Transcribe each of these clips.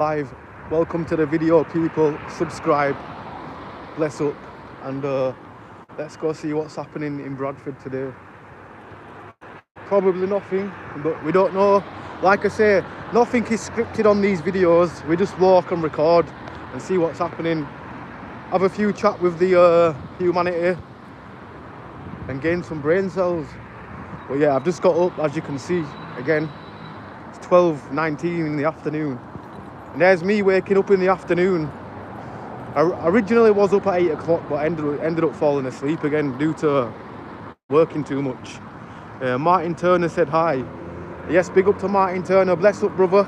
live. Welcome to the video, people. Subscribe, bless up, and let's go see what's happening in Bradford today. Probably nothing, but we don't know. Like I say, nothing is scripted on these videos. We just walk and record and see what's happening. Have a few chat with the humanity and gain some brain cells. But yeah, I've just got up, as you can see. Again, it's 12:19 in the afternoon. And there's me waking up in the afternoon. I originally was up at 8 o'clock, but ended up falling asleep again due to working too much. Martin Turner said hi. Yes, big up to Martin Turner. Bless up, brother.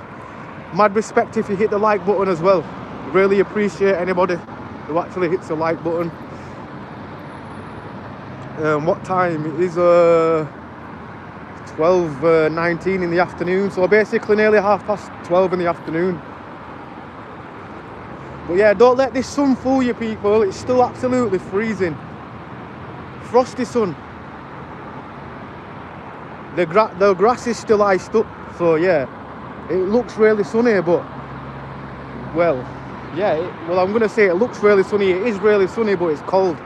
Mad respect if you hit the like button as well. Really appreciate anybody who actually hits the like button. What time? It is 12:19 in the afternoon, so basically nearly 12:30 in the afternoon. But yeah, don't let this sun fool you, people. It's still absolutely freezing. Frosty sun. The grass is still iced up, so yeah, it looks really sunny, but well, yeah, I'm gonna say it looks really sunny. It is really sunny, but it's cold.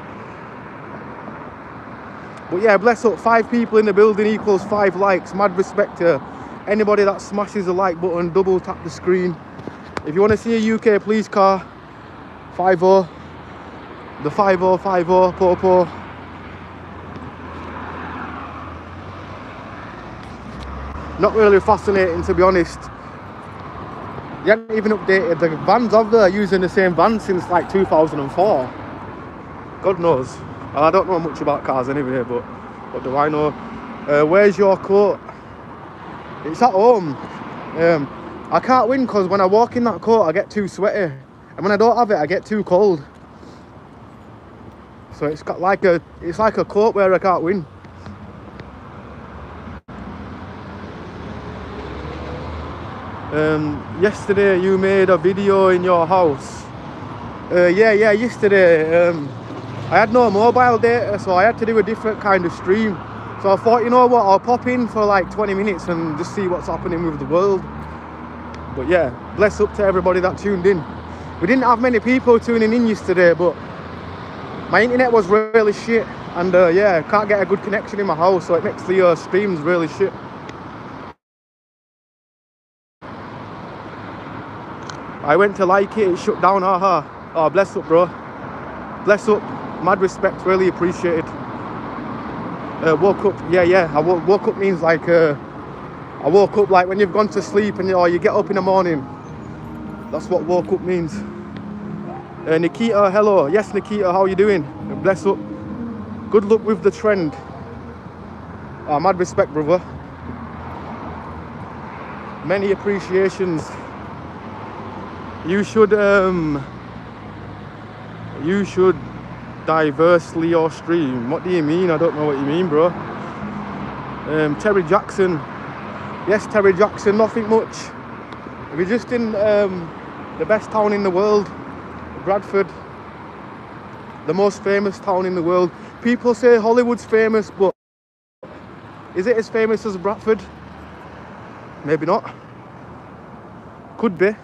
But yeah, bless up. 5 people in the building equals 5 likes. Mad respect to anybody that smashes the like button. Double tap the screen. If you want to see a UK police car, 50, the 5050 Popo. Not really fascinating, to be honest. They haven't even updated the vans of there, using the same van since like 2004. God knows. I don't know much about cars anyway, but what do I know? Where's your coat? It's at home. I can't win because when I walk in that coat I get too sweaty, and when I don't have it I get too cold. So it's like a coat where I can't win. Yesterday you made a video in your house. Yeah, yesterday I had no mobile data, so I had to do a different kind of stream. So I thought, you know what, I'll pop in for like 20 minutes and just see what's happening with the world. But yeah, bless up to everybody that tuned in. We didn't have many people tuning in yesterday, but my internet was really shit, and yeah, can't get a good connection in my house, so it makes the streams really shit. I went to like it shut down, haha. Oh, bless up, bro. Bless up. Mad respect, really appreciated. Woke up, yeah. I woke up means like, I woke up like when you've gone to sleep and you get up in the morning. That's what woke up means. Nikita, hello. Yes, Nikita, how are you doing? Bless up. Good luck with the trend. Oh, mad respect, brother. Many appreciations. You should diversely your stream. What do you mean? I don't know what you mean, bro. Terry Jackson. Yes, Terry Jackson, nothing much. We're just in the best town in the world, Bradford. The most famous town in the world. People say Hollywood's famous, but is it as famous as Bradford? Maybe not. Could be.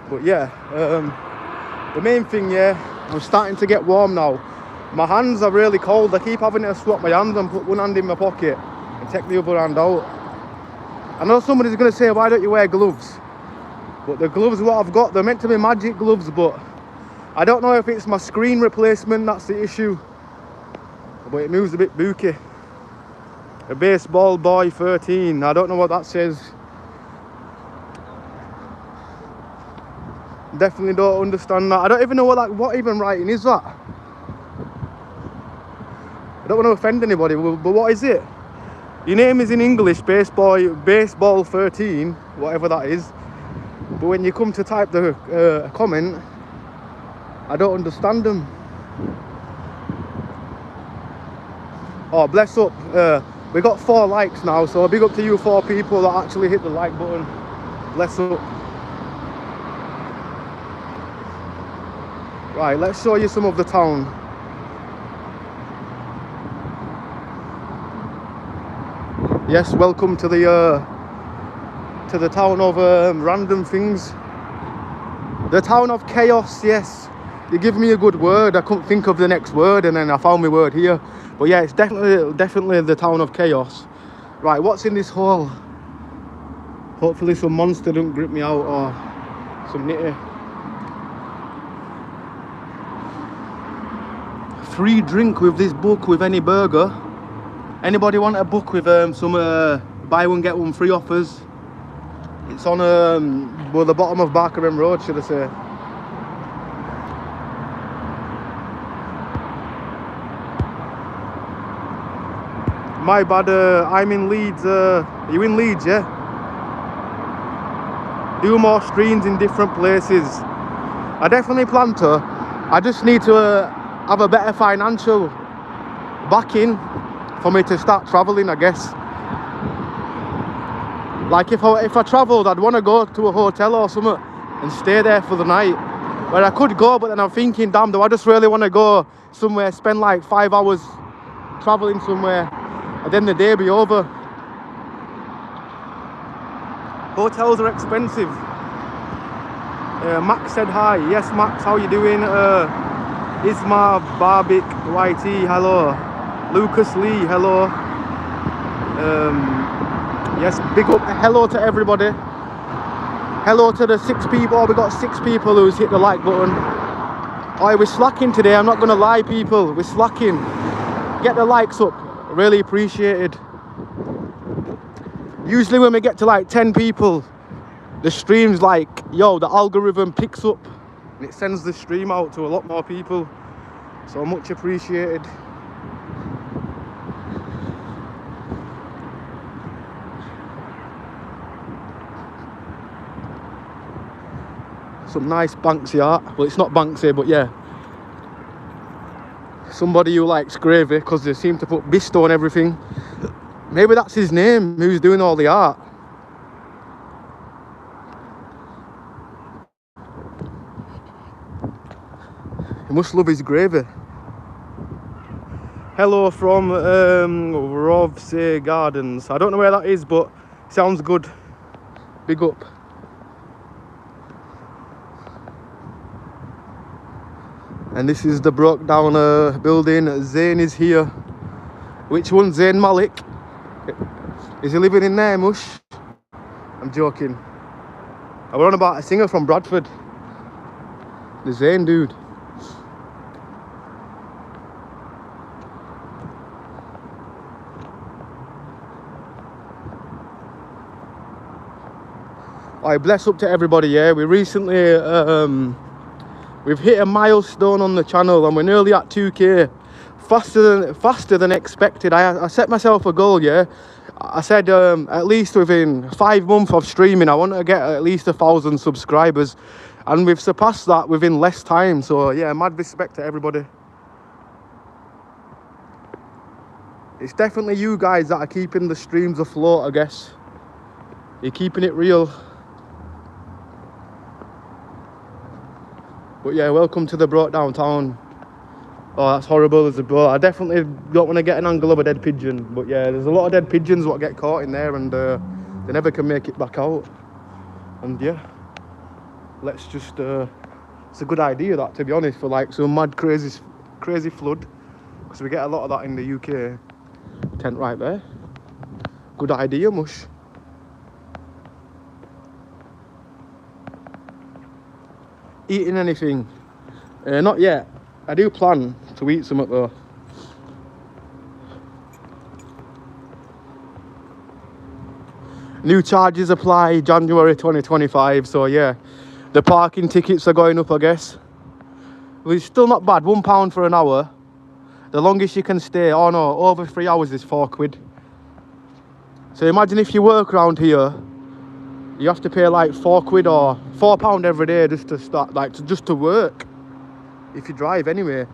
But yeah, the main thing, yeah, I'm starting to get warm now. My hands are really cold. I keep having to swap my hands and put one hand in my pocket and take the other hand out. I know somebody's going to say, why don't you wear gloves? But the gloves what I've got, they're meant to be magic gloves, but I don't know if it's my screen replacement, that's the issue. But it moves a bit booky. A baseball boy 13, I don't know what that says. Definitely don't understand that. I don't even know what even writing is that. I don't want to offend anybody, but what is it? Your name is in English, baseball 13, whatever that is. But when you come to type the comment, I don't understand them. Oh, bless up. We got 4 likes now, so big up to you 4 people that actually hit the like button. Bless up. Right, let's show you some of the town. Yes, welcome to the town of random things. The town of chaos, yes. You give me a good word, I couldn't think of the next word, and then I found my word here. But yeah, it's definitely the town of chaos. Right, what's in this hole? Hopefully some monster don't grip me out, or some nitty. Free drink with this book with any burger. Anybody want a book with some buy one get one free offers? It's on well, the bottom of Barkerham Road, should I say. My bad, I'm in Leeds. Are you in Leeds, yeah? Do more streams in different places. I definitely plan to. I just need to have a better financial backing for me to start travelling, I guess. Like if I travelled, I'd want to go to a hotel or something and stay there for the night. Where I could go, but then I'm thinking, damn, do I just really want to go somewhere, spend like 5 hours travelling somewhere, and then the day be over? Hotels are expensive. Max said hi. Yes, Max, how you doing? Isma Barbik YT, hello. Lucas Lee, hello. Yes, big up, hello to everybody. Hello to the 6 people. We got 6 people who's hit the like button. Oh, we're slacking today, I'm not gonna lie, people. We're slacking. Get the likes up, really appreciated. Usually when we get to like 10 people, the stream's like, yo, the algorithm picks up and it sends the stream out to a lot more people. So much appreciated. Some nice Banksy art. Well, it's not Banksy, but yeah. Somebody who likes gravy, because they seem to put Bisto on everything. Maybe that's his name, who's doing all the art. He must love his gravy. Hello from Rovsey Gardens. I don't know where that is, but sounds good. Big up. And this is the broke down building. Zayn is here. Which one? Zayn Malik? Is he living in there, Mush? I'm joking. I was on about a singer from Bradford. The Zayn dude. Alright, bless up to everybody, yeah. We recently we've hit a milestone on the channel and we're nearly at 2k. Faster than expected. I set myself a goal, yeah. I said at least within 5 months of streaming I want to get at least 1,000 subscribers, and we've surpassed that within less time. So yeah, mad respect to everybody. It's definitely you guys that are keeping the streams afloat, I guess. You're keeping it real. But yeah, welcome to the broke down town. Oh, that's horrible. There's a boat. I definitely don't want to get an angle of a dead pigeon. But yeah, there's a lot of dead pigeons what get caught in there, and they never can make it back out. And yeah, let's just it's a good idea that, to be honest, for like some mad crazy flood, because we get a lot of that in the UK. Tent right there. Good idea, Mush. Eating anything? Not yet. I do plan to eat something though. New charges apply January 2025, so yeah, the parking tickets are going up, I guess. Well, it's still not bad, £1 for an hour. The longest you can stay, oh no, over 3 hours is £4. So imagine if you work around here, you have to pay like £4 or £4 every day just to start, like just to work. If you drive anyway.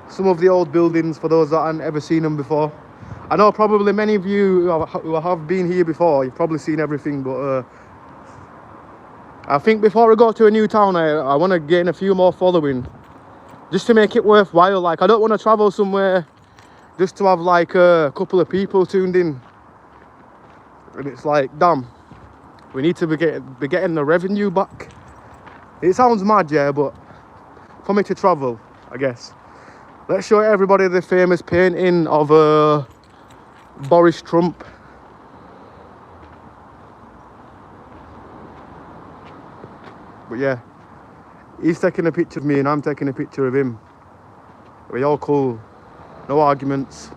Some of the old buildings, for those that haven't ever seen them before. I know probably many of you who have been here before, you've probably seen everything, but I think before I go to a new town, I want to gain a few more following, just to make it worthwhile. Like, I don't want to travel somewhere just to have like a couple of people tuned in, and it's like, damn, we need to be getting the revenue back. It sounds mad, yeah, but for me to travel, I guess. Let's show everybody the famous painting of Boris Trump. But yeah, he's taking a picture of me and I'm taking a picture of him. We all cool, no arguments.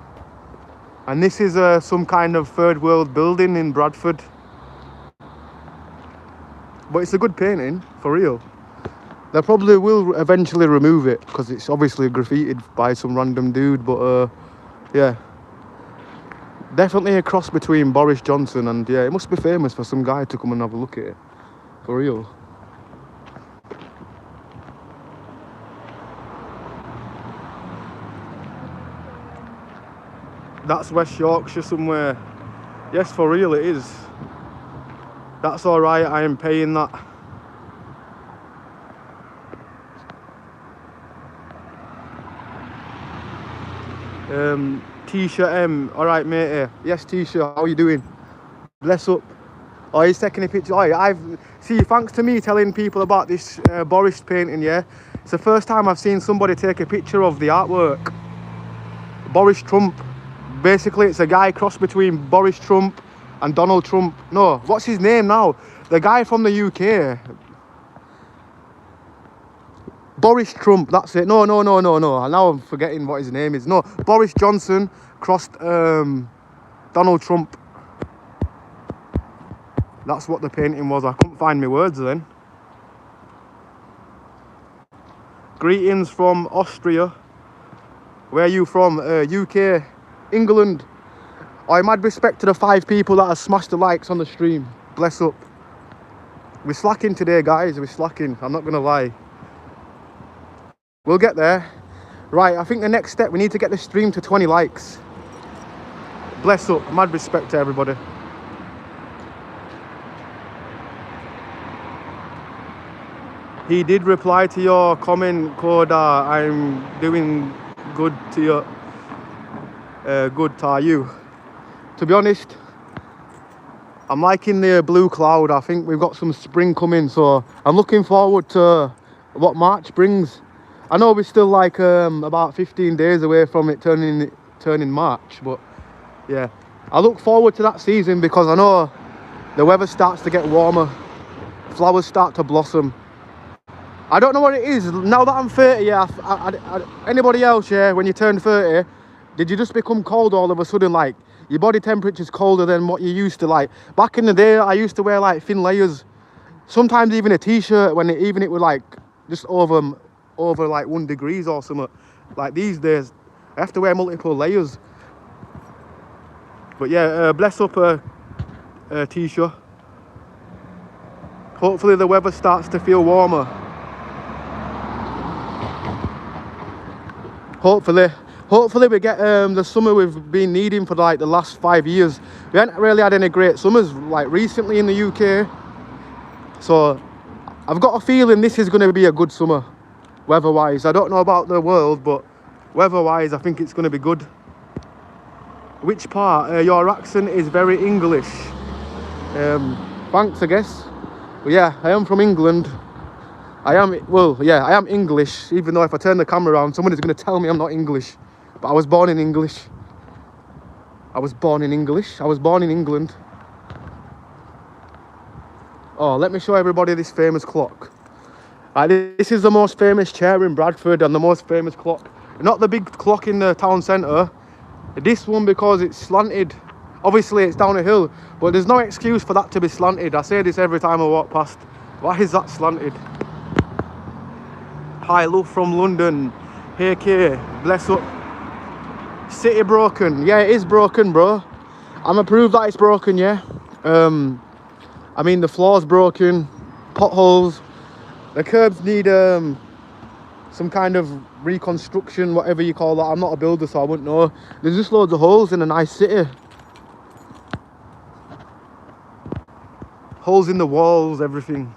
And this is some kind of third world building in Bradford. But it's a good painting, for real. They probably will eventually remove it because it's obviously graffitied by some random dude. But yeah, definitely a cross between Boris Johnson and, yeah, it must be famous for some guy to come and have a look at it, for real. That's West Yorkshire somewhere. Yes, for real it is. That's alright, I am paying that. T-shirt M, alright mate. Yes, T-shirt, how you doing? Bless up. Oh, he's taking a picture. Oh, see, thanks to me telling people about this Boris painting, yeah, it's the first time I've seen somebody take a picture of the artwork. Boris Trump. Basically, it's a guy cross between Boris Trump and Donald Trump. No, what's his name now? The guy from the UK. Boris Trump, that's it. No. Now I'm forgetting what his name is. No, Boris Johnson crossed Donald Trump. That's what the painting was. I couldn't find my words then. Greetings from Austria. Where are you from? UK. England. I mad respect to the 5 people that have smashed the likes on the stream. Bless up. We're slacking today, guys. We're slacking. I'm not gonna lie. We'll get there. Right, I think the next step, we need to get the stream to 20 likes. Bless up. Mad respect to everybody. He did reply to your comment, Coda. I'm doing good to your... good to you. To be honest, I'm liking the blue cloud. I think we've got some spring coming, so I'm looking forward to what March brings. I know we're still like about 15 days away from it turning March, but yeah, I look forward to that season because I know the weather starts to get warmer, flowers start to blossom. I don't know what it is now that I'm 30. Yeah, anybody else, yeah, when you turn 30, did you just become cold all of a sudden? Like, your body temperature's colder than what you used to. Like, back in the day, I used to wear like thin layers. Sometimes even a t-shirt when it was like just over like 1 degree or something. Like these days, I have to wear multiple layers. But yeah, bless up t-shirt. Hopefully the weather starts to feel warmer. Hopefully we get the summer we've been needing for like the last 5 years. We haven't really had any great summers like recently in the UK. So I've got a feeling this is going to be a good summer, weather-wise. I don't know about the world, but weather-wise, I think it's going to be good. Which part? Your accent is very English. Thanks, I guess. But yeah, I am from England. I am English, even though if I turn the camera around, somebody's going to tell me I'm not English. But I was born in English. I was born in England. Oh, let me show everybody this famous clock. This is the most famous chair in Bradford and the most famous clock. Not the big clock in the town centre. This one, because it's slanted. Obviously, it's down a hill, but there's no excuse for that to be slanted. I say this every time I walk past. Why is that slanted? Hi, love from London. Hey, K, bless up. City broken. Yeah, it is broken, bro. I'm a proof that it's broken, yeah. I mean, the floor's broken, potholes. The curbs need some kind of reconstruction, whatever you call that. I'm not a builder, so I wouldn't know. There's just loads of holes in a nice city. Holes in the walls, everything.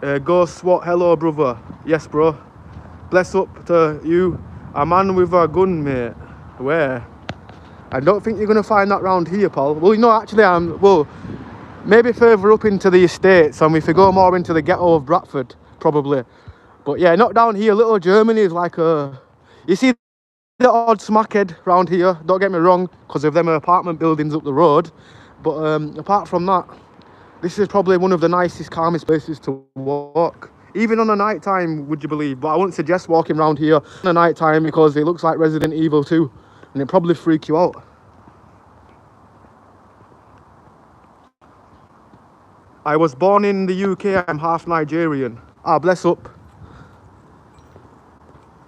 Ghost SWAT, hello brother. Yes bro. Bless up to you. A man with a gun, mate. Where? I don't think you're gonna find that round here, pal. Well, you know, actually, well, maybe further up into the estates, and if we go more into the ghetto of Bradford, probably. But yeah, not down here. Little Germany is like a. You see the odd smackhead round here. Don't get me wrong, because of them apartment buildings up the road. But apart from that, this is probably one of the nicest, calmest places to walk. Even on a night time, would you believe? But I wouldn't suggest walking around here on a night time because it looks like Resident Evil 2, and it probably freak you out. I was born in the UK. I'm half Nigerian. Ah, bless up.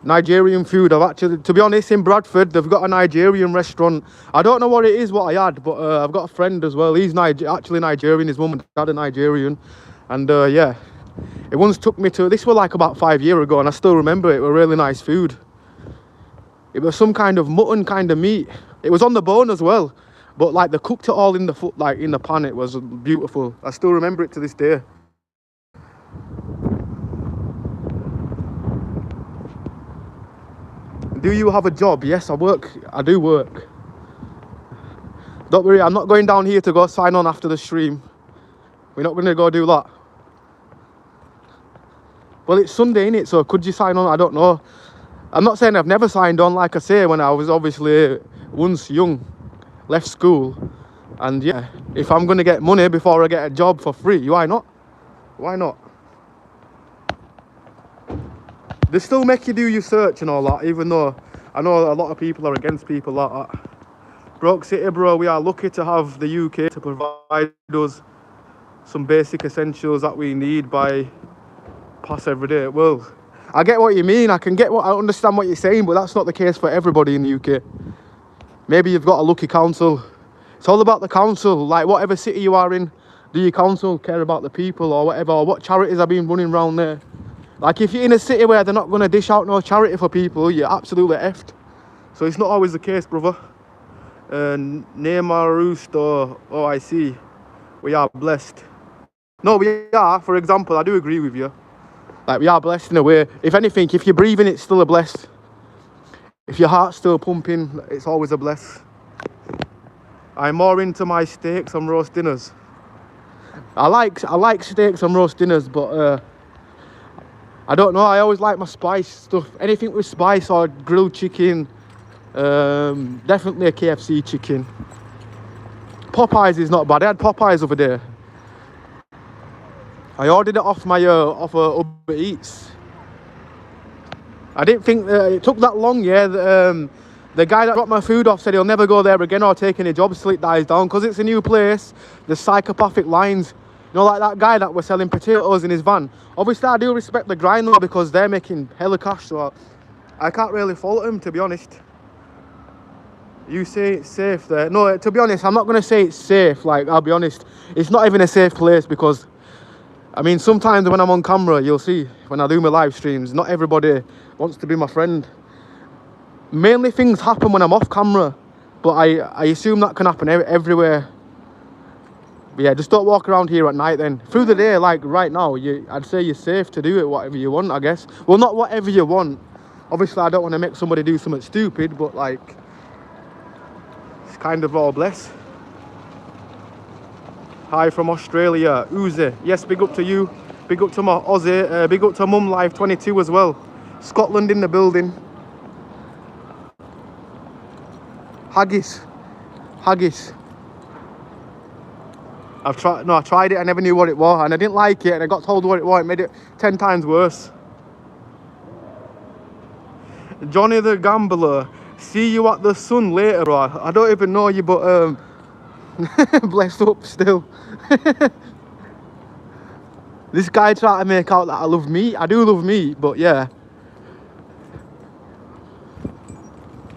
Nigerian food. I've actually, to be honest, in Bradford, they've got a Nigerian restaurant. I don't know what it is, what I had, but I've got a friend as well. He's actually Nigerian. His mum and dad are Nigerian. And yeah, it once took me to, this was like about 5 years ago, and I still remember it. It was really nice food. It was some kind of mutton kind of meat. It was on the bone as well. But like they cooked it all in the like in the pan. It was beautiful. I still remember it to this day. Do you have a job? Yes, I work. I do work. Don't worry, I'm not going down here to go sign on after the stream. We're not going to go do that. Well, it's Sunday, innit? So could you sign on? I don't know. I'm not saying I've never signed on. Like I say, when I was obviously once young, left school. And yeah, if I'm going to get money before I get a job for free, why not? Why not? They still make you do your search and all that, even though I know a lot of people are against people like that. Broke City, bro, we are lucky to have the UK to provide us some basic essentials that we need by pass every day. Well, I get what you mean. I understand what you're saying, but that's not the case for everybody in the UK. Maybe you've got a lucky council. It's all about the council. Like whatever city you are in, do your council care about the people or whatever? Or what charities are being running around there? Like if you're in a city where they're not going to dish out no charity for people, you're absolutely effed. So it's not always the case, brother. Neymar Roost or OIC, we are blessed. No, we are. For example, I do agree with you. Like we are blessed in a way. If anything, if you're breathing, it's still a bless. If your heart's still pumping, it's always a bless. I'm more into my steaks and roast dinners. I like steaks and roast dinners, but I don't know. I always like my spice stuff. Anything with spice or grilled chicken. Definitely a KFC chicken. Popeyes is not bad. I had Popeyes over there. I ordered it off my Uber Eats. I didn't think it took that long. Yeah, the guy that got my food off said he'll never go there again or take any jobs till it dies down because it's a new place. The psychopathic lines, you know, like that guy that was selling potatoes in his van. Obviously, I do respect the grind though because they're making hella cash. So I can't really fault him, to be honest. You say it's safe there. No, to be honest, I'm not going to say it's safe. Like, I'll be honest, it's not even a safe place because, I mean, sometimes when I'm on camera, you'll see, when I do my live streams, not everybody wants to be my friend. Mainly things happen when I'm off camera, but I assume that can happen everywhere. But yeah, just don't walk around here at night then. Through the day, like right now, I'd say you're safe to do it, whatever you want, I guess. Well, not whatever you want. Obviously, I don't want to make somebody do something stupid, but like, it's kind of all bless. Hi from Australia, Uzi. Yes, big up to you. Big up to my Aussie. Big up to Mum Life 22 as well. Scotland in the building. Haggis. Haggis. I tried it. I never knew what it was, and I didn't like it. And I got told what it was. It made it 10 times worse. Johnny the Gambler. See you at the Sun later, bro. I don't even know you, but blessed up still. This guy tried to make out that I love meat. I do love meat, but yeah.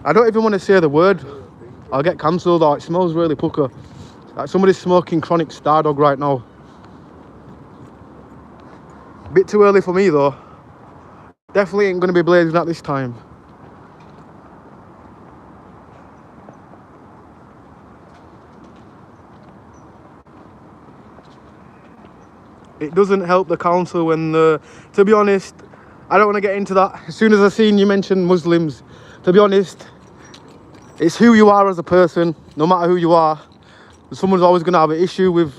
I don't even want to say the word. I'll get cancelled, or it smells really pucker. Like somebody's smoking chronic Stardog right now. Bit too early for me though. Definitely ain't going to be blazing at this time. It doesn't help the council when to be honest, I don't want to get into that. As soon as I seen you mention Muslims, to be honest, it's who you are as a person. No matter who you are, someone's always going to have an issue with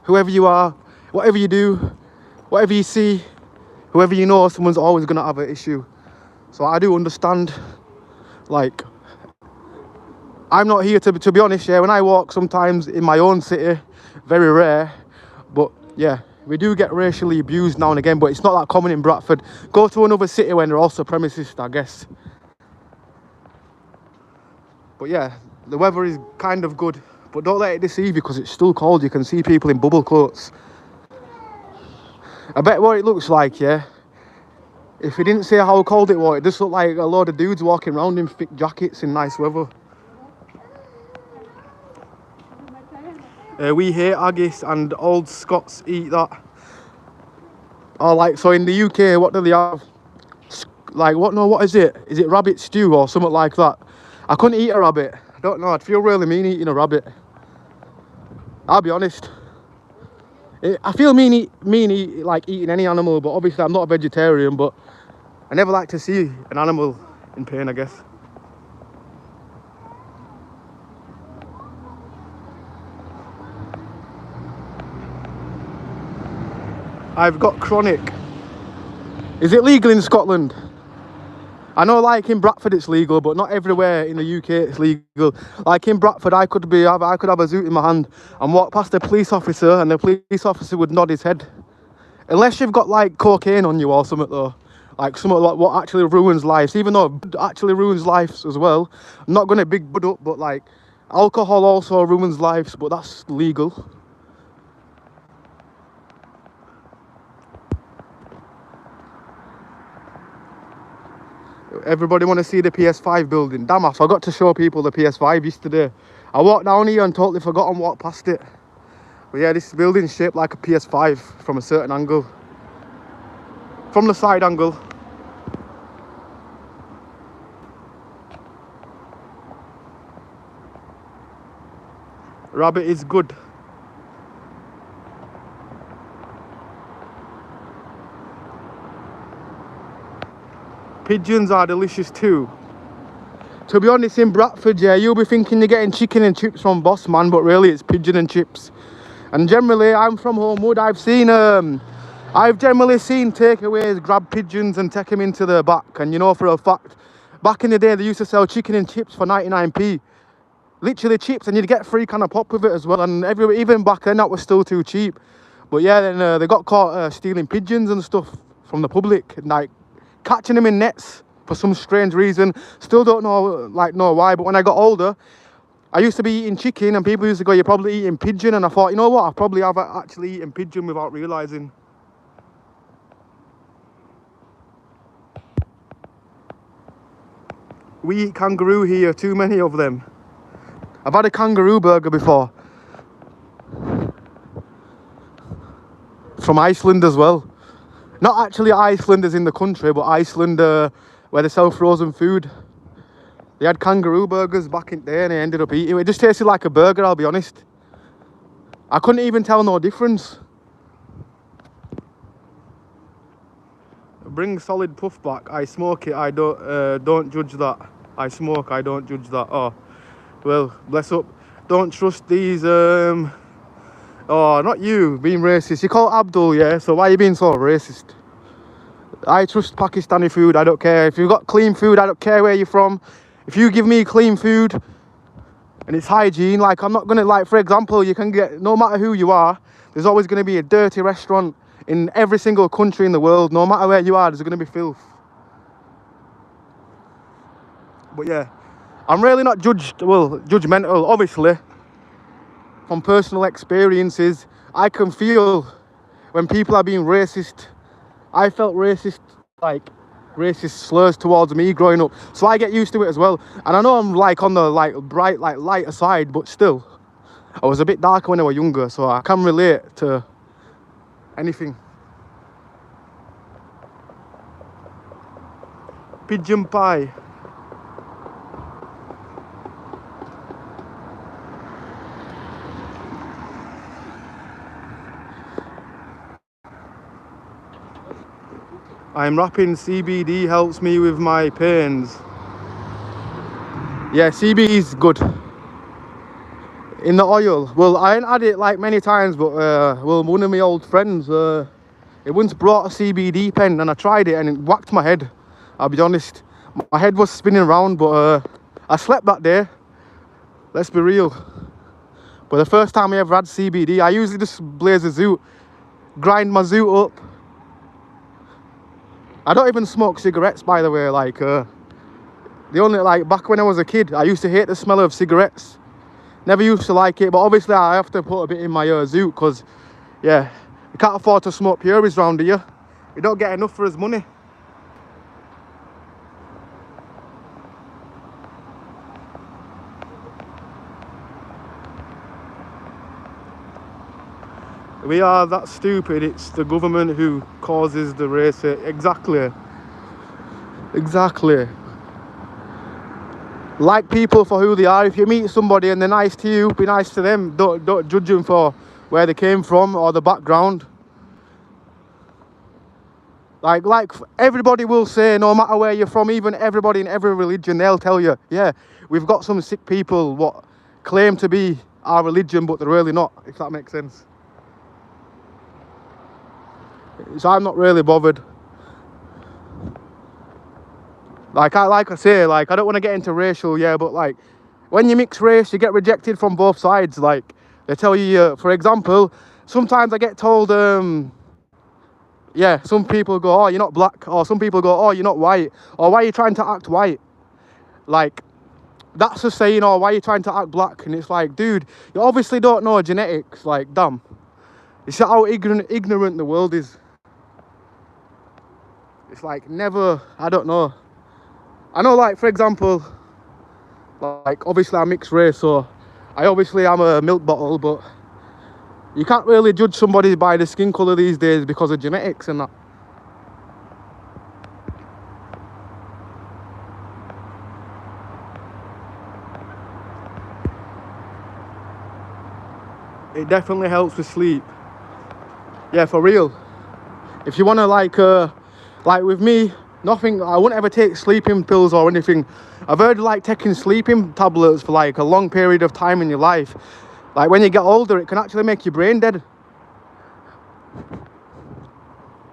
whoever you are, whatever you do, whatever you see, whoever you know, someone's always going to have an issue. So I do understand, like, I'm not here to be honest, yeah, when I walk sometimes in my own city, very rare, but yeah, we do get racially abused now and again, but it's not that common in Bradford. Go to another city when they're all supremacists, I guess. But yeah, the weather is kind of good, but don't let it deceive you because it's still cold. You can see people in bubble coats. I bet what it looks like, yeah, if we didn't say how cold it was, it just looked like a load of dudes walking around in thick jackets in nice weather. We hate haggis and old Scots eat that. Oh, like, so in the UK, what do they have? Like, what is it? Is it rabbit stew or something like that? I couldn't eat a rabbit. I don't know, I'd feel really mean eating a rabbit. I'll be honest. I feel mean like eating any animal, but obviously I'm not a vegetarian, but I never like to see an animal in pain, I guess. I've got chronic. Is it legal in Scotland? I know, like in Bradford it's legal, but not everywhere in the UK it's legal. Like in Bradford, I could have a zoot in my hand and walk past a police officer, and the police officer would nod his head. Unless you've got like cocaine on you or something though, like something like what actually ruins lives. Even though it actually ruins lives as well. I'm not going to big bud up, but like alcohol also ruins lives, but that's legal. Everybody want to see the PS5 building. Damn, I forgot to show people the PS5 yesterday. I walked down here and totally forgot and walked past it. But yeah, this building's shaped like a PS5 from a certain angle. From the side angle. Rabbit is good. Pigeons are delicious too. To be honest, in Bradford, yeah, you'll be thinking you're getting chicken and chips from Boss Man, but really it's pigeon and chips. And generally, I'm from Homewood. I've generally seen takeaways grab pigeons and take them into the back. And you know for a fact, back in the day, they used to sell chicken and chips for 99p. Literally chips, and you'd get free kind of pop with it as well. And even back then, that was still too cheap. But yeah, then they got caught stealing pigeons and stuff from the public, like catching them in nets for some strange reason. Still don't know why. But when I got older, I used to be eating chicken, and people used to go, "You're probably eating pigeon," and I thought, you know what? I probably have actually eaten pigeon without realising. We eat kangaroo here, too many of them. I've had a kangaroo burger before. From Iceland as well. Not actually Iceland as in the country, but Iceland where they sell frozen food. They had kangaroo burgers back in the day and I ended up eating it. It just tasted like a burger, I'll be honest. I couldn't even tell no difference. Bring solid puff back. I smoke it. I don't judge that. I smoke. I don't judge that. Oh, well, bless up. Don't trust these. Oh, not you being racist. You call Abdul, yeah. So why are you being so racist? I trust Pakistani food. I don't care if you've got clean food. I don't care where you're from. If you give me clean food and it's hygiene, like I'm not gonna, like, for example, you can get, no matter who you are, there's always going to be a dirty restaurant in every single country in the world. No matter where you are, there's going to be filth. But yeah, I'm really not judgmental, obviously. From personal experiences, I can feel when people are being racist. I felt racist slurs towards me growing up, so I get used to it as well. And I know I'm like on the bright lighter side, but still I was a bit darker when I was younger, so I can relate to anything. Pigeon pie. I'm rapping CBD helps me with my pains. Yeah, CBD is good. In the oil. Well, I ain't had it like many times, but well, one of my old friends, he once brought a CBD pen and I tried it and it whacked my head. I'll be honest. My head was spinning around, but I slept that day. Let's be real. But the first time I ever had CBD, I usually just blaze a zoot, grind my zoot up. I don't even smoke cigarettes, by the way. Like, the only, like, back when I was a kid, I used to hate the smell of cigarettes. Never used to like it, but obviously I have to put a bit in my zoot, because, yeah, you can't afford to smoke puries round here. You don't get enough for his money. We are that stupid. It's the government who causes the race. Exactly. Exactly. Like people for who they are. If you meet somebody and they're nice to you, be nice to them. Don't judge them for where they came from or the background. Like everybody will say, no matter where you're from, even everybody in every religion, they'll tell you, yeah, we've got some sick people what claim to be our religion, but they're really not, if that makes sense. So I'm not really bothered. Like I say, like, I don't want to get into racial, yeah, but like, when you mix race, you get rejected from both sides. Like, they tell you, for example, sometimes I get told, yeah, some people go, oh, you're not black, or some people go, oh, you're not white, or why are you trying to act white? Like, that's a saying, or why are you trying to act black? And it's like, dude, you obviously don't know genetics. Like, damn. It's how ignorant the world is. It's like, never, I don't know. I know, like, for example, like, obviously I'm mixed race, so I obviously am a milk bottle, but you can't really judge somebody by the skin colour these days because of genetics and that. It definitely helps with sleep. Yeah, for real. If you want to, like with me, nothing, I wouldn't ever take sleeping pills or anything. I've heard, like, taking sleeping tablets for like a long period of time in your life, like when you get older, it can actually make your brain dead.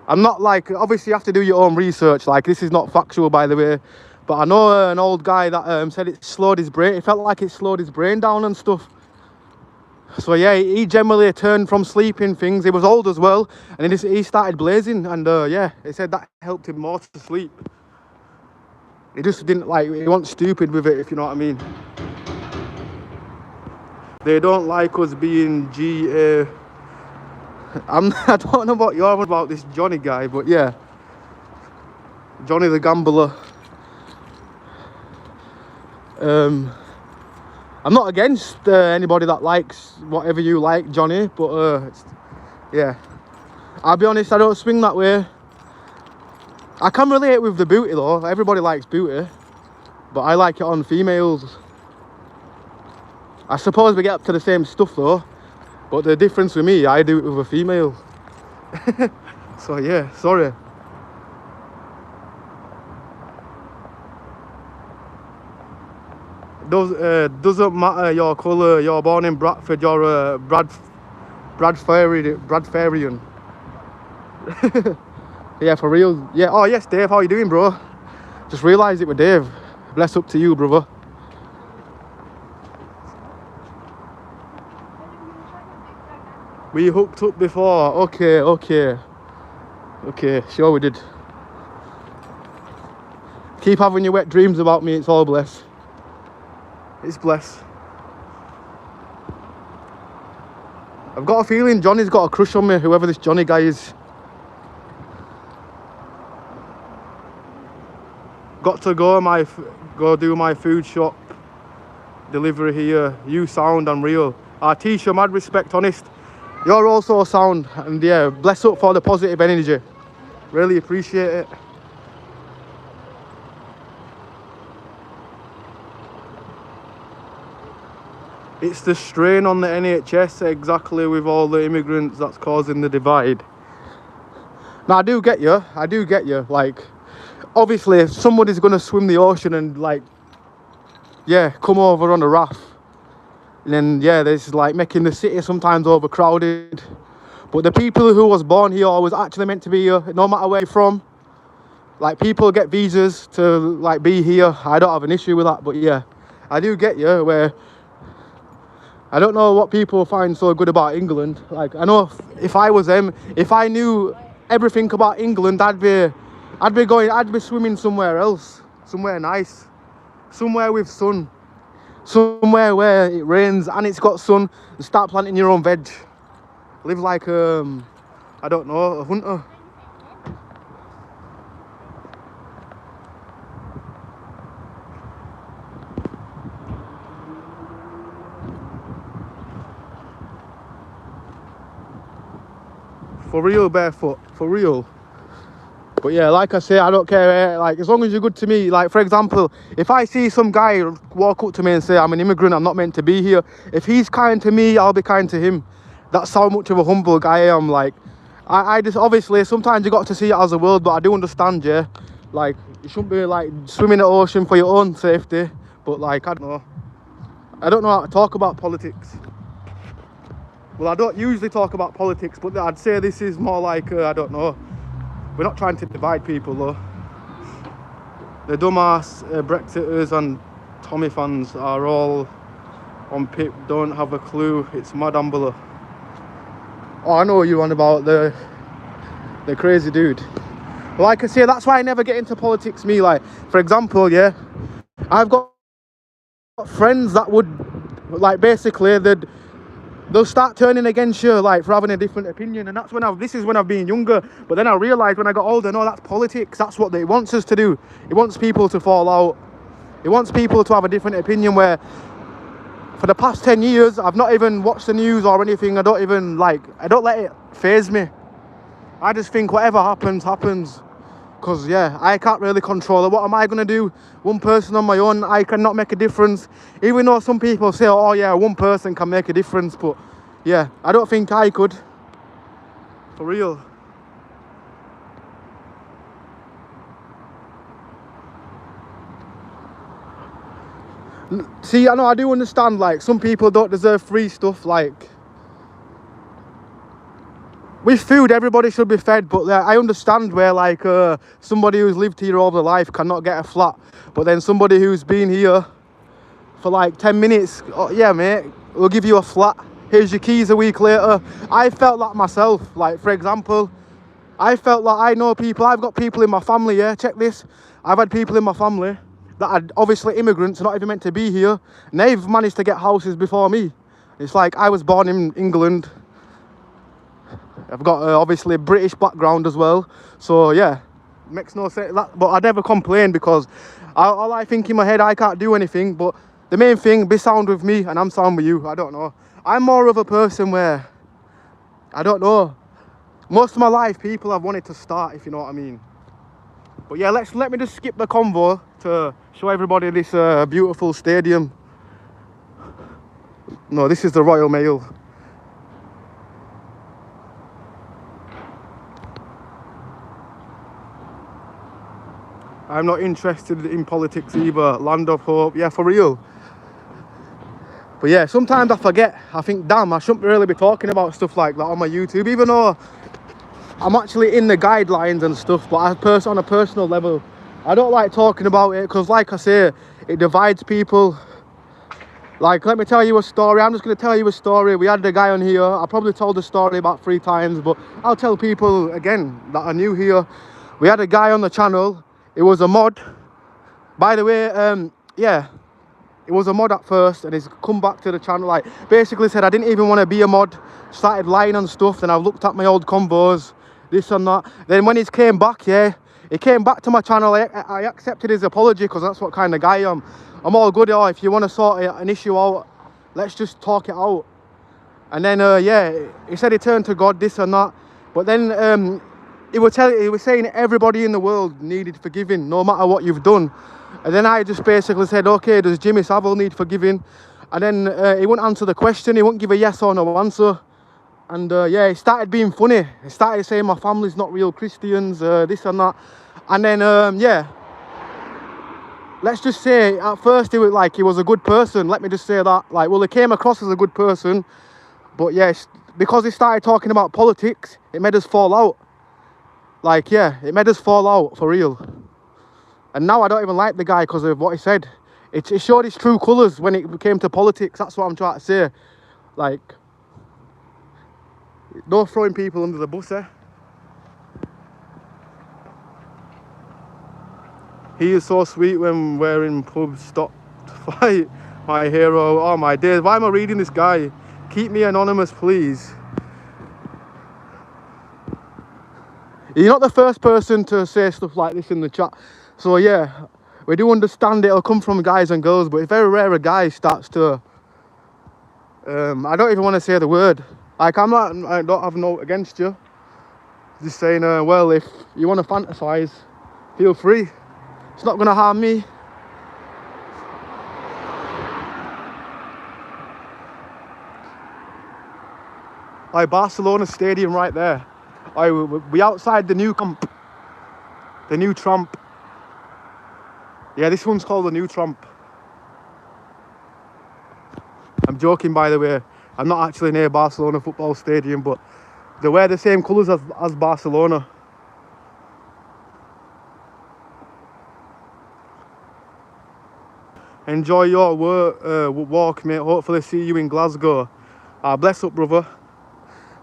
I'm not, like, obviously you have to do your own research, like, this is not factual, by the way, but I know an old guy that said it slowed his brain, it felt like it slowed his brain down and stuff. So yeah, he generally turned from sleeping things. He was old as well, and he started blazing, and yeah, he said that helped him more to sleep. He just didn't, like, he wasn't stupid with it, if you know what I mean. They don't like us being GA. I don't know what you're on about this Johnny guy, but yeah, Johnny the Gambler. I'm not against anybody that likes whatever you like, Johnny, but yeah, I'll be honest, I don't swing that way. I can relate with the booty though. Everybody likes booty, but I like it on females. I suppose we get up to the same stuff though, but the difference with me, I do it with a female. So yeah, sorry. Doesn't matter your colour. You're born in Bradford. You're a Bradforian. Yeah, for real. Yeah. Oh yes, Dave. How you doing, bro? Just realised it was Dave. Bless up to you, brother. We hooked up before. Okay. Sure we did. Keep having your wet dreams about me. It's all bless. It's bless. I've got a feeling Johnny's got a crush on me, whoever this Johnny guy is. Got to go do my food shop delivery here. You sound unreal. Tisha, mad respect, honest. You're also sound, and yeah, bless up for the positive energy. Really appreciate it. It's the strain on the NHS, exactly, with all the immigrants that's causing the divide. No, I do get you. I do get you. Like, obviously, if somebody's going to swim the ocean and, like, yeah, come over on a raft, and then, yeah, there's, like, making the city sometimes overcrowded. But the people who was born here was actually meant to be here, no matter where you're from. Like, people get visas to, like, be here. I don't have an issue with that. But, yeah, I do get you, where I don't know what people find so good about England. Like, I know if I was them, if I knew everything about England, I'd be swimming somewhere else, somewhere nice, somewhere with sun, somewhere where it rains and it's got sun, and start planting your own veg. Live like, I don't know, a hunter. For real, barefoot, for real. But yeah, like I say, I don't care, like, as long as you're good to me. Like, for example, if I see some guy walk up to me and say, I'm an immigrant, I'm not meant to be here, if he's kind to me, I'll be kind to him. That's how much of a humble guy I am. Like, I just, obviously, sometimes you got to see it as a world, but I do understand, yeah. Like, you shouldn't be, like, swimming the ocean for your own safety. But, like, I don't know how to talk about politics. Well, I don't usually talk about politics, but I'd say this is more like, I don't know. We're not trying to divide people, though. The dumbass Brexiters and Tommy fans are all on Pip, don't have a clue. It's mad Ambler. Oh, I know what you're on about, the crazy dude. Like I say, that's why I never get into politics, me. Like, for example, yeah, I've got friends that would, like, basically, they'll start turning against you, like, for having a different opinion. And that's when this is when I've been younger. But then I realised when I got older, no, that's politics. That's what he wants us to do. He wants people to fall out. He wants people to have a different opinion, where for the past 10 years, I've not even watched the news or anything. I don't let it faze me. I just think whatever happens, happens. Because, yeah, I can't really control it. What am I going to do? One person on my own, I cannot make a difference. Even though some people say, oh, yeah, one person can make a difference. But, yeah, I don't think I could. For real. See, I know, I do understand, like, some people don't deserve free stuff, like, with food, everybody should be fed, but I understand where, like, somebody who's lived here all their life cannot get a flat, but then somebody who's been here for, like, 10 minutes, oh, yeah, mate, we'll give you a flat, here's your keys a week later. I felt that myself. Like, for example, I felt like I know people, I've got people in my family, yeah, check this, I've had people in my family that are obviously immigrants, not even meant to be here, and they've managed to get houses before me. It's like, I was born in England, I've got obviously a British background as well, so yeah, makes no sense. But I never complain, because all I think in my head, I can't do anything. But the main thing, be sound with me and I'm sound with you. I don't know, I'm more of a person where, I don't know, most of my life people have wanted to start, if you know what I mean. But yeah, let me just skip the convo to show everybody this beautiful stadium. No, this is the Royal Mail. I'm not interested in politics either. Land of hope, yeah, for real. But yeah, sometimes I forget. I think, damn, I shouldn't really be talking about stuff like that on my YouTube, even though I'm actually in the guidelines and stuff. But on a personal level, I don't like talking about it, because, like I say, it divides people. Like, let me tell you a story. I'm just going to tell you a story. We had a guy on here. I probably told the story about 3 times, but I'll tell people again that are new here. We had a guy on the channel. It was a mod. By the way, yeah, it was a mod at first, and he's come back to the channel. Like, basically said I didn't even want to be a mod. Started lying on stuff. Then I looked at my old combos, this and that. Then when he came back, yeah, he came back to my channel. I accepted his apology, because that's what kind of guy I am. I'm all good. Oh, if you want to sort an issue out, let's just talk it out. And then, yeah, he said he turned to God, this and that. But then he was saying everybody in the world needed forgiving, no matter what you've done. And then I just basically said, okay, does Jimmy Savile need forgiving? And then he wouldn't answer the question. He wouldn't give a yes or no answer. And yeah, it started being funny. It started saying my family's not real Christians, this and that. And then yeah, let's just say at first he was a good person. Let me just say that. Like, well, he came across as a good person, but yes, because he started talking about politics, it made us fall out. Like, yeah, it made us fall out for real. And now I don't even like the guy because of what he said. It showed his true colours when it came to politics. That's what I'm trying to say. Like, no throwing people under the bus, eh? He is so sweet when we're in pubs. Stop to fight, my hero. Oh my days, why am I reading this guy? Keep me anonymous, please. You're not the first person to say stuff like this in the chat. So yeah, we do understand it'll come from guys and girls, but it's very rare a guy starts to I don't even want to say the word. Like, I don't have no against you. Just saying, well, if you want to fantasize, feel free. It's not gonna harm me. Like, Barcelona Stadium right there. We outside the new camp. The new Trump. Yeah, this one's called the new Trump. I'm joking, by the way. I'm not actually near Barcelona football stadium, but they wear the same colours as Barcelona. Enjoy your walk, mate. Hopefully see you in Glasgow. Bless up, brother.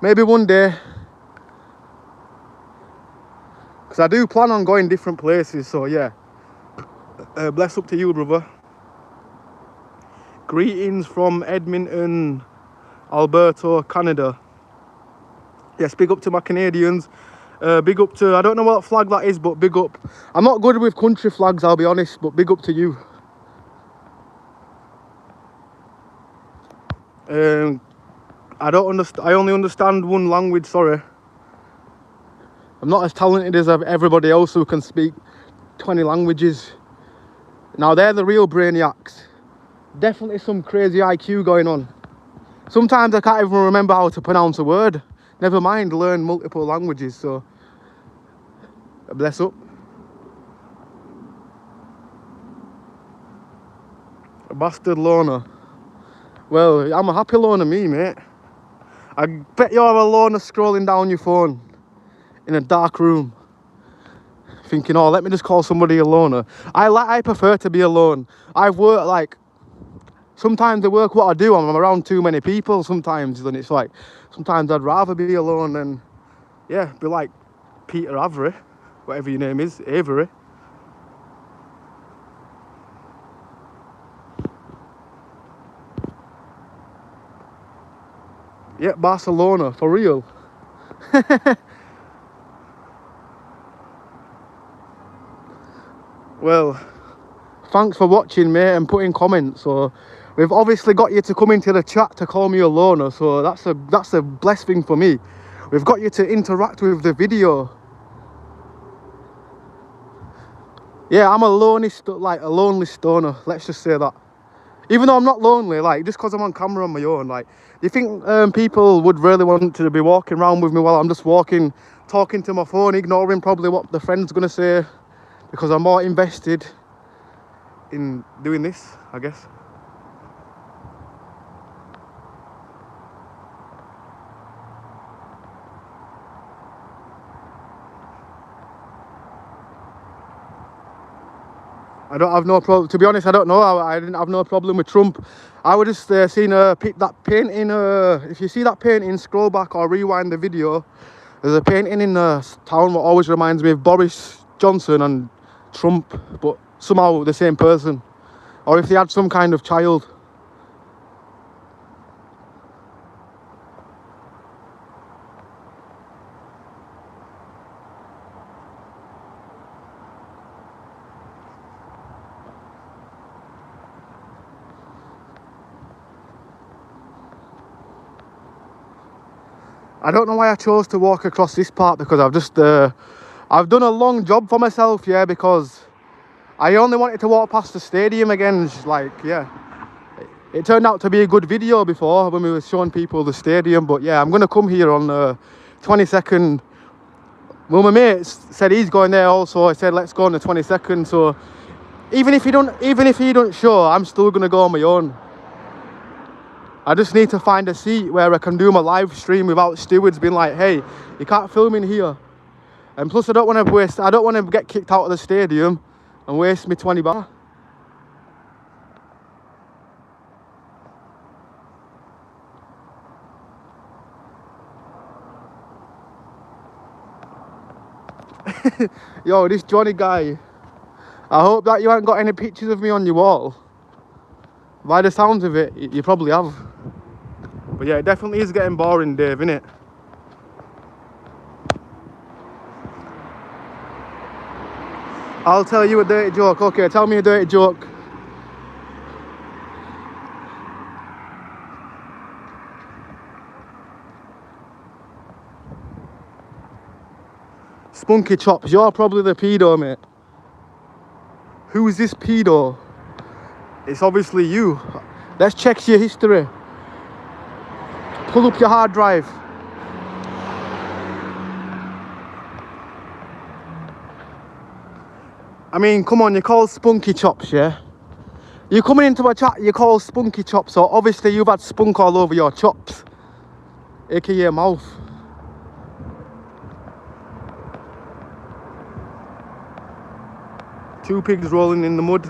Maybe one day. Because I do plan on going different places, so yeah. Bless up to you, brother. Greetings from Edmonton, Alberta, Canada. Yes, big up to my Canadians. Big up to, I don't know what flag that is, but big up. I'm not good with country flags, I'll be honest, but big up to you. I don't understand. I only understand one language, sorry. I'm not as talented as everybody else who can speak 20 languages. Now, they're the real brainiacs. Definitely some crazy IQ going on. Sometimes I can't even remember how to pronounce a word. Never mind learn multiple languages, so bless up. A bastard loner. Well, I'm a happy loner, me, mate. I bet you're a loner scrolling down your phone in a dark room, thinking, oh, let me just call somebody a loner. I prefer to be alone. I've worked, like, sometimes the work what I do, I'm around too many people sometimes, and it's like, sometimes I'd rather be alone than, yeah, be like Peter Avery, whatever your name is, Avery. Yeah, Barcelona, for real. Well, thanks for watching, mate, and putting comments. So we've obviously got you to come into the chat to call me a loner, so that's a blessed thing for me. We've got you to interact with the video. Yeah, I'm a lonely stoner, let's just say that. Even though I'm not lonely, like, just because I'm on camera on my own, like, do you think people would really want to be walking around with me while I'm just walking, talking to my phone, ignoring probably what the friend's gonna say, because I'm more invested in doing this, I guess. I don't have no problem, to be honest. I don't know. I didn't have no problem with Trump. I would just seen that painting. If you see that painting, scroll back or rewind the video. There's a painting in the town that always reminds me of Boris Johnson and Trump, but somehow the same person. Or if they had some kind of child. I don't know why I chose to walk across this part, because I've done a long job for myself, yeah, because I only wanted to walk past the stadium again. It's like, yeah, it turned out to be a good video before when we were showing people the stadium. But yeah, I'm gonna come here on 22nd. Well, my mate said he's going there also. I said let's go on the 22nd. So even if he don't show, I'm still gonna go on my own. I just need to find a seat where I can do my live stream without stewards being like, hey, you can't film in here. And plus I don't want to get kicked out of the stadium and waste me 20 baht. Yo, this Johnny guy, I hope that you haven't got any pictures of me on your wall. By the sounds of it, you probably have. But yeah, it definitely is getting boring, Dave, innit? I'll tell you a dirty joke. Okay, tell me a dirty joke. Spunky Chops, you're probably the pedo, mate. Who's this pedo? It's obviously you. Let's check your history. Pull up your hard drive. I mean, come on, you call Spunky Chops, yeah? You're coming into a chat, you call Spunky Chops, so obviously you've had spunk all over your chops, aka your mouth. Two pigs rolling in the mud.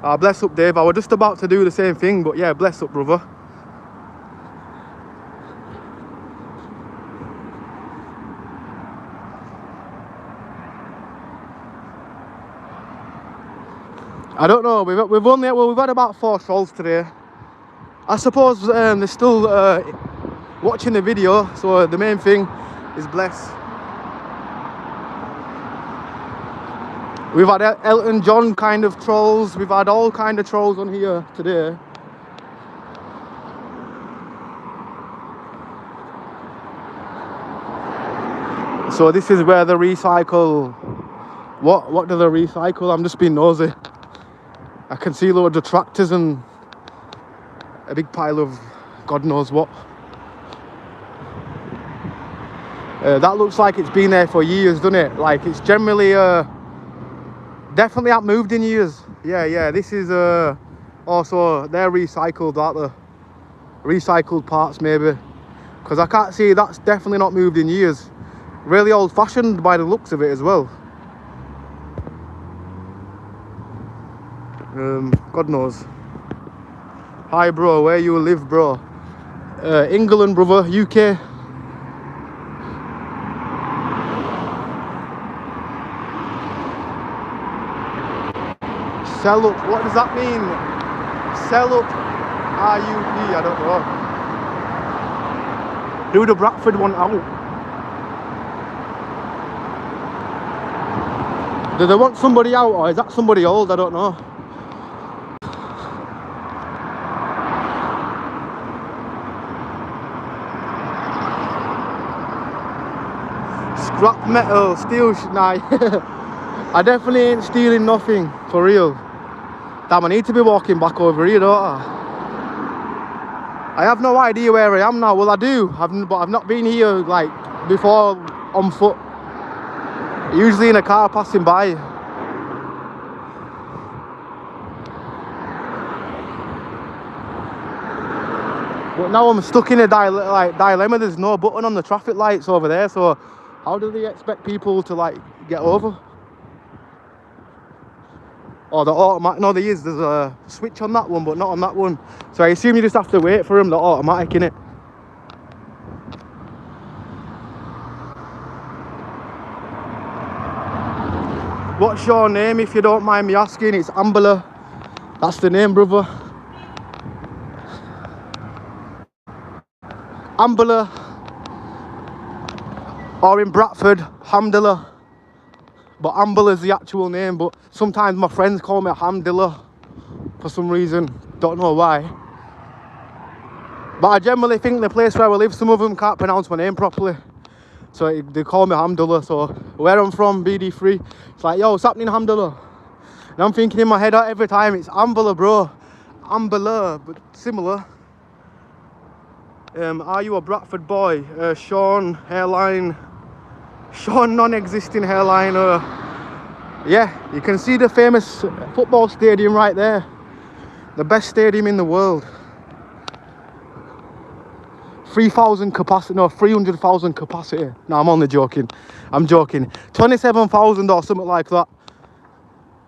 Ah, bless up, Dave. I was just about to do the same thing, but yeah, bless up, brother. I don't know. We've had about 4 trolls today. I suppose they're still watching the video, so the main thing is bless. We've had Elton John kind of trolls. We've had all kind of trolls on here today. So this is where they recycle. What do they recycle? I'm just being nosy. I can see loads of tractors and a big pile of God knows what. That looks like it's been there for years, doesn't it? Like it's generally definitely haven't moved in years. Yeah, this is also they're recycled, aren't they? Recycled parts maybe, because I can't see that's definitely not moved in years. Really old fashioned by the looks of it as well. God knows. Hi bro, where you live, bro? England, brother. UK. Sell up, what does that mean? Sell up RUP, I don't know. Do the Bradford one out. Do they want somebody out, or is that somebody old? I don't know. Scrap metal, steel, nah. I definitely ain't stealing nothing, for real. Damn, I need to be walking back over here, don't I? I have no idea where I am now. Well, I do, but I've not been here, like, before on foot. Usually in a car passing by. But now I'm stuck in a dilemma. There's no button on the traffic lights over there, so how do they expect people to, like, get over? Or the automatic, no, there's a switch on that one, but not on that one. So I assume you just have to wait for them, the automatic, innit? What's your name, if you don't mind me asking? It's Ambler. That's the name, brother. Ambler. Or in Bradford, Hamdullah. But Ambler is the actual name, but sometimes my friends call me Hamdullah for some reason. Don't know why. But I generally think the place where I live, some of them can't pronounce my name properly. So they call me Hamdullah. So where I'm from, BD3, it's like, yo, what's happening, Hamdullah? And I'm thinking in my head every time, it's Ambler, bro. Ambler, but similar. Are you a Bradford boy? Sean, hairline. Sean, non-existing hairline. Yeah, you can see the famous football stadium right there. The best stadium in the world. 3,000 capacity, no, 300,000 capacity. No, I'm only joking. I'm joking. 27,000 or something like that.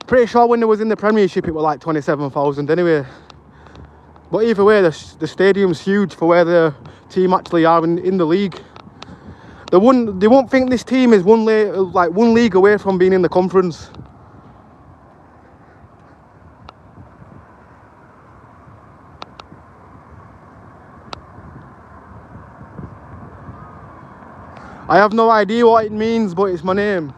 Pretty sure when it was in the Premiership, it was like 27,000 anyway. But either way, the stadium's huge for where the team actually are in the league. They won't think this team is one league away from being in the conference. I have no idea what it means, but it's my name.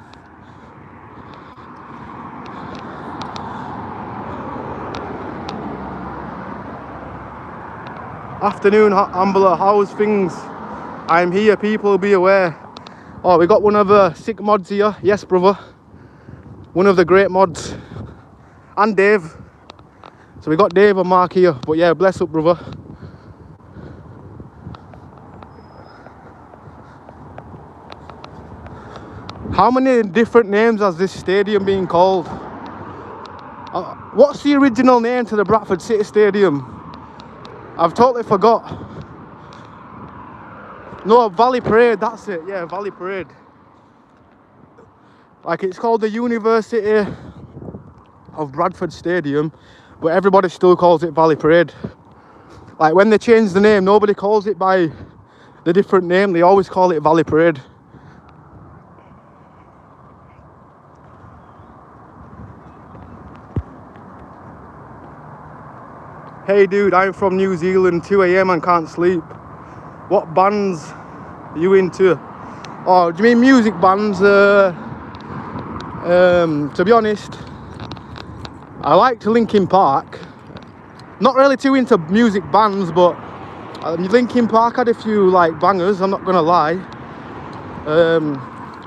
Afternoon, Ambler, how's things? I'm here, people, be aware. Oh, we got one of the sick mods here. Yes, brother. One of the great mods. And Dave. So we got Dave and Mark here. But yeah, bless up, brother. How many different names has this stadium been called? What's the original name to the Bradford City Stadium? I've totally forgot. No, Valley Parade, that's it. Yeah, Valley Parade. Like, it's called the University of Bradford Stadium, but everybody still calls it Valley Parade. Like, when they change the name, nobody calls it by the different name. They always call it Valley Parade. Hey dude, I'm from New Zealand, 2 AM and can't sleep. What bands are you into? Oh, do you mean music bands? To be honest, I liked Linkin Park. Not really too into music bands, but Linkin Park had a few like bangers, I'm not gonna lie.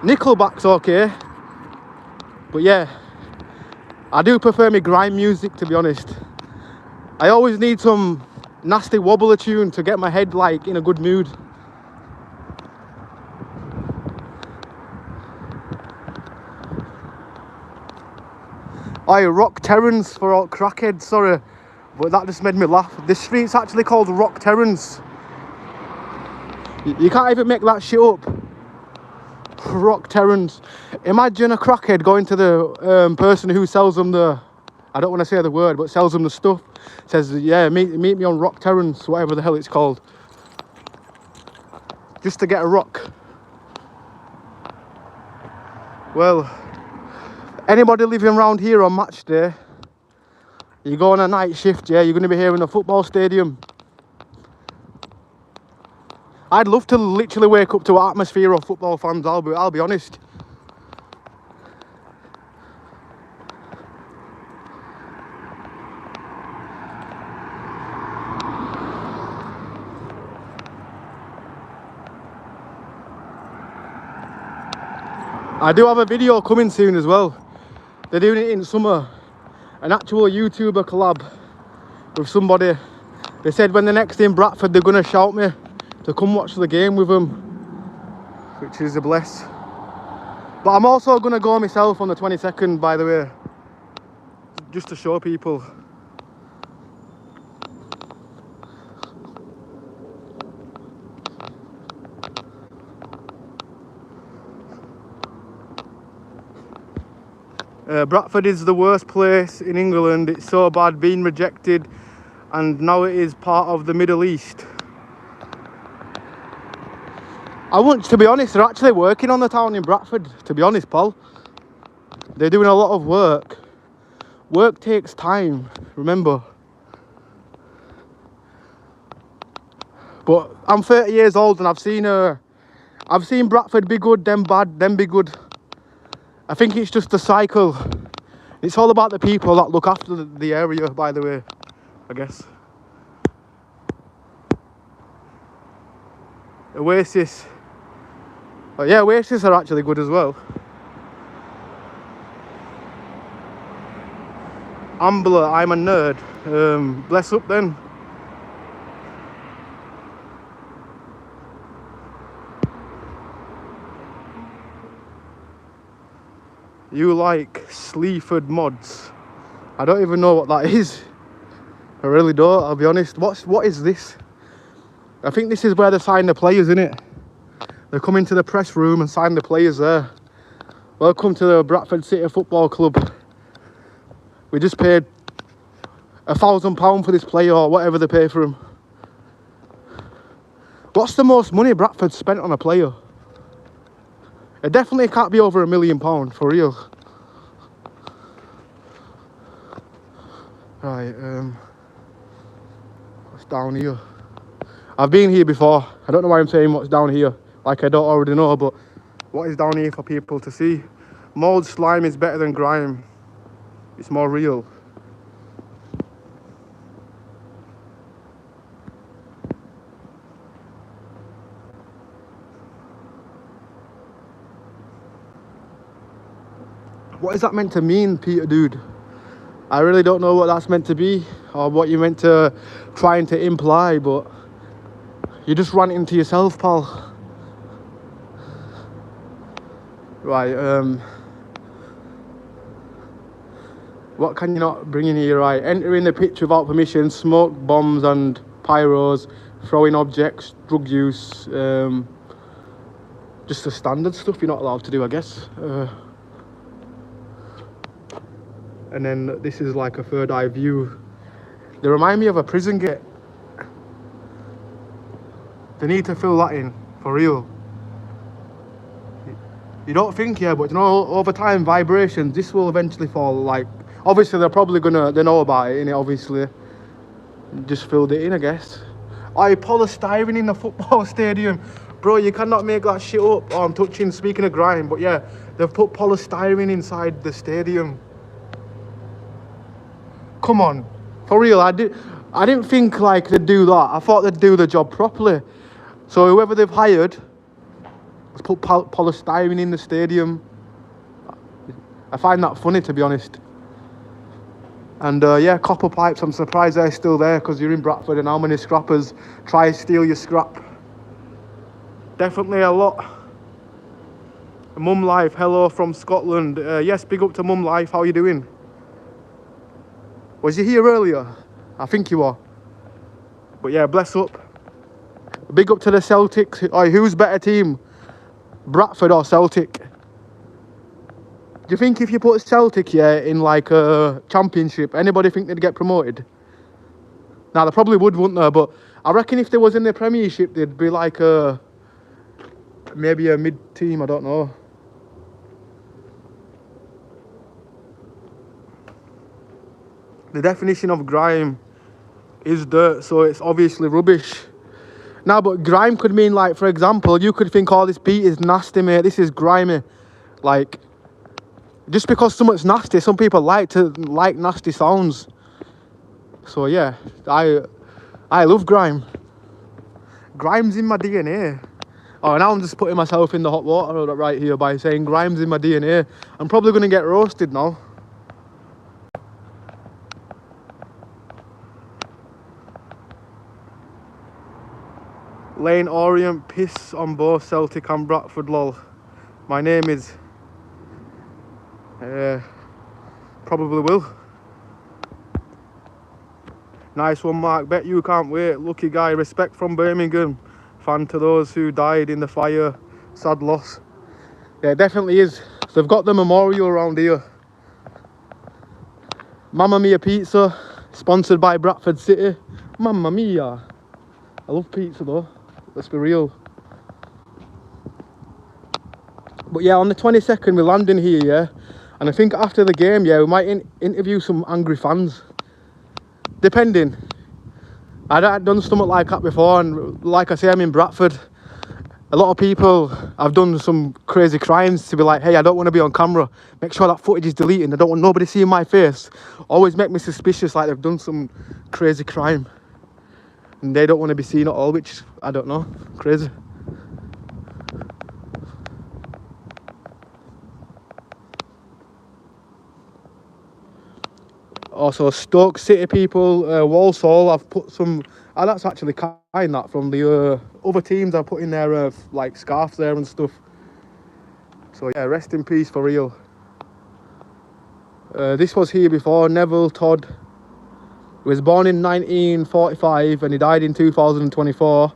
Nickelback's okay. But yeah, I do prefer me grime music, to be honest. I always need some nasty wobbler tune to get my head like in a good mood. Rock Terrace for all crackheads, sorry, but that just made me laugh. This street's actually called Rock Terrace. You can't even make that shit up. Rock Terrace. Imagine a crackhead going to the person who sells them I don't want to say the word, but sells them the stuff. Says, yeah, meet me on Rock Terrace, whatever the hell it's called. Just to get a rock. Well, anybody living around here on match day, you go on a night shift, yeah, you're going to be here in a football stadium. I'd love to literally wake up to an atmosphere of football fans, I'll be honest. I do have a video coming soon as well. They're doing it in summer. An actual YouTuber collab with somebody. They said when they're next in Bradford, they're going to shout me to come watch the game with them, which is a bless. But I'm also going to go myself on the 22nd, by the way, just to show people. Bradford is the worst place in England. It's so bad, being rejected, and now it is part of the Middle East. To be honest, they're actually working on the town in Bradford, to be honest, Paul. They're doing a lot of work. Work takes time, remember. But I'm 30 years old and I've seen Bradford be good, then bad, then be good. I think it's just a cycle. It's all about the people that look after the area, by the way, I guess. Oasis. Oh yeah, Oasis are actually good as well. Ambler, I'm a nerd. Bless up then. You like Sleaford mods? I don't even know what that is. I really don't, I'll be honest. What is this? I think this is where they sign the players, innit? They come into the press room and sign the players there. Welcome to the Bradford City Football Club. We just paid £1,000 for this player, or whatever they pay for him. What's the most money Bradford spent on a player? It definitely can't be over £1 million, for real. Right, what's down here? I've been here before. I don't know why I'm saying what's down here, like I don't already know, but what is down here for people to see? Mould slime is better than grime. It's more real. What is that meant to mean, Peter dude? I really don't know what that's meant to be, or what you're meant to trying to imply, but you're just ranting to yourself, pal. Right, what can you not bring in here? Right, entering the pitch without permission, smoke bombs and pyros, throwing objects, drug use, just the standard stuff you're not allowed to do, I guess. And then this is like a third eye view. They remind me of a prison gate. They need to fill that in, for real. You don't think, yeah, but you know, over time, vibrations, this will eventually fall. Like, obviously they're probably they know about it, innit, obviously. Just filled it in, I guess. Oh, polystyrene in the football stadium. Bro, you cannot make that shit up. Oh, I'm touching, speaking of grime, but yeah, they've put polystyrene inside the stadium. Come on, for real, I didn't think like they'd do that. I thought they'd do the job properly. So whoever they've hired has put polystyrene in the stadium. I find that funny, to be honest. And yeah, copper pipes, I'm surprised they're still there, because you're in Bradford and how many scrappers try to steal your scrap. Definitely a lot. Mum Life, hello from Scotland. Yes, big up to Mum Life, how you doing? Was you here earlier? I think you are. But yeah, bless up. Big up to the Celtics. Oh, who's better team? Bradford or Celtic? Do you think if you put Celtic, yeah, in like a championship, anybody think they'd get promoted? Now, they probably would, wouldn't they? But I reckon if they was in the Premiership, they'd be like maybe a mid-team, I don't know. The definition of grime is dirt, so it's obviously rubbish. Now, but grime could mean, like, for example, you could think, oh, this beat is nasty, mate, this is grimy. Like, just because something's nasty, some people like nasty sounds. So yeah, I love grime. Grime's in my DNA. Oh, now I'm just putting myself in the hot water right here by saying grime's in my DNA. I'm probably going to get roasted now. Lane Orient, piss on both Celtic and Bradford, lol. My name is... probably will. Nice one, Mark. Bet you can't wait. Lucky guy. Respect from Birmingham. Fan to those who died in the fire. Sad loss. Yeah, it definitely is. They've got the memorial around here. Mamma Mia Pizza, sponsored by Bradford City. Mamma Mia. I love pizza though. Let's be real. But yeah, on the 22nd we're landing here, yeah. And I think after the game, yeah, we might interview some angry fans. Depending. I've done something like that before, and like I say, I'm in Bradford. A lot of people have done some crazy crimes to be like, hey, I don't want to be on camera. Make sure that footage is deleted. I don't want nobody seeing my face. Always make me suspicious, like they've done some crazy crime. And they don't want to be seen at all, which, I don't know, crazy. Also Stoke City people, Walsall, I've put some, that's actually kind that from the other teams I've put in there, like scarves there and stuff. So yeah, rest in peace for real. This was here before, Neville Todd. He was born in 1945 and he died in 2024.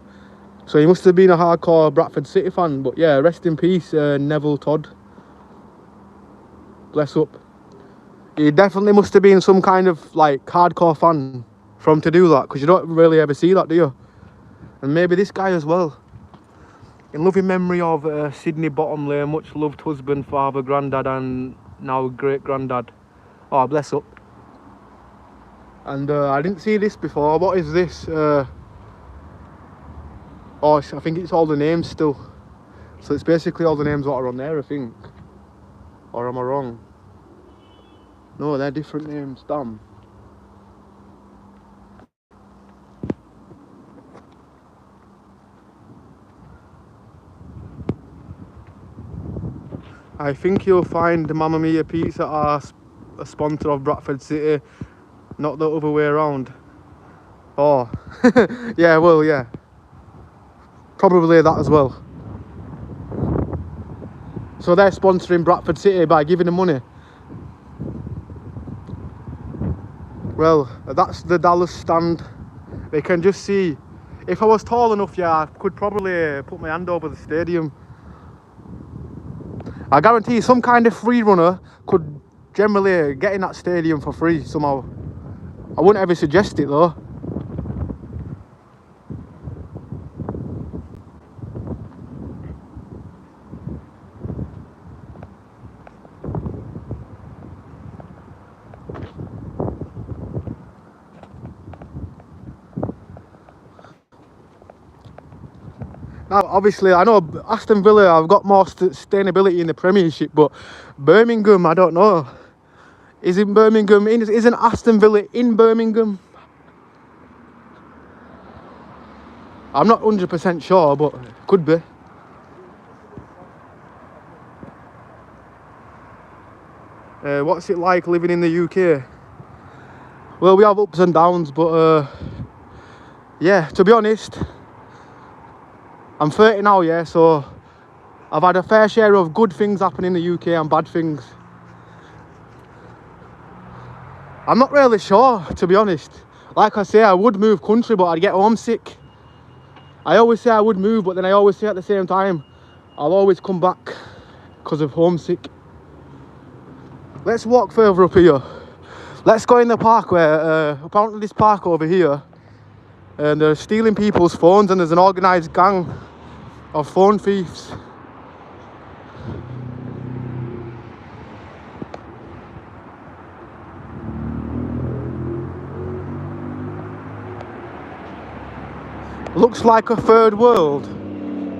So he must have been a hardcore Bradford City fan. But yeah, rest in peace, Neville Todd. Bless up. He definitely must have been some kind of like hardcore fan for him to do that, because you don't really ever see that, do you? And maybe this guy as well. In loving memory of Sydney Bottomley, much loved husband, father, granddad, and now great granddad. Oh, bless up. And I didn't see this before. What is this? Oh, I think it's all the names still. So it's basically all the names that are on there, I think. Or am I wrong? No, they're different names, damn. I think you'll find Mamma Mia Pizza are a sponsor of Bradford City, not the other way around. Oh, yeah, well, yeah. Probably that as well. So they're sponsoring Bradford City by giving them money. Well, that's the Dallas stand. They can just see. If I was tall enough, yeah, I could probably put my hand over the stadium. I guarantee some kind of free runner could generally get in that stadium for free somehow. I wouldn't ever suggest it though. Now, obviously, I know Aston Villa have got more sustainability in the Premiership, but Birmingham, I don't know. Isn't Birmingham, isn't Aston Villa in Birmingham? I'm not 100% sure, but could be. What's it like living in the UK? Well, we have ups and downs, but yeah, to be honest, I'm 30 now, yeah, so I've had a fair share of good things happen in the UK and bad things. I'm not really sure, to be honest. Like I say, I would move country, but I'd get homesick. I always say I would move, but then I always say at the same time, I'll always come back because of homesick. Let's walk further up here. Let's go in the park where, apparently this park over here, and they're stealing people's phones, and there's an organised gang of phone thieves. Looks like a third world.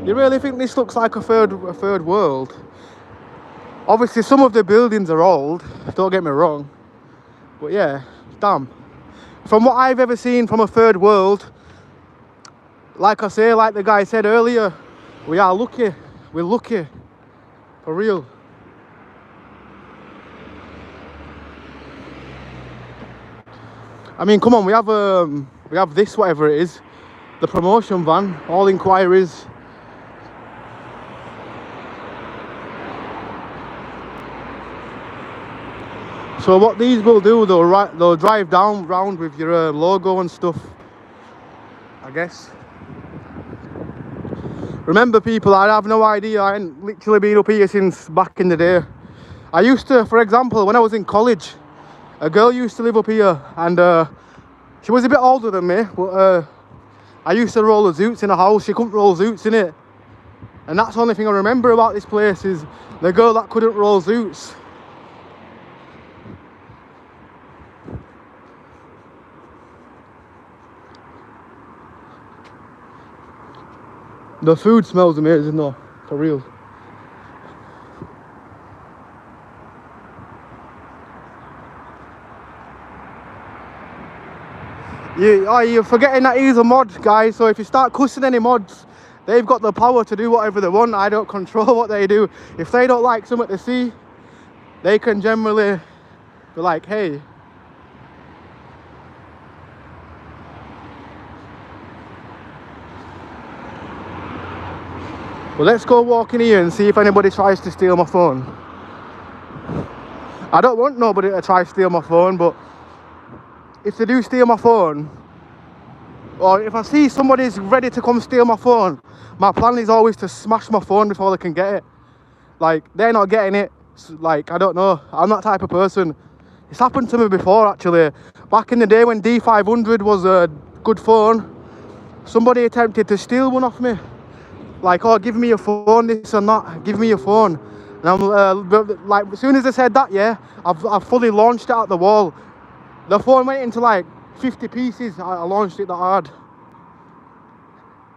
You really think this looks like a third world? Obviously some of the buildings are old, don't get me wrong, but yeah, damn. From what I've ever seen from a third world, like I say, like the guy said earlier, we are lucky. We're lucky. For real. I mean, come on, we have this, whatever it is, the promotion van, all inquiries. So what these will do, they'll drive down round with your logo and stuff, I guess. Remember people, I have no idea, I ain't literally been up here since back in the day. I used to, for example, when I was in college, a girl used to live up here, and she was a bit older than me, but I used to roll the zoots in a house. She couldn't roll zoots in it. And that's the only thing I remember about this place, is the girl that couldn't roll zoots. The food smells amazing though, for real. You're forgetting that he's a mod, guys, so if you start cussing any mods, they've got the power to do whatever they want. I don't control what they do. If they don't like something to see, they can generally be like, hey, Well, let's go walk in here and see if anybody tries to steal my phone. I don't want nobody to try to steal my phone, but if they do steal my phone, or if I see somebody's ready to come steal my phone, my plan is always to smash my phone before they can get it. Like, they're not getting it. Like, I don't know. I'm that type of person. It's happened to me before, actually. Back in the day when D500 was a good phone, somebody attempted to steal one off me. Like, oh, give me your phone, this and that. Give me your phone. And I'm like, as soon as they said that, yeah, I've fully launched it at the wall. The phone went into like 50 pieces. I launched it that hard.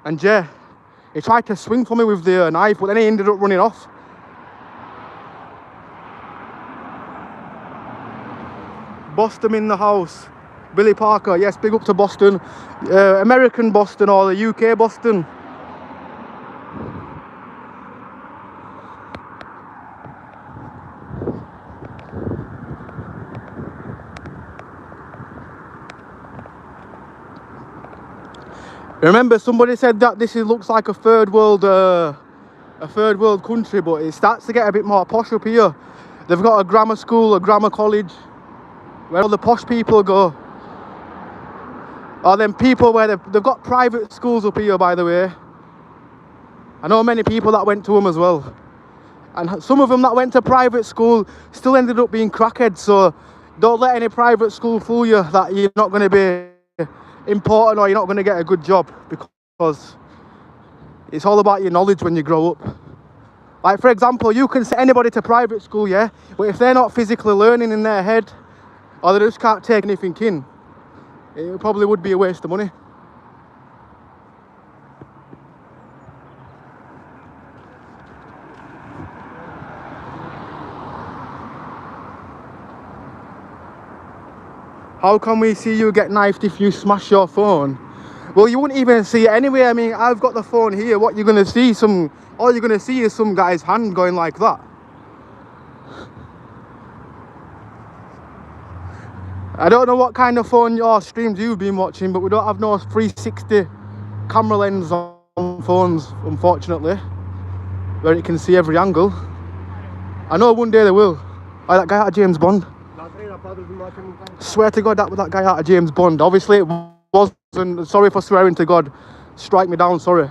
And yeah, he tried to swing for me with the knife, but then he ended up running off. Boston in the house. Billy Parker, yes, big up to Boston. American Boston or the UK Boston. Remember, somebody said that this looks like a third world country, but it starts to get a bit more posh up here. They've got a grammar school, a grammar college, where all the posh people go. Or them people where they've got private schools up here, by the way. I know many people that went to them as well. And some of them that went to private school still ended up being crackheads, so don't let any private school fool you that you're not going to be important or you're not going to get a good job, because it's all about your knowledge when you grow up. Like, for example, you can send anybody to private school, yeah, but if they're not physically learning in their head, or they just can't take anything in, it probably would be a waste of money. How can we see you get knifed if you smash your phone? Well, you wouldn't even see it anyway. I mean, I've got the phone here. What you're going to see, all you're going to see is some guy's hand going like that. I don't know what kind of phone or streams you've been watching, but we don't have no 360 camera lens on phones, unfortunately, where it can see every angle. I know one day they will. Like that guy out of James Bond. Swear to God, that was that guy out of James Bond. Obviously it wasn't. Sorry for swearing to God. Strike me down, sorry.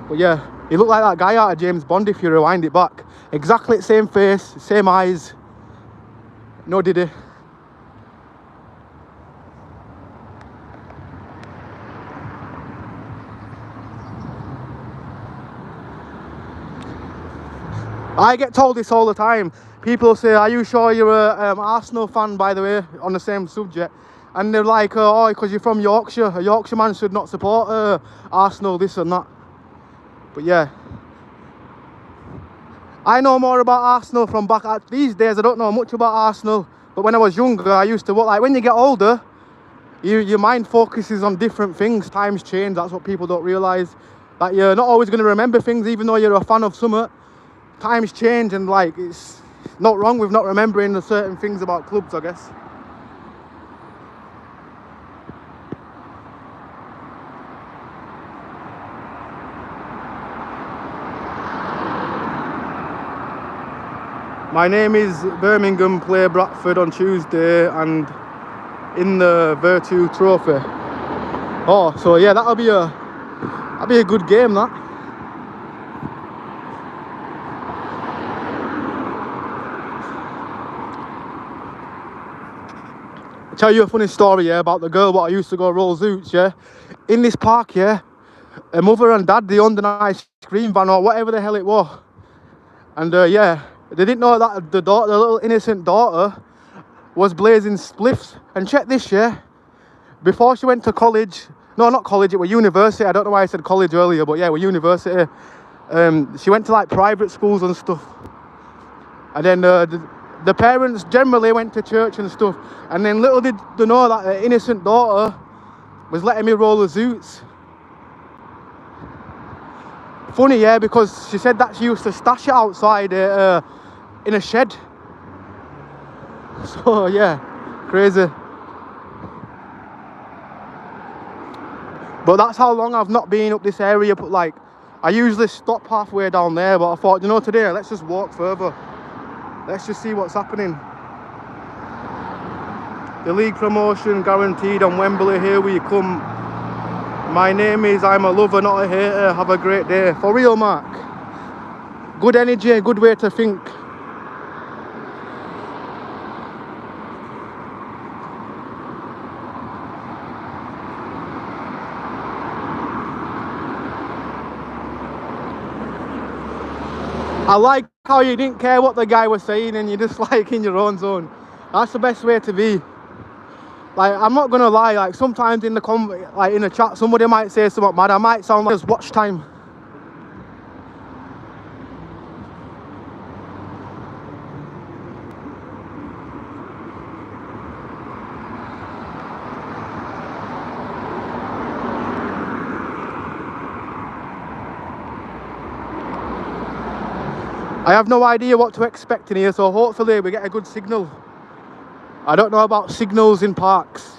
But yeah, he looked like that guy out of James Bond if you rewind it back. Exactly the same face, same eyes. No diddy. I get told this all the time. People say, are you sure you're a Arsenal fan, by the way, on the same subject? And they're like, oh, because you're from Yorkshire. A Yorkshire man should not support Arsenal, this and that. But yeah. I know more about Arsenal from back at these days. I don't know much about Arsenal. But when I was younger, I used to, like, when you get older, your mind focuses on different things. Times change, that's what people don't realise. That you're not always going to remember things, even though you're a fan of something. Times change, and like, it's not wrong with not remembering the certain things about clubs, I guess. My name is Birmingham, play Bradford on Tuesday and in the Virtue Trophy. Oh, so yeah, that'll be a good game, that. I'll tell you a funny story, yeah, about the girl what I used to go roll zoots, yeah. In this park, yeah, her mother and dad, they owned an ice cream van or whatever the hell it was. And yeah, they didn't know that the little innocent daughter was blazing spliffs. And check this, yeah, before she went to college, no, not college, it was university. I don't know why I said college earlier, but yeah, it was university. She went to like private schools and stuff. And then the parents generally went to church and stuff, and then little did they know that her innocent daughter was letting me roll the zoots. Funny, yeah, because she said that she used to stash it outside in a shed. So yeah, crazy. But that's how long I've not been up this area. But like, I usually stop halfway down there, but I thought, you know, today let's just walk further. Let's just see what's happening. The league promotion guaranteed on Wembley. Here we come. My name is I'm a lover, not a hater. Have a great day. For real, Mark. Good energy, a good way to think. I like how you didn't care what the guy was saying and you're just like in your own zone. That's the best way to be. Like, I'm not gonna lie, like sometimes in the in a chat somebody might say something mad. I might sound like it's watch time. I have no idea what to expect in here, so hopefully we get a good signal. I don't know about signals in parks.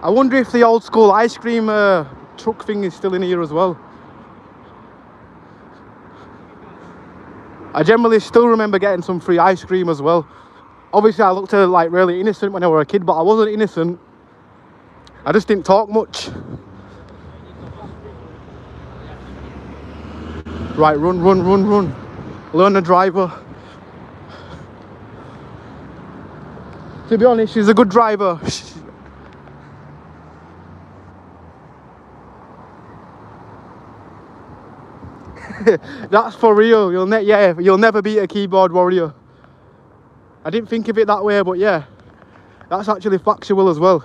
I wonder if the old school ice cream truck thing is still in here as well. I generally still remember getting some free ice cream as well. Obviously I looked like really innocent when I was a kid, but I wasn't innocent. I just didn't talk much. Right, run, run, run, run. Learn the driver. To be honest, she's a good driver. That's for real. You'll never beat a keyboard warrior. I didn't think of it that way, but yeah, that's actually factual as well.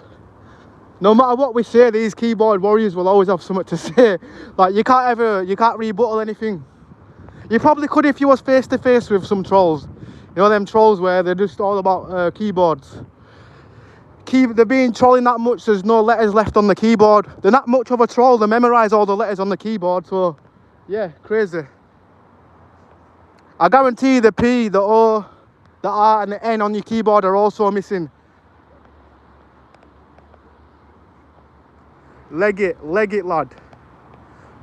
No matter what we say, these keyboard warriors will always have something to say. Like, you can't rebuttal anything. You probably could if you was face to face with some trolls. You know them trolls where they're just all about keyboards. They're being trolling that much, there's no letters left on the keyboard. They're not much of a troll, they memorise all the letters on the keyboard, so yeah, crazy. I guarantee the P, the O, the R and the N on your keyboard are also missing. Leg it, lad.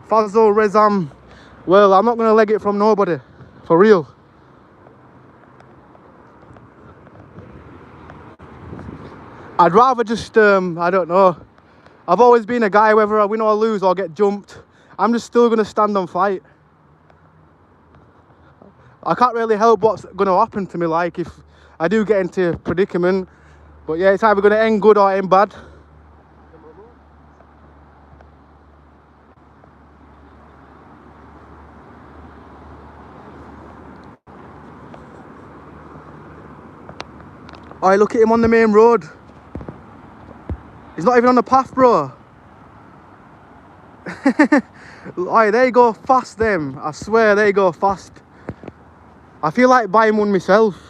Fazal Rezam. Well, I'm not going to leg it from nobody. For real. I'd rather just, I don't know. I've always been a guy, whether I win or lose or get jumped, I'm just still going to stand and fight. I can't really help what's going to happen to me, like, if I do get into a predicament. But yeah, it's either going to end good or end bad. Alright, look at him on the main road. He's not even on the path, bro. Alright, they go fast, them. I swear, they go fast. I feel like buying one myself.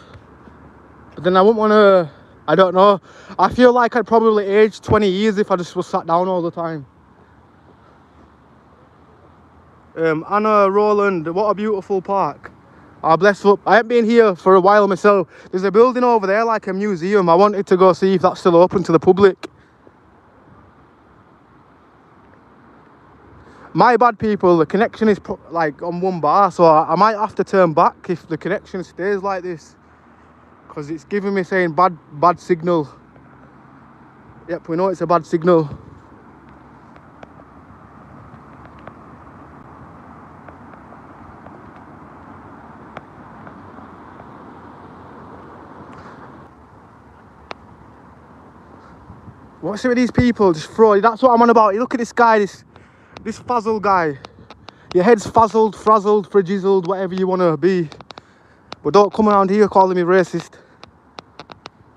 But then I wouldn't want to... I don't know. I feel like I'd probably age 20 years if I just was sat down all the time. Anna Roland, what a beautiful park. Ah, bless up. I haven't been here for a while myself. There's a building over there, like a museum. I wanted to go see if that's still open to the public. My bad, people, the connection is like on one bar, so I might have to turn back if the connection stays like this. Because it's giving me saying bad signal. Yep, we know it's a bad signal. What's it with these people just throw? That's what I'm on about. You look at this guy, this Fazal guy. Your head's fazzled, frazzled, fragizzled, whatever you want to be. But don't come around here calling me racist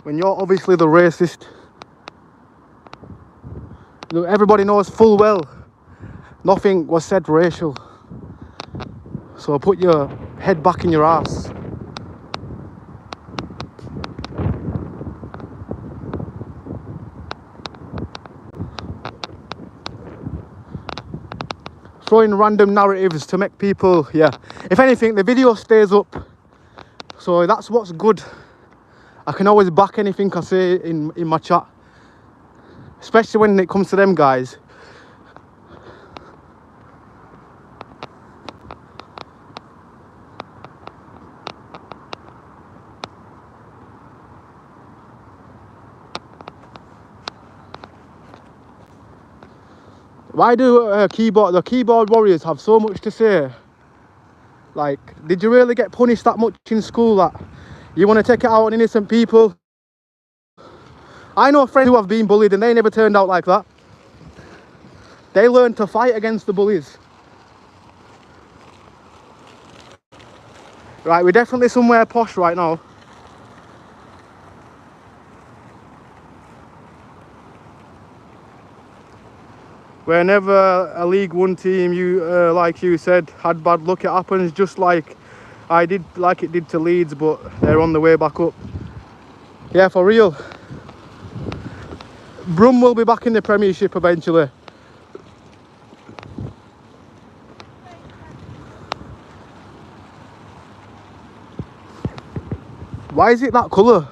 when you're obviously the racist. Look, everybody knows full well nothing was said racial. So put your head back in your ass. Throwing random narratives to make people, yeah. If anything, the video stays up. So that's what's good. I can always back anything I say in my chat. Especially when it comes to them guys. Why do the keyboard warriors have so much to say? Like, did you really get punished that much in school that you want to take it out on innocent people? I know friends who have been bullied and they never turned out like that. They learned to fight against the bullies. Right, we're definitely somewhere posh right now. Whenever a League One team, like you said, had bad luck, it happens, just like it did to Leeds, but they're on the way back up. Yeah, for real. Brum will be back in the Premiership eventually. Why is it that colour?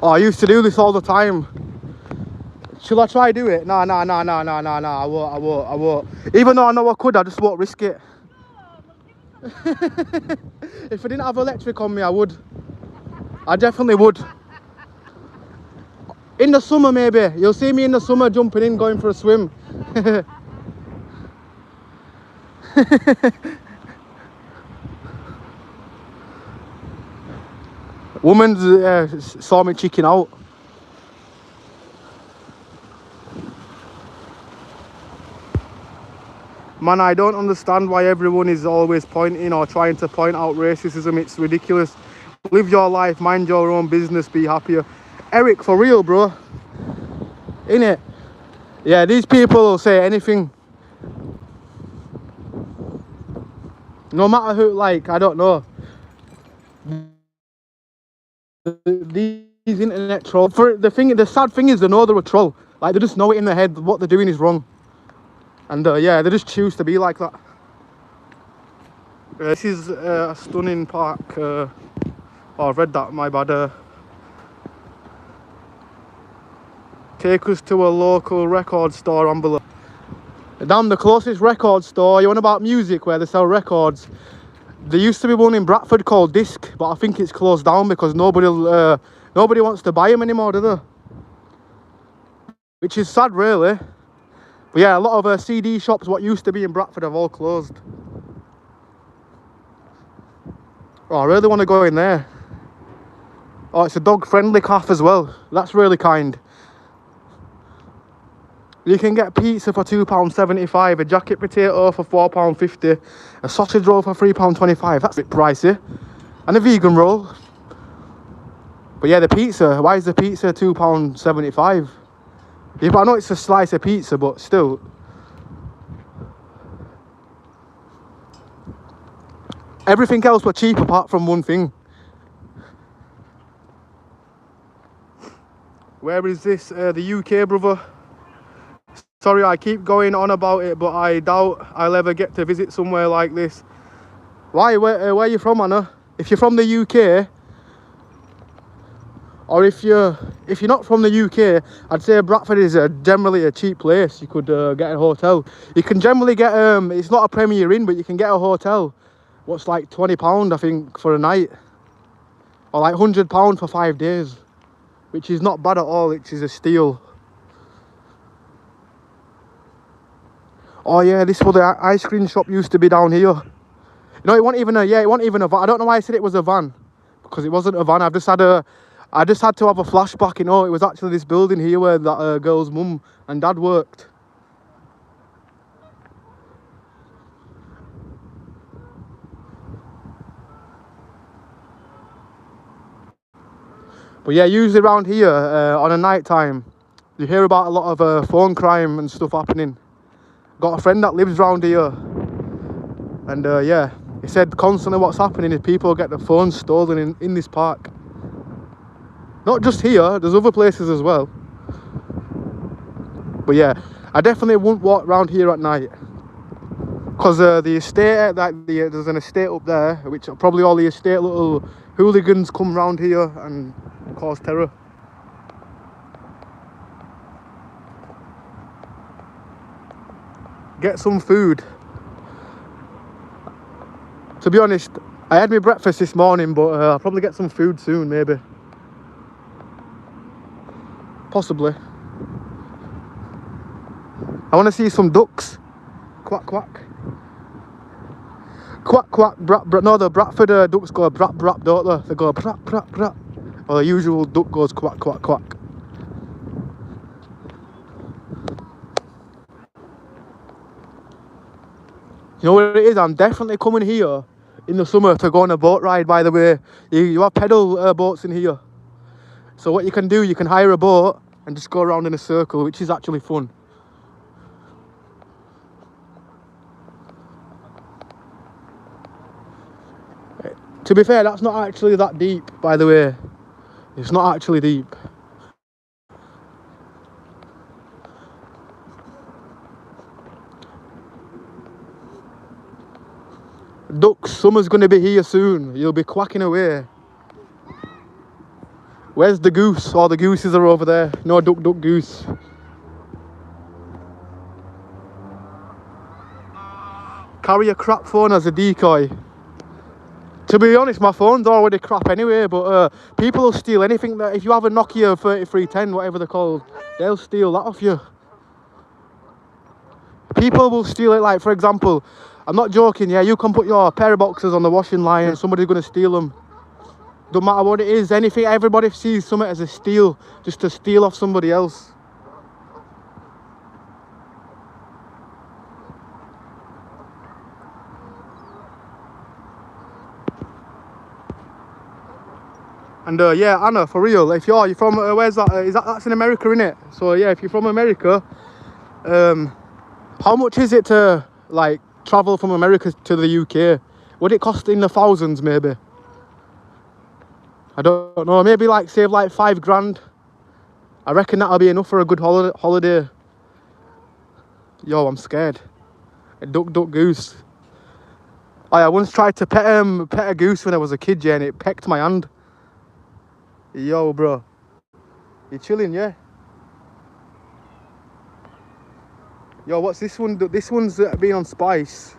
Oh, I used to do this all the time. Shall I try do it? Nah, I won't. Even though I know I could, I just won't risk it. If I didn't have electric on me, I would. I definitely would. In the summer, maybe. You'll see me in the summer jumping in, going for a swim. Woman saw me chicken out. Man, I don't understand why everyone is always pointing or trying to point out racism. It's ridiculous. Live your life, mind your own business, be happier. Eric, for real, bro. Innit? Yeah, these people will say anything. No matter who, like, I don't know. These internet trolls. The sad thing is they know they're a troll. Like, they just know it in their head. What they're doing is wrong. And yeah, they just choose to be like that. This is a stunning park. Oh, I've read that, my bad. Take us to a local record store, Ambler. Damn, the closest record store. You want about music where they sell records? There used to be one in Bradford called Disc, but I think it's closed down because nobody wants to buy them anymore, do they? Which is sad, really. But yeah, a lot of CD shops, what used to be in Bradford, have all closed. Oh, I really want to go in there. Oh, it's a dog-friendly cafe as well. That's really kind. You can get pizza for £2.75, a jacket potato for £4.50, a sausage roll for £3.25. That's a bit pricey. And a vegan roll. But yeah, the pizza, why is the pizza £2.75? Yeah, but I know it's a slice of pizza, but still. Everything else was cheap apart from one thing. Where is this? The UK, brother. Sorry, I keep going on about it, but I doubt I'll ever get to visit somewhere like this. Why? Where are you from, Anna? If you're from the UK, or if you're not from the UK, I'd say Bradford is generally a cheap place. You could get a hotel. You can generally get it's not a Premier Inn, but you can get a hotel. What's like £20, I think, for a night, or like £100 for 5 days, which is not bad at all. Which is a steal. Oh yeah, this was the ice cream shop used to be down here. You know, it wasn't even a van. I don't know why I said it was a van, because it wasn't a van. I just had to have a flashback, you know. It was actually this building here where that girl's mum and dad worked. But yeah, usually around here on a night time, you hear about a lot of phone crime and stuff happening. Got a friend that lives around here, and yeah, he said constantly what's happening is people get their phones stolen in this park. Not just here, there's other places as well. But yeah, I definitely wouldn't walk around here at night, because the estate, there's an estate up there, which probably all the estate little hooligans come round here and cause terror. Get some food. To be honest, I had my breakfast this morning, but I'll probably get some food soon, maybe. Possibly. I want to see some ducks. Quack, quack. Quack, quack, brap, brap. No, the Bradford ducks go brap, brap, don't they? They go brap, brap, brap. Well, the usual duck goes quack, quack, quack. You know what it is? I'm definitely coming here in the summer to go on a boat ride, by the way. You have pedal boats in here. So what you can do, you can hire a boat and just go around in a circle, which is actually fun. To be fair, that's not actually that deep, by the way. It's not actually deep. Ducks, summer's going to be here soon. You'll be quacking away. Where's the goose? Oh, the gooses are over there. No, duck, duck, goose. Carry a crap phone as a decoy. To be honest, my phone's already crap anyway, but people will steal anything that, if you have a Nokia 3310, whatever they're called, they'll steal that off you. People will steal it, like, for example, I'm not joking, yeah, you can put your pair of boxers on the washing line and somebody's going to steal them. Don't matter what it is, anything, everybody sees something as a steal, just to steal off somebody else. And yeah, Anna, for real, if you're from, where's that, that's in America, innit? So yeah, if you're from America, how much is it to, like, travel from America to the UK? Would it cost in the thousands, maybe? I don't know, maybe like save like £5 grand. I reckon that'll be enough for a good holiday. Yo, I'm scared. A duck, duck, goose. I once tried to pet a goose when I was a kid, yeah, and it pecked my hand. Yo, bro. You chilling, yeah? Yo, what's this one? This one's been on spice.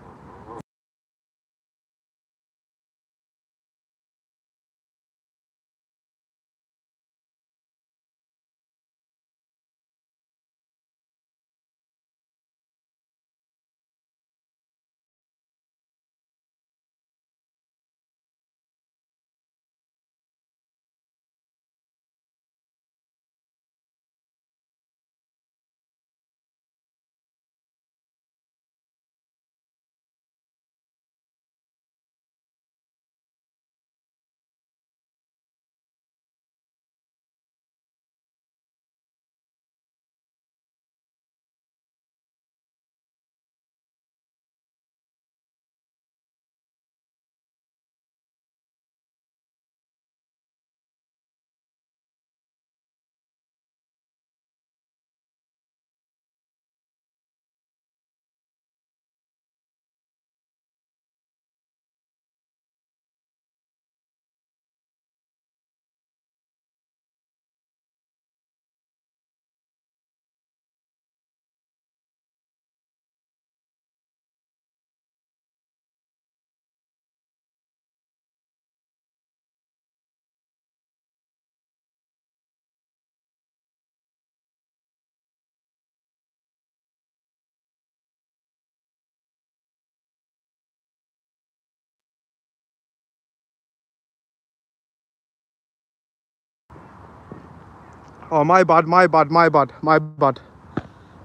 Oh, my bad, my bad, my bad, my bad.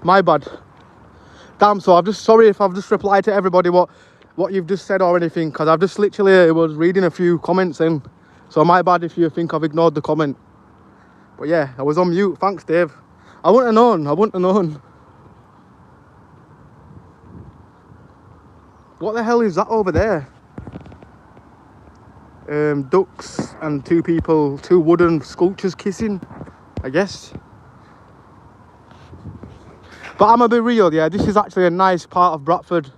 My bad. Damn, so sorry if I've just replied to everybody what you've just said or anything, because I've just literally was reading a few comments in. So my bad if you think I've ignored the comment. But yeah, I was on mute. Thanks, Dave. I wouldn't have known. I wouldn't have known. What the hell is that over there? Ducks and two wooden sculptures kissing, I guess. But I'm gonna be real, yeah, this is actually a nice part of Bradford.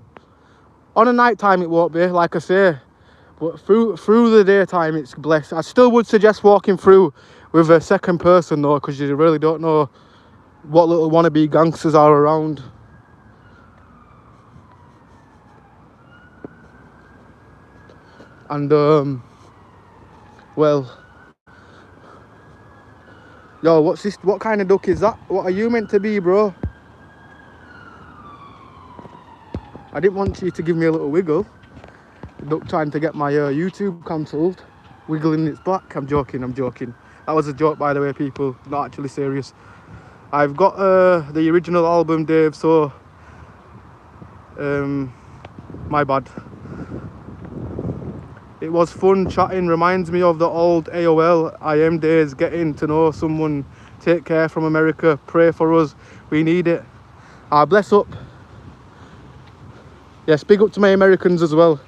On a night time it won't be, like I say, but through the daytime it's blessed. I still would suggest walking through with a second person though, because you really don't know what little wannabe gangsters are around. And well, yo, what's this? What kind of duck is that? What are you meant to be, bro? I didn't want you to give me a little wiggle. The duck trying to get my YouTube cancelled, wiggling its back. I'm joking. That was a joke, by the way, people. Not actually serious. I've got the original album, Dave, so my bad. It was fun chatting. Reminds me of the old AOL IM days. Getting to know someone. Take care from America. Pray for us. We need it. Bless up. Yes, big up to my Americans as well.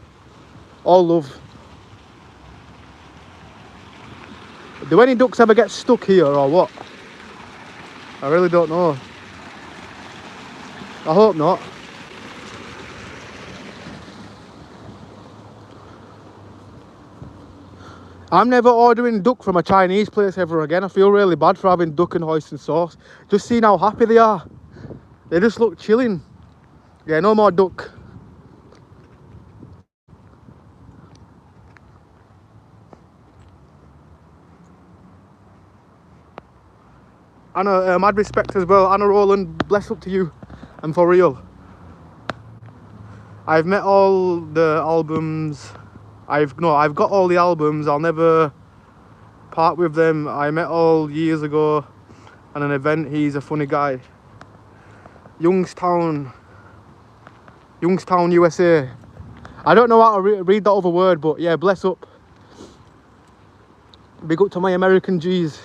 All love. Do any ducks ever get stuck here or what? I really don't know. I hope not. I'm never ordering duck from a Chinese place ever again. I feel really bad for having duck and oyster sauce. Just seeing how happy they are. They just look chilling. Yeah, no more duck. Anna, mad respect as well. Anna Rowland, bless up to you. And for real. I've met all the albums. I've got all the albums. I'll never part with them. I met all years ago at an event. He's a funny guy. Youngstown, USA. I don't know how to read that other word, but yeah, bless up. Big up to my American G's.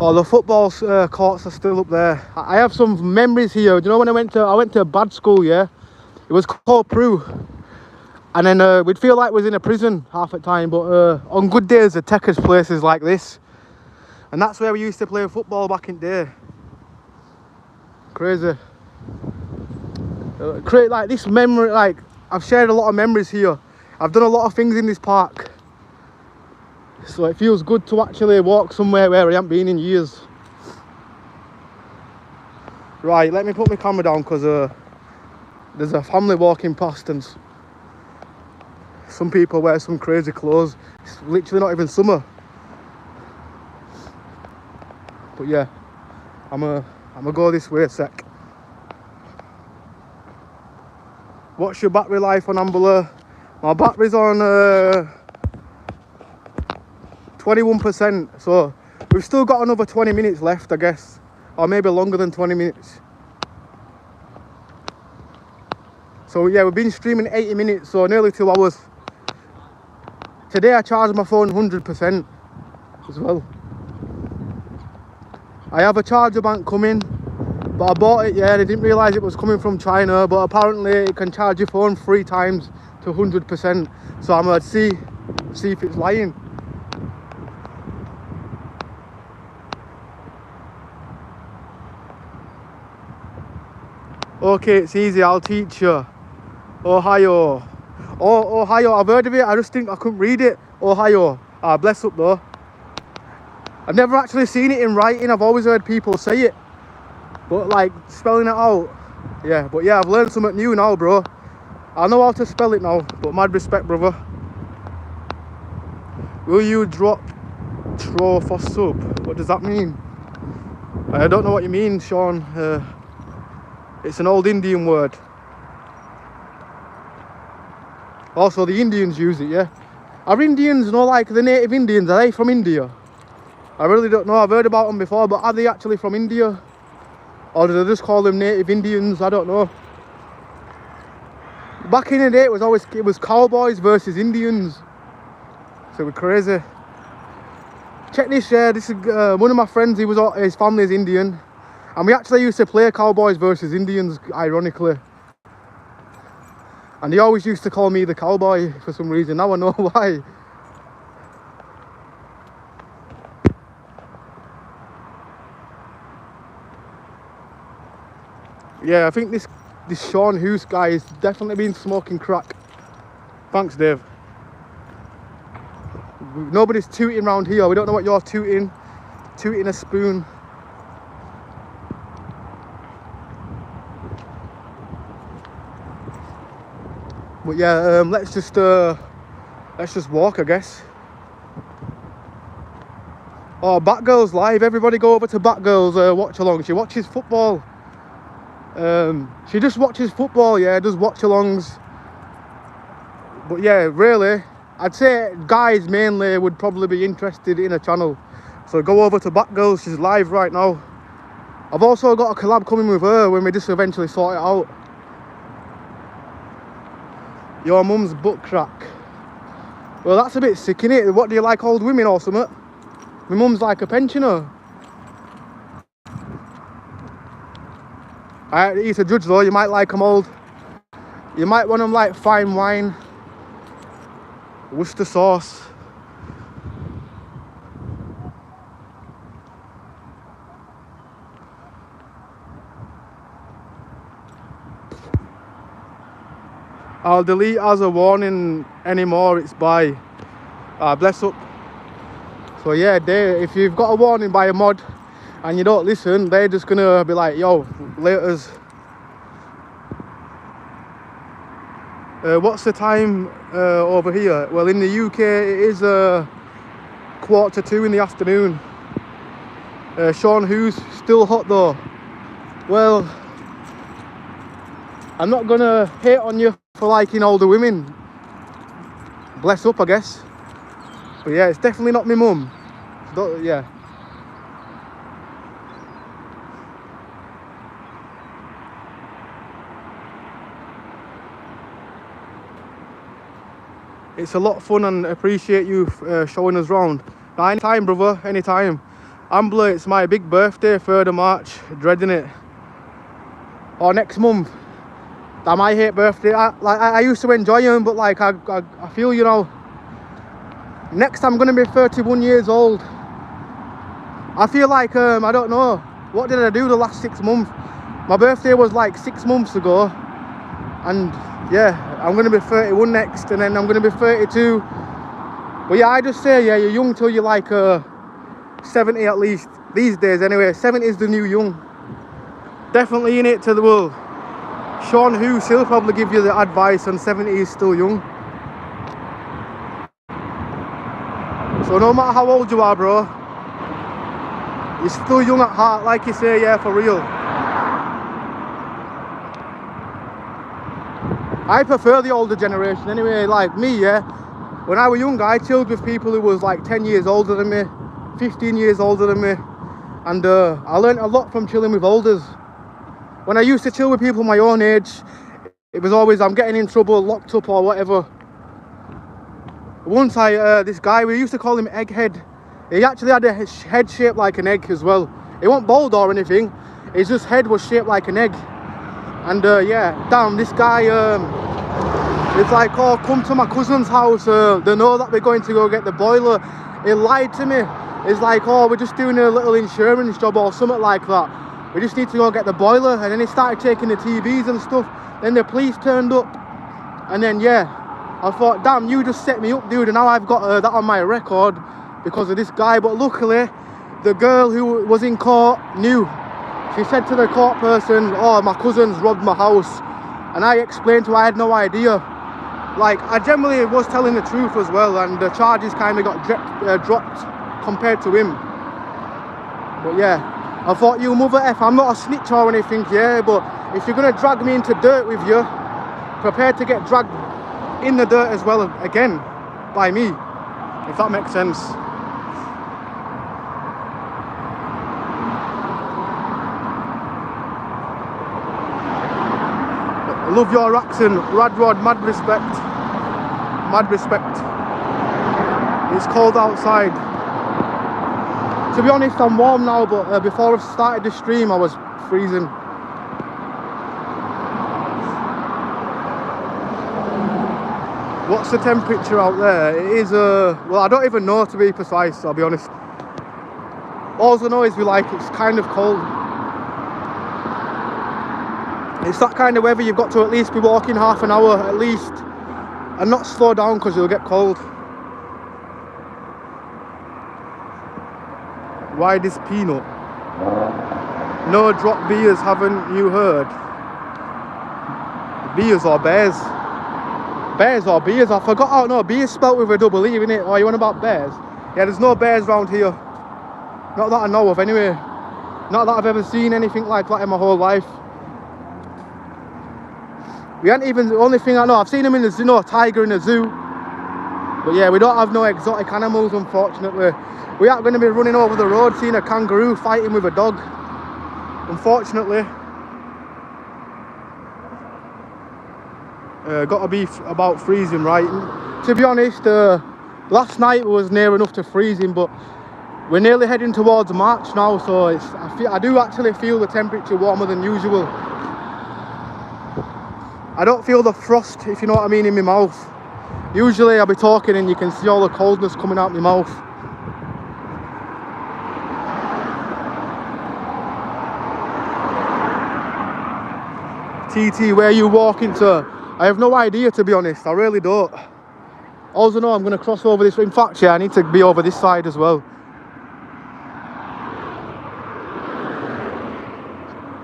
Oh, the football courts are still up there. I have some memories here. Do you know when I went to a bad school, yeah? It was called Prue. And then we'd feel like we was in a prison half the time, but on good days they take us places like this. And that's where we used to play football back in the day. Crazy. Create like this memory, like I've shared a lot of memories here. I've done a lot of things in this park. So it feels good to actually walk somewhere where I haven't been in years. Right, let me put my camera down because there's a family walking past and some people wear some crazy clothes. It's literally not even summer. But yeah, I'm gonna go this way a sec. What's your battery life on Ambler? My battery's on 21%, so we've still got another 20 minutes left, I guess, or maybe longer than 20 minutes. So yeah, we've been streaming 80 minutes, so nearly 2 hours. Today I charged my phone 100% as well. I have a charger bank coming, but I bought it, yeah, and I didn't realise it was coming from China, but apparently it can charge your phone 3 times to 100%, so I'm gonna see if it's lying. Okay, it's easy, I'll teach you. Ohio. Oh, Ohio, I've heard of it, I just think I couldn't read it. Ohio. Bless up though. I've never actually seen it in writing, I've always heard people say it. But like, spelling it out. Yeah, but yeah, I've learned something new now, bro. I know how to spell it now, but mad respect, brother. Will you drop tro for sub? What does that mean? I don't know what you mean, Sean. It's an old Indian word. Also, the Indians use it, yeah? Are Indians, like the native Indians, are they from India? I really don't know. I've heard about them before, but are they actually from India? Or do they just call them native Indians? I don't know. Back in the day, it was cowboys versus Indians. So we're crazy. Check this, yeah. This is one of my friends. His family is Indian. And we actually used to play cowboys versus Indians, ironically. And he always used to call me the cowboy for some reason. Now I know why. Yeah, I think this Sean Hoos guy has definitely been smoking crack. Thanks, Dave. Nobody's tooting around here. We don't know what you're tooting. Tooting a spoon. But yeah, let's just walk, I guess. Oh, Batgirl's live. Everybody go over to Batgirl's watch along. She watches football. She just watches football, yeah, does watch-alongs. But yeah, really, I'd say guys mainly would probably be interested in a channel. So go over to Batgirl, she's live right now. I've also got a collab coming with her when we just eventually sort it out. Your mum's butt crack. Well, that's a bit sick, innit? What, do you like old women or something? My mum's like a pensioner. I eat a judge though, you might like them old. You might want them like fine wine. Worcester sauce. I'll delete as a warning anymore, it's by. Bless up. So yeah, if you've got a warning by a mod and you don't listen, they're just gonna be like, yo, laters. What's the time over here? Well, in the UK it is 1:45 in the afternoon. Sean, who's still hot though? Well, I'm not gonna hate on you for liking older women. Bless up, I guess. But yeah, it's definitely not my mum. Yeah. It's a lot of fun and appreciate you showing us round. Now, anytime, brother, anytime. Ambler, it's my big birthday, 3rd of March. Dreading it. Or next month. I might hate birthday. I used to enjoy them, but like I feel, you know, next I'm gonna be 31 years old. I feel like I don't know, what did I do the last 6 months? My birthday was like 6 months ago, and yeah, I'm gonna be 31 next, and then I'm gonna be 32. But yeah, I just say, yeah, you're young till you're like 70 at least these days. Anyway, 70 is the new young. Definitely in it to the world. Sean Hughes, he'll probably give you the advice on 70 is still young. So no matter how old you are, bro, you're still young at heart, like you say, yeah, for real. I prefer the older generation anyway, like me, yeah. When I was young, I chilled with people who was like 10 years older than me, 15 years older than me. And I learned a lot from chilling with olders. When I used to chill with people my own age, it was always I'm getting in trouble, locked up or whatever. Once this guy, we used to call him Egghead. He actually had a head shaped like an egg as well. He wasn't bald or anything, his just head was shaped like an egg. And yeah, damn, this guy, it's like, oh, come to my cousin's house, they know that we're going to go get the boiler. He lied to me. He's like, oh, we're just doing a little insurance job or something like that. We just need to go get the boiler. And then he started taking the TVs and stuff. Then the police turned up. And then, yeah, I thought, damn, you just set me up, dude. And now I've got that on my record because of this guy. But luckily, the girl who was in court knew. She said to the court person, oh, my cousin's robbed my house. And I explained to her I had no idea. Like, I generally was telling the truth as well. And the charges kind of got dropped compared to him. But yeah. I thought, you mother F, I'm not a snitch or anything, yeah, but if you're going to drag me into dirt with you, prepare to get dragged in the dirt as well again by me, if that makes sense. I love your accent, Radrod, mad respect. Mad respect. It's cold outside. To be honest, I'm warm now, but before I started the stream, I was freezing. What's the temperature out there? It is, well, I don't even know to be precise, I'll be honest. All I know is it's kind of cold. It's that kind of weather you've got to at least be walking half an hour at least, and not slow down because you'll get cold. Why this peanut? No drop beers, haven't you heard? Beers or bears? Bears or beers? I forgot. Oh no, beers spelt with a double E, innit? Oh, you on about bears? Yeah, there's no bears around here. Not that I know of anyway. Not that I've ever seen anything like that in my whole life. We ain't even, the only thing I know, I've seen them in the zoo, a tiger in the zoo. But yeah, we don't have no exotic animals, unfortunately. We aren't going to be running over the road seeing a kangaroo fighting with a dog, unfortunately. Got to be about freezing, right? And to be honest, last night was near enough to freezing, but we're nearly heading towards March now, so I do actually feel the temperature warmer than usual. I don't feel the frost, if you know what I mean, in my mouth. Usually I'll be talking and you can see all the coldness coming out my mouth. TT, where are you walking to? I have no idea, to be honest. I really don't. Also know I'm going to cross over this. In fact, yeah, I need to be over this side as well.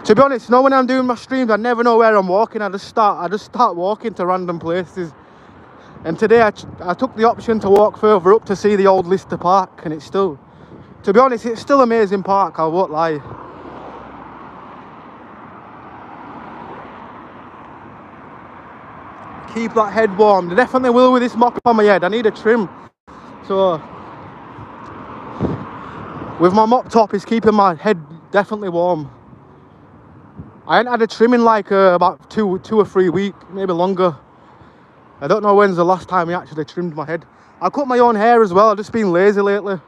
To be honest, you know, when I'm doing my streams, I never know where I'm walking. I just start walking to random places. And today I took the option to walk further up to see the old Lister Park, and it's still, to be honest, it's still an amazing park, I won't lie. Keep that head warm. I definitely will with this mop on my head. I need a trim. So with my mop top, it's keeping my head definitely warm. I ain't had a trim in like about two or 3 weeks, maybe longer. I don't know when's the last time I actually trimmed my head. I cut my own hair as well. I've just been lazy lately.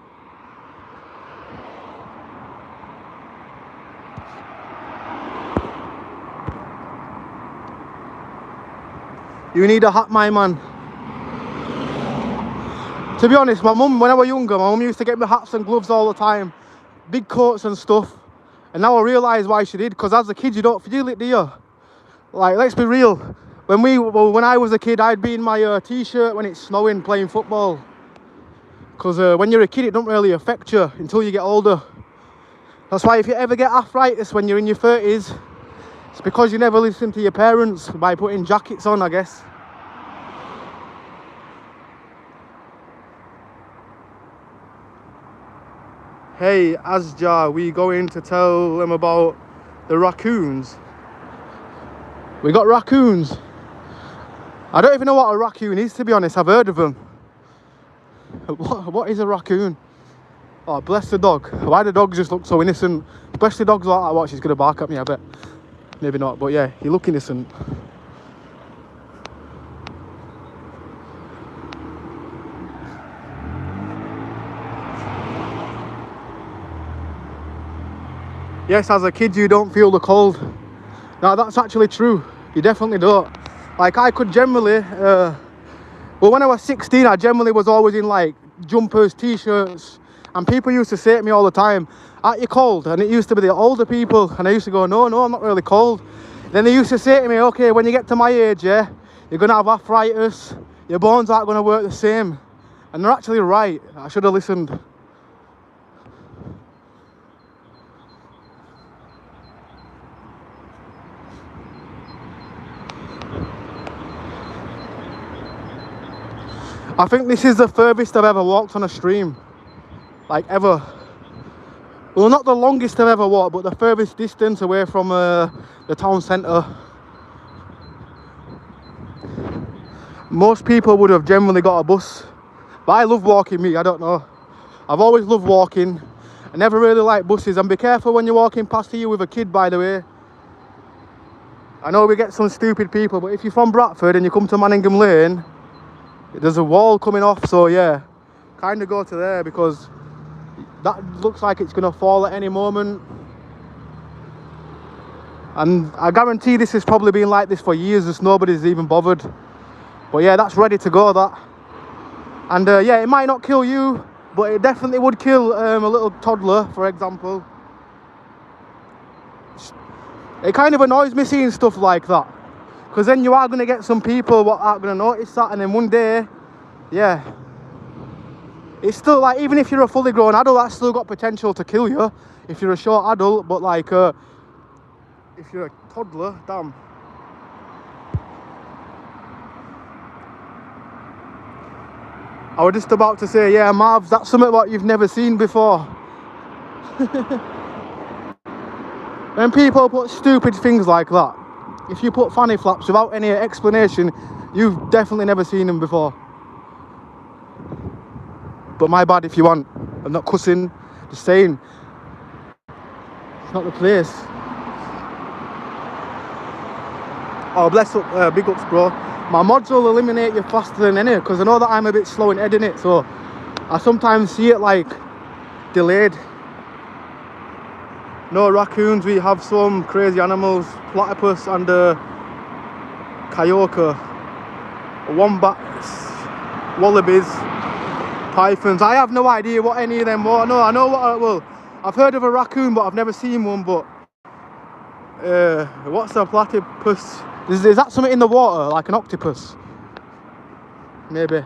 You need a hat, my man. To be honest, my mum, when I was younger, my mum used to get me hats and gloves all the time. Big coats and stuff. And now I realise why she did, because as a kid you don't feel it, do you? Like, let's be real. When I was a kid, I'd be in my t-shirt when it's snowing playing football. Because when you're a kid, it don't really affect you until you get older. That's why if you ever get arthritis when you're in your 30s, it's because you never listened to your parents by putting jackets on, I guess. Hey, Asja, we going to tell them about the raccoons? We got raccoons. I don't even know what a raccoon is, to be honest. I've heard of them. What is a raccoon? Oh, bless the dog. Why do dogs just look so innocent? Especially dogs like that. Watch, he's going to bark at me, I bet. Maybe not, but yeah, he look innocent. Yes, as a kid you don't feel the cold. Now that's actually true. You definitely don't. Like I could generally, well when I was 16 I generally was always in like jumpers, t-shirts, and people used to say to me all the time, aren't you cold? And it used to be the older people, and I used to go, no, I'm not really cold. Then they used to say to me, okay, when you get to my age, yeah, you're going to have arthritis, your bones aren't going to work the same. And they're actually right. I should have listened. I think this is the furthest I've ever walked on a stream. Like, ever. Well, not the longest I've ever walked, but the furthest distance away from the town centre. Most people would have generally got a bus. But I love walking, me, I don't know. I've always loved walking. I never really liked buses. And be careful when you're walking past here with a kid, by the way. I know we get some stupid people, but if you're from Bradford and you come to Manningham Lane, there's a wall coming off, so yeah, kind of go to there because that looks like it's going to fall at any moment. And I guarantee this has probably been like this for years, just nobody's even bothered. But yeah, that's ready to go, that. And yeah, it might not kill you, but it definitely would kill a little toddler, for example. It kind of annoys me seeing stuff like that. Because then you are going to get some people what aren't going to notice that, and then one day, yeah. It's still like, even if you're a fully grown adult, that's still got potential to kill you. If you're a short adult, but like, if you're a toddler, damn. I was just about to say, yeah, Marv, that's something what you've never seen before. When people put stupid things like that, If you put fanny flaps without any explanation, you've definitely never seen them before. But my bad if you want. I'm not cussing, just saying. It's not the place. Oh, bless up, big ups, bro. My mods will eliminate you faster than any, because I know that I'm a bit slow in editing it, so I sometimes see it like delayed. No raccoons, we have some crazy animals, platypus and coyote, wombats, wallabies, pythons. I have no idea what any of them were. No, I know what, well, I've heard of a raccoon, but I've never seen one. But what's a platypus? Is that something in the water, like an octopus? Maybe.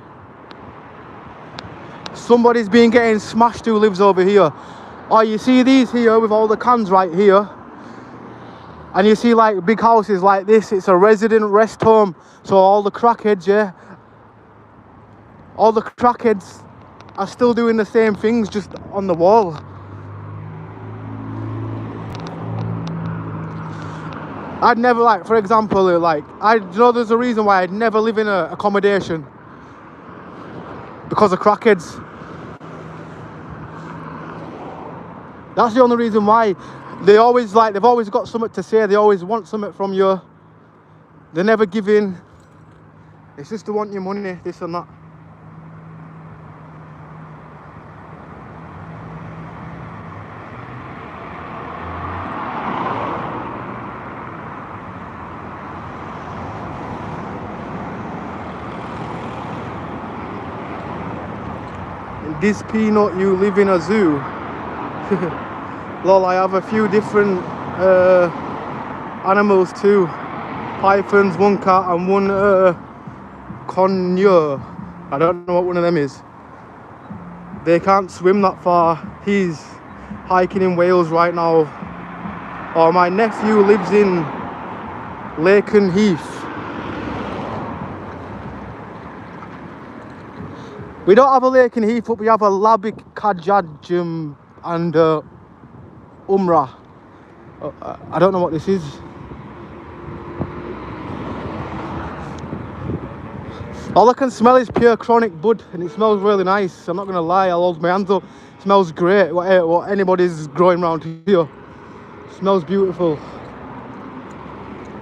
Somebody's been getting smashed who lives over here. Oh, you see these here with all the cans right here, and you see like big houses like this. It's a resident rest home, so all the crackheads, yeah, all the crackheads are still doing the same things, just on the wall. I'd never, like, for example, like, you know, there's a reason why I'd never live in a accommodation, because of crackheads. That's the only reason why. They always, like, they've always got something to say. They always want something from you. They never give in. It's just to want your money, this and that. In this peanut, you live in a zoo. Lol, I have a few different animals too. Pythons, one cat and one conure. I don't know what one of them is. They can't swim that far. He's hiking in Wales right now. Oh, my nephew lives in Laken Heath. We don't have a Laken Heath, but we have a Labik Kajajum and Umrah. I don't know what this is. All I can smell is pure chronic bud, and it smells really nice. I'm not gonna lie, I'll hold my hands up. It smells great. What anybody's growing around here. It smells beautiful.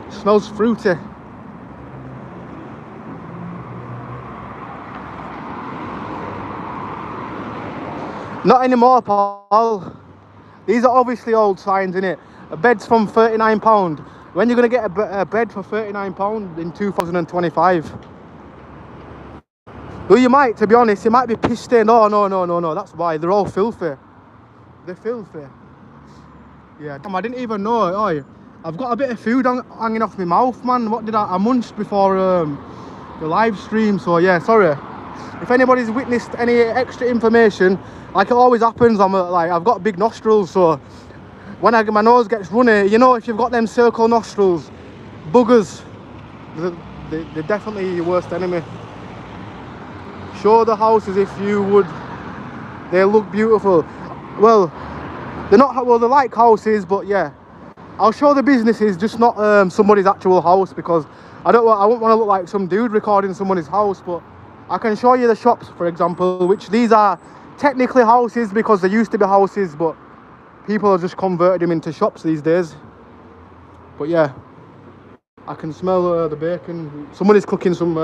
It smells fruity. Not anymore, pal. These are obviously old signs, innit? A bed's from £39. When you're gonna get a bed for £39 in 2025? Well, you might, to be honest, you might be piss stained. Oh, no. That's why. They're all filthy. They're filthy. Yeah, damn, I didn't even know. Oh, I've got a bit of food hanging off my mouth, man. What did I munched before the live stream? So yeah, sorry. If anybody's witnessed any extra information, like it always happens, I've got big nostrils, so when my nose gets runny, you know, if you've got them circle nostrils, buggers, they're definitely your worst enemy. Show the houses if you would. They look beautiful. Well, they're not, well, they're like houses, but yeah. I'll show the businesses, just not somebody's actual house, because I wouldn't want to look like some dude recording somebody's house, but I can show you the shops, for example, which these are technically houses because they used to be houses, but people have just converted them into shops these days. But yeah, I can smell the bacon. Somebody's cooking some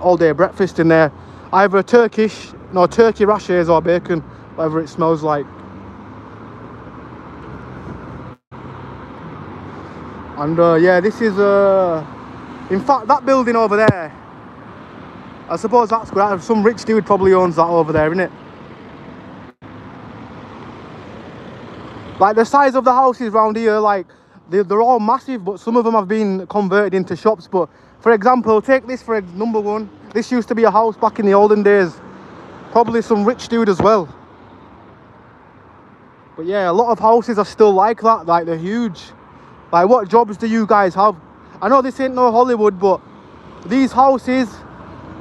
all-day breakfast in there. Either turkey rashers or bacon, whatever it smells like. And yeah, this is in fact, that building over there, I suppose that's good. Some rich dude probably owns that over there, innit? Like the size of the houses around here, like they're all massive, but some of them have been converted into shops. But for example, take this for number one. This used to be a house back in the olden days. Probably some rich dude as well. But yeah, a lot of houses are still like that. Like they're huge. Like, what jobs do you guys have? I know this ain't no Hollywood, but these houses,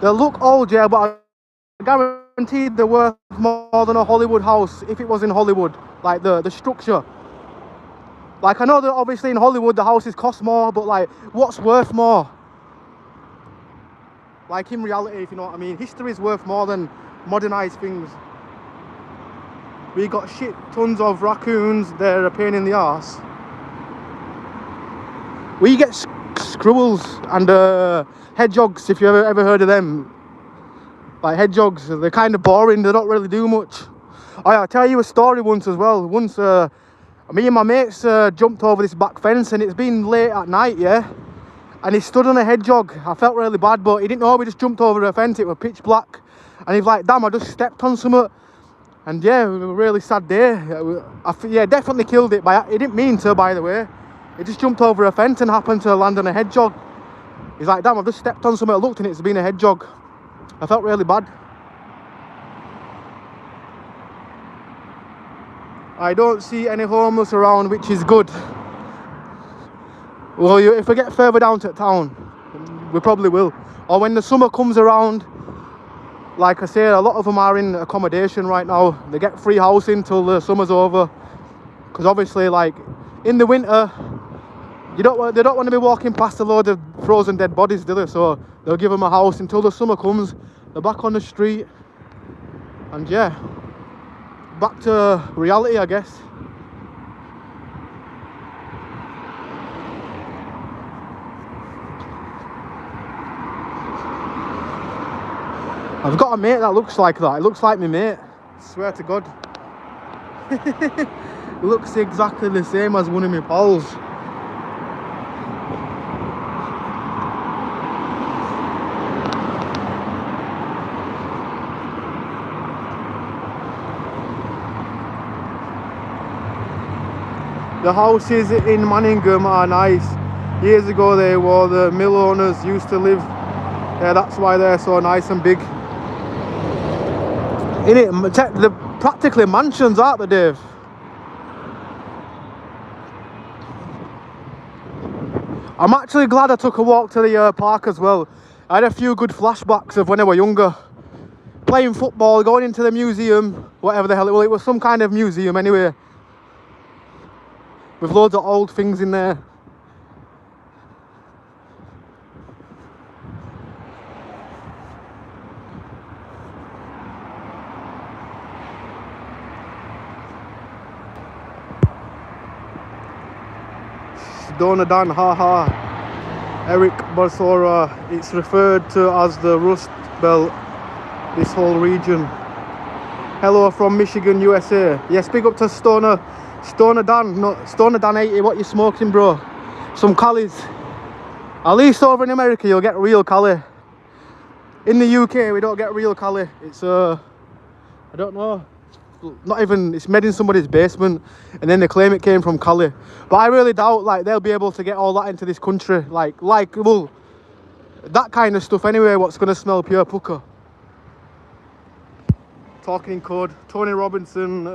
they look old, yeah, but I guarantee they're worth more than a Hollywood house if it was in Hollywood. Like the structure. Like, I know that obviously in Hollywood the houses cost more, but like, what's worth more? Like in reality, if you know what I mean. History is worth more than modernised things. We got shit tons of raccoons, they're a pain in the arse. We get squirrels and hedgehogs, if you ever heard of them. Like hedgehogs, they're kind of boring, they don't really do much. I'll tell you a story once as well. Once me and my mates jumped over this back fence, and it's been late at night, yeah? And he stood on a hedgehog. I felt really bad, but he didn't know we just jumped over a fence, it was pitch black. And he's like, damn, I just stepped on something. And yeah, it was a really sad day. Yeah, definitely killed it. He didn't mean to, by the way. He just jumped over a fence and happened to land on a hedgehog. He's like, damn, I've just stepped on something. I looked and it's been a hedgehog. I felt really bad. I don't see any homeless around, which is good. Well, if we get further down to town, we probably will. Or when the summer comes around, like I say, a lot of them are in accommodation right now. They get free housing till the summer's over. Because obviously, like, in the winter, they don't want to be walking past a load of frozen dead bodies, do they? So they'll give them a house until the summer comes. They're back on the street. And yeah, back to reality, I guess. I've got a mate that looks like that. It looks like me mate. I swear to God. It looks exactly the same as one of my pals. The houses in Manningham are nice. Years ago they were the mill owners used to live. Yeah, that's why they're so nice and big. In it, they're practically mansions, aren't they, Dave? I'm actually glad I took a walk to the park as well. I had a few good flashbacks of when I was younger. Playing football, going into the museum, whatever the hell it was. It was some kind of museum anyway. With loads of old things in there. Donadan, haha. Eric Barsora, it's referred to as the Rust Belt, this whole region. Hello from Michigan, USA. Yes, big up to Stoner Dan, no, Stoner Dan 80, what you smoking, bro? Some Callies. At least over in America you'll get real Cali. In the UK we don't get real Cali. It's I don't know. Not even, it's made in somebody's basement and then they claim it came from Cali. But I really doubt like they'll be able to get all that into this country. Like well, that kind of stuff anyway, what's gonna smell pure pucker. Talking in code. Tony Robinson,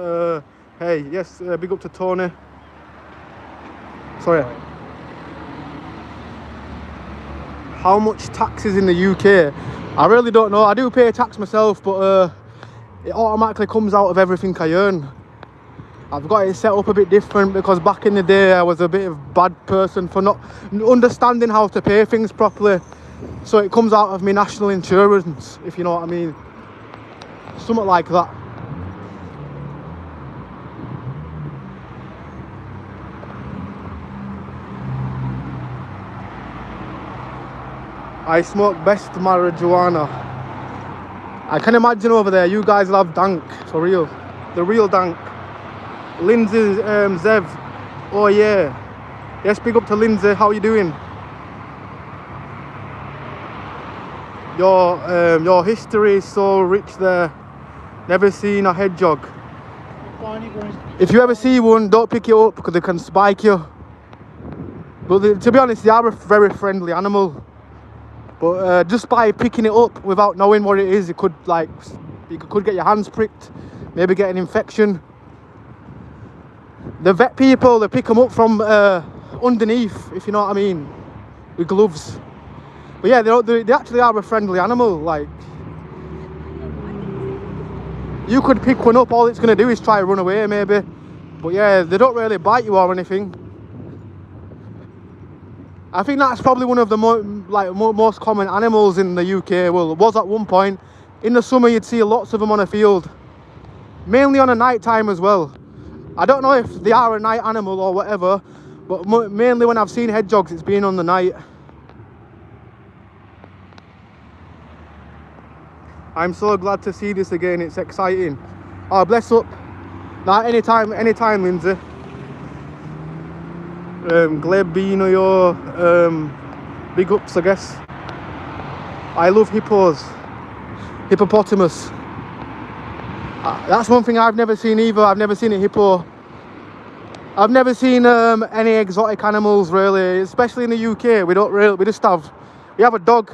hey, yes, big up to Tony. Sorry. How much tax is in the UK? I really don't know. I do pay tax myself, but it automatically comes out of everything I earn. I've got it set up a bit different because back in the day I was a bit of a bad person for not understanding how to pay things properly. So it comes out of my national insurance, if you know what I mean. Something like that. I smoke best marijuana. I can imagine over there, you guys love dank, for real. The real dank. Lindsay, Zev, oh yeah. Yes, big up to Lindsay, how you doing? Your history is so rich there. Never seen a hedgehog. If you ever see one, don't pick it up because they can spike you. But to be honest, they are a very friendly animal. But just by picking it up without knowing what it is, it could like, you could get your hands pricked, maybe get an infection. The vet people, they pick them up from underneath, if you know what I mean, with gloves. But yeah, they actually are a friendly animal. Like, you could pick one up, all it's going to do is try to run away maybe. But yeah, they don't really bite you or anything. I think that's probably one of the most common animals in the UK. Well, it was at one point. In the summer, you'd see lots of them on a field, mainly on a night time as well. I don't know if they are a night animal or whatever, but mainly when I've seen hedgehogs, it's been on the night. I'm so glad to see this again. It's exciting. Oh, bless up. Now, anytime, Lindsay. Gleb Bino, big ups, I guess. I love hippos. Hippopotamus. That's one thing I've never seen either. I've never seen a hippo. I've never seen any exotic animals really, especially in the UK. We have a dog,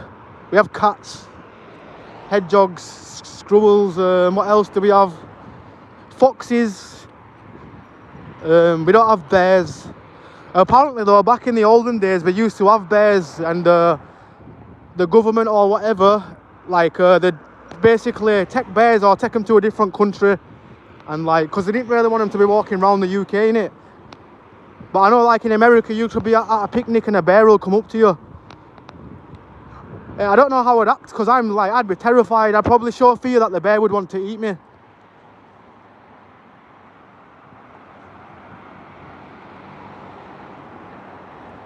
we have cats, hedgehogs, squirrels, what else do we have? Foxes. We don't have bears. Apparently though, back in the olden days, we used to have bears, and the government or whatever, like they'd basically take bears or take them to a different country, and like, because they didn't really want them to be walking around the UK innit. But I know like in America, you could be at a picnic and a bear will come up to you. I don't know how I'd act, because I'd be terrified. I'd probably show fear that the bear would want to eat me.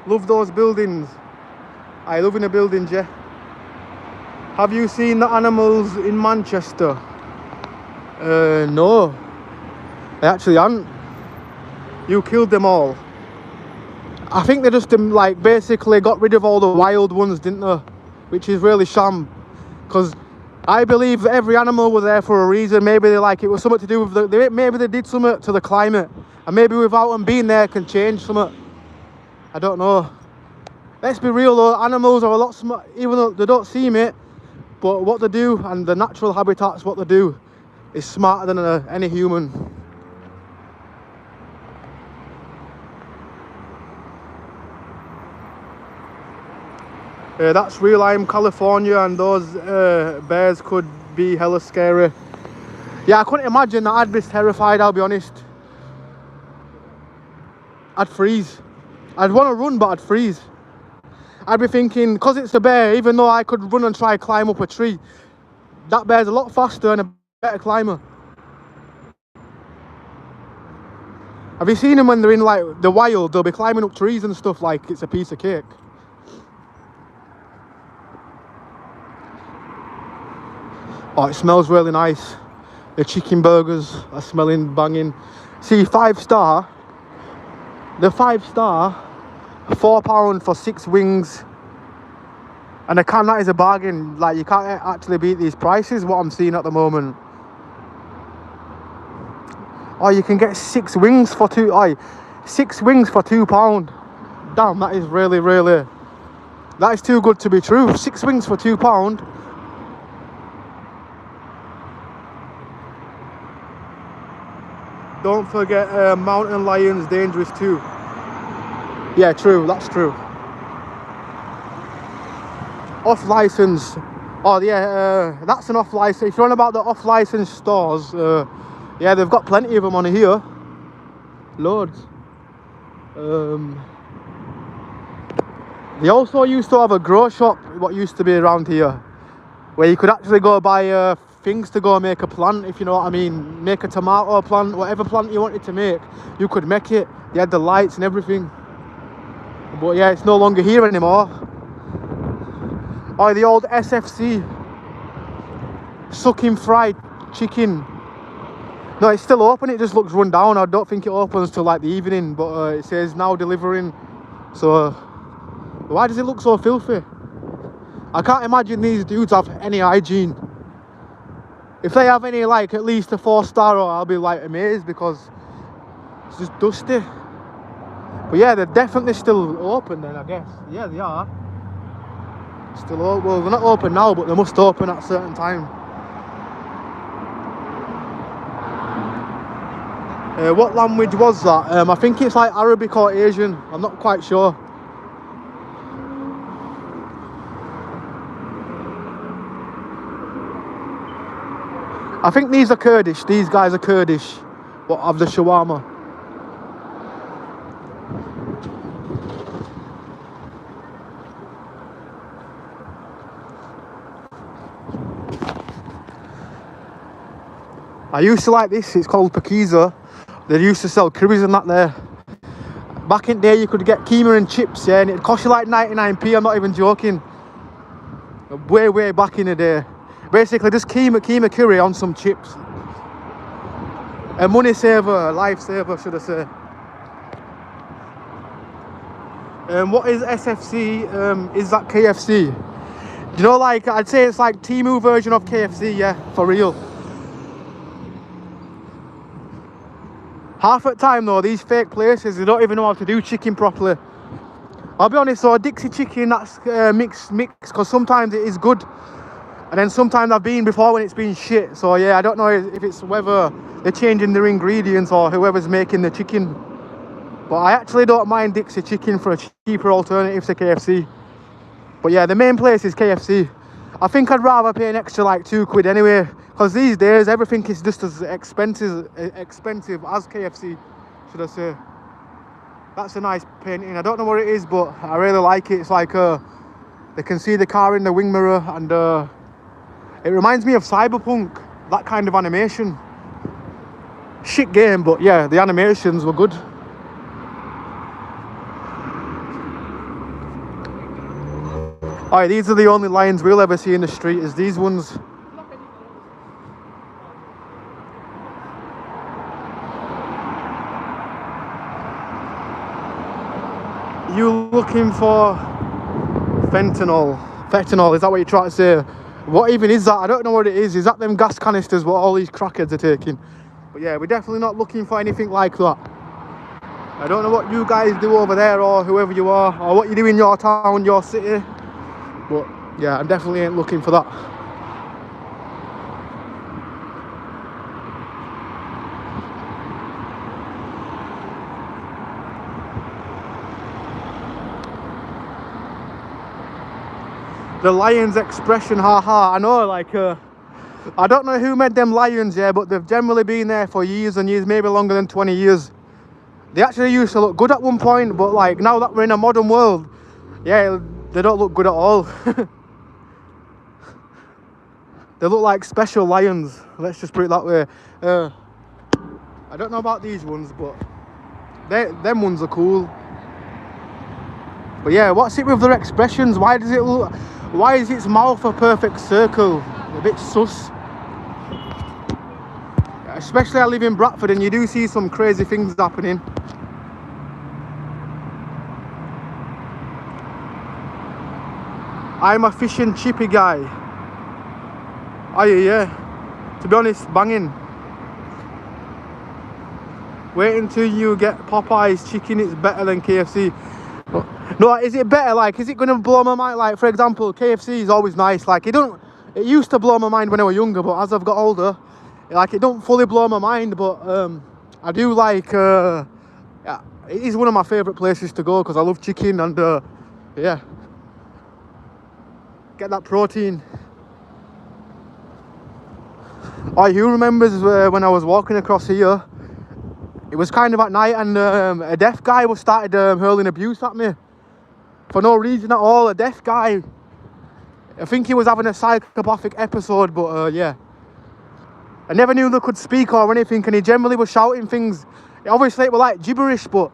Love those buildings. I live in a building, yeah. Have you seen the animals in Manchester? No. I actually haven't. You killed them all. I think they just like basically got rid of all the wild ones, didn't they? Which is really sham. Because I believe that every animal was there for a reason. Maybe it was something to do with maybe they did something to the climate, and maybe without them being there can change something. I don't know. Let's be real though, animals are a lot smart, even though they don't seem it, but what they do and the natural habitats, what they do, is smarter than any human. That's real. I'm California, and those bears could be hella scary. Yeah, I couldn't imagine that. I'd be terrified, I'll be honest. I'd freeze. I'd want to run, but I'd freeze. I'd be thinking, because it's a bear, even though I could run and try to climb up a tree, that bear's a lot faster and a better climber. Have you seen them when they're in like the wild? They'll be climbing up trees and stuff like it's a piece of cake. Oh, it smells really nice. The chicken burgers are smelling banging. See, 5-star. The 5-star, £4 for 6 wings. And that is a bargain. Like, you can't actually beat these prices, what I'm seeing at the moment. Oh, you can get 6 wings for £2. Damn, that is really, that is too good to be true. 6 wings for £2. Don't forget mountain lions dangerous too. Yeah, true, that's true. Off license. Oh yeah, that's an off license. If you're on about the off license stores, yeah, they've got plenty of them on here. Loads. They also used to have a grow shop, what used to be around here, where you could actually go buy things to go make a plant, if you know what I mean. Make a tomato plant, whatever plant you wanted to make, you could make it. They had the lights and everything. But yeah, it's no longer here anymore. Oh, the old SFC. Sucking fried chicken. No, it's still open, it just looks run down. I don't think it opens till like the evening, but it says now delivering. So, why does it look so filthy? I can't imagine these dudes have any hygiene. If they have any, like, at least a 4-star, I'll be like amazed, because it's just dusty. But yeah, they're definitely still open then, I guess. Yeah, they are. Still open. Well, they're not open now, but they must open at a certain time. What language was that? I think it's like Arabic or Asian. I'm not quite sure. I think these are Kurdish. These guys are Kurdish. What of the shawarma? I used to like this, it's called Pakiza. They used to sell curries and that there. Back in the day you could get keema and chips, yeah, and it'd cost you like 99p, I'm not even joking. Way back in the day. Basically just keema curry on some chips. A money saver, a life saver should I say. What is SFC? Is that KFC? You know, like, I'd say it's like Temu version of KFC, yeah, for real. Half the time though, these fake places, they don't even know how to do chicken properly. I'll be honest though, Dixie chicken, that's mixed, because sometimes it is good. And then sometimes I've been before when it's been shit. So yeah, I don't know if it's whether they're changing their ingredients or whoever's making the chicken. But I actually don't mind Dixie chicken for a cheaper alternative to KFC. But yeah, the main place is KFC. I think I'd rather pay an extra like £2 anyway. Because these days, everything is just as expensive as KFC, should I say. That's a nice painting. I don't know what it is, but I really like it. It's like, they can see the car in the wing mirror. And it reminds me of Cyberpunk, that kind of animation. Shit game, but yeah, the animations were good. Alright, these are the only lions we'll ever see in the street, is these ones. You looking for fentanyl? Fentanyl, is that what you're trying to say? What even is that? I don't know what it is. Is that them gas canisters what all these crackheads are taking? But yeah, we're definitely not looking for anything like that. I don't know what you guys do over there, or whoever you are, or what you do in your town, your city. But yeah, I definitely ain't looking for that. The lion's expression, haha. I know, like, I don't know who made them lions, yeah, but they've generally been there for years and years, maybe longer than 20 years. They actually used to look good at one point, but like now that we're in a modern world, yeah, they don't look good at all. They look like special lions, let's just put it that way. I don't know about these ones, but them ones are cool. But yeah, what's it with their expressions? Why does it look, why is its mouth a perfect circle? A bit sus. Especially I live in Bradford and you do see some crazy things happening. I'm a fish and chippy guy. Are you? Yeah. To be honest, banging. Wait until you get Popeye's chicken, it's better than KFC. No, is it better? Like, is it going to blow my mind? Like, for example, KFC is always nice. Like, it used to blow my mind when I was younger, but as I've got older, like, it don't fully blow my mind. But I do like, yeah, it is one of my favourite places to go because I love chicken and, yeah. Get that protein. Oh, who remembers when I was walking across here? It was kind of at night and a deaf guy started hurling abuse at me. For no reason at all, a deaf guy. I think he was having a psychopathic episode, but yeah. I never knew they could speak or anything, and he generally was shouting things. Obviously it was like gibberish, but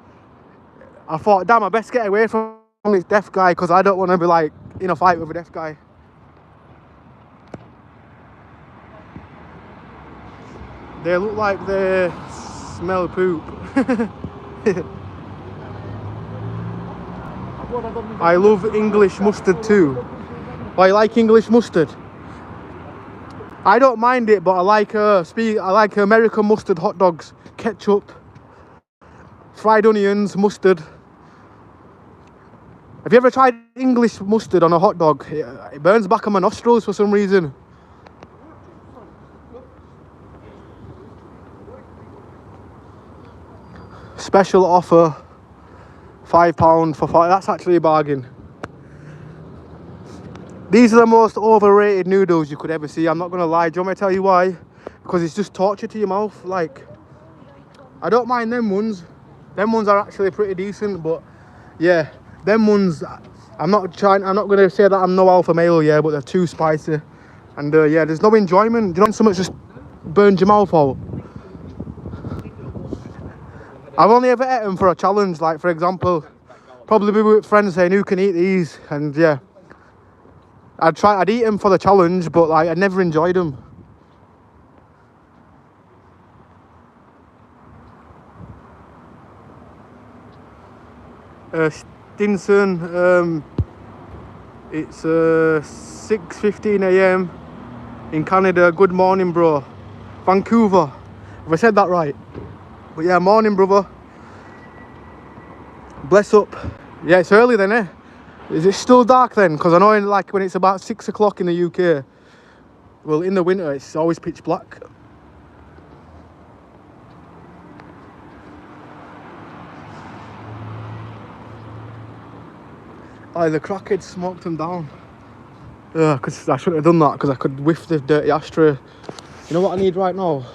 I thought, damn, I best get away from this deaf guy because I don't want to be like in a fight with a deaf guy. They look like they smell poop. I love English mustard too. Oh, you like English mustard? I don't mind it, but I like American mustard hot dogs, ketchup, fried onions, mustard. Have you ever tried English mustard on a hot dog? It burns back on my nostrils for some reason. Special offer, £5 for 5. That's actually a bargain. These are the most overrated noodles you could ever see. I'm not gonna lie. Do you want me to tell you why? Because it's just torture to your mouth. Like, I don't mind them ones. Them ones are actually pretty decent, but yeah, them ones. I'm not gonna say that I'm no alpha male, yeah, but they're too spicy, and yeah, there's no enjoyment. Do you know, something's just burns your mouth out. I've only ever ate them for a challenge, like for example, probably be with friends saying who can eat these, and yeah, I'd eat them for the challenge, but like I never enjoyed them. Stinson, it's 6:15 AM in Canada. Good morning, bro. Vancouver. Have I said that right? But yeah, morning, brother. Bless up. Yeah, it's early then, eh? Is it still dark then? Because I know like when it's about 6 o'clock in the UK, well, in the winter it's always pitch black. Oh, the crackhead smoked them down. Because I shouldn't have done that, because I could whiff the dirty ashtray. You know what I need right now?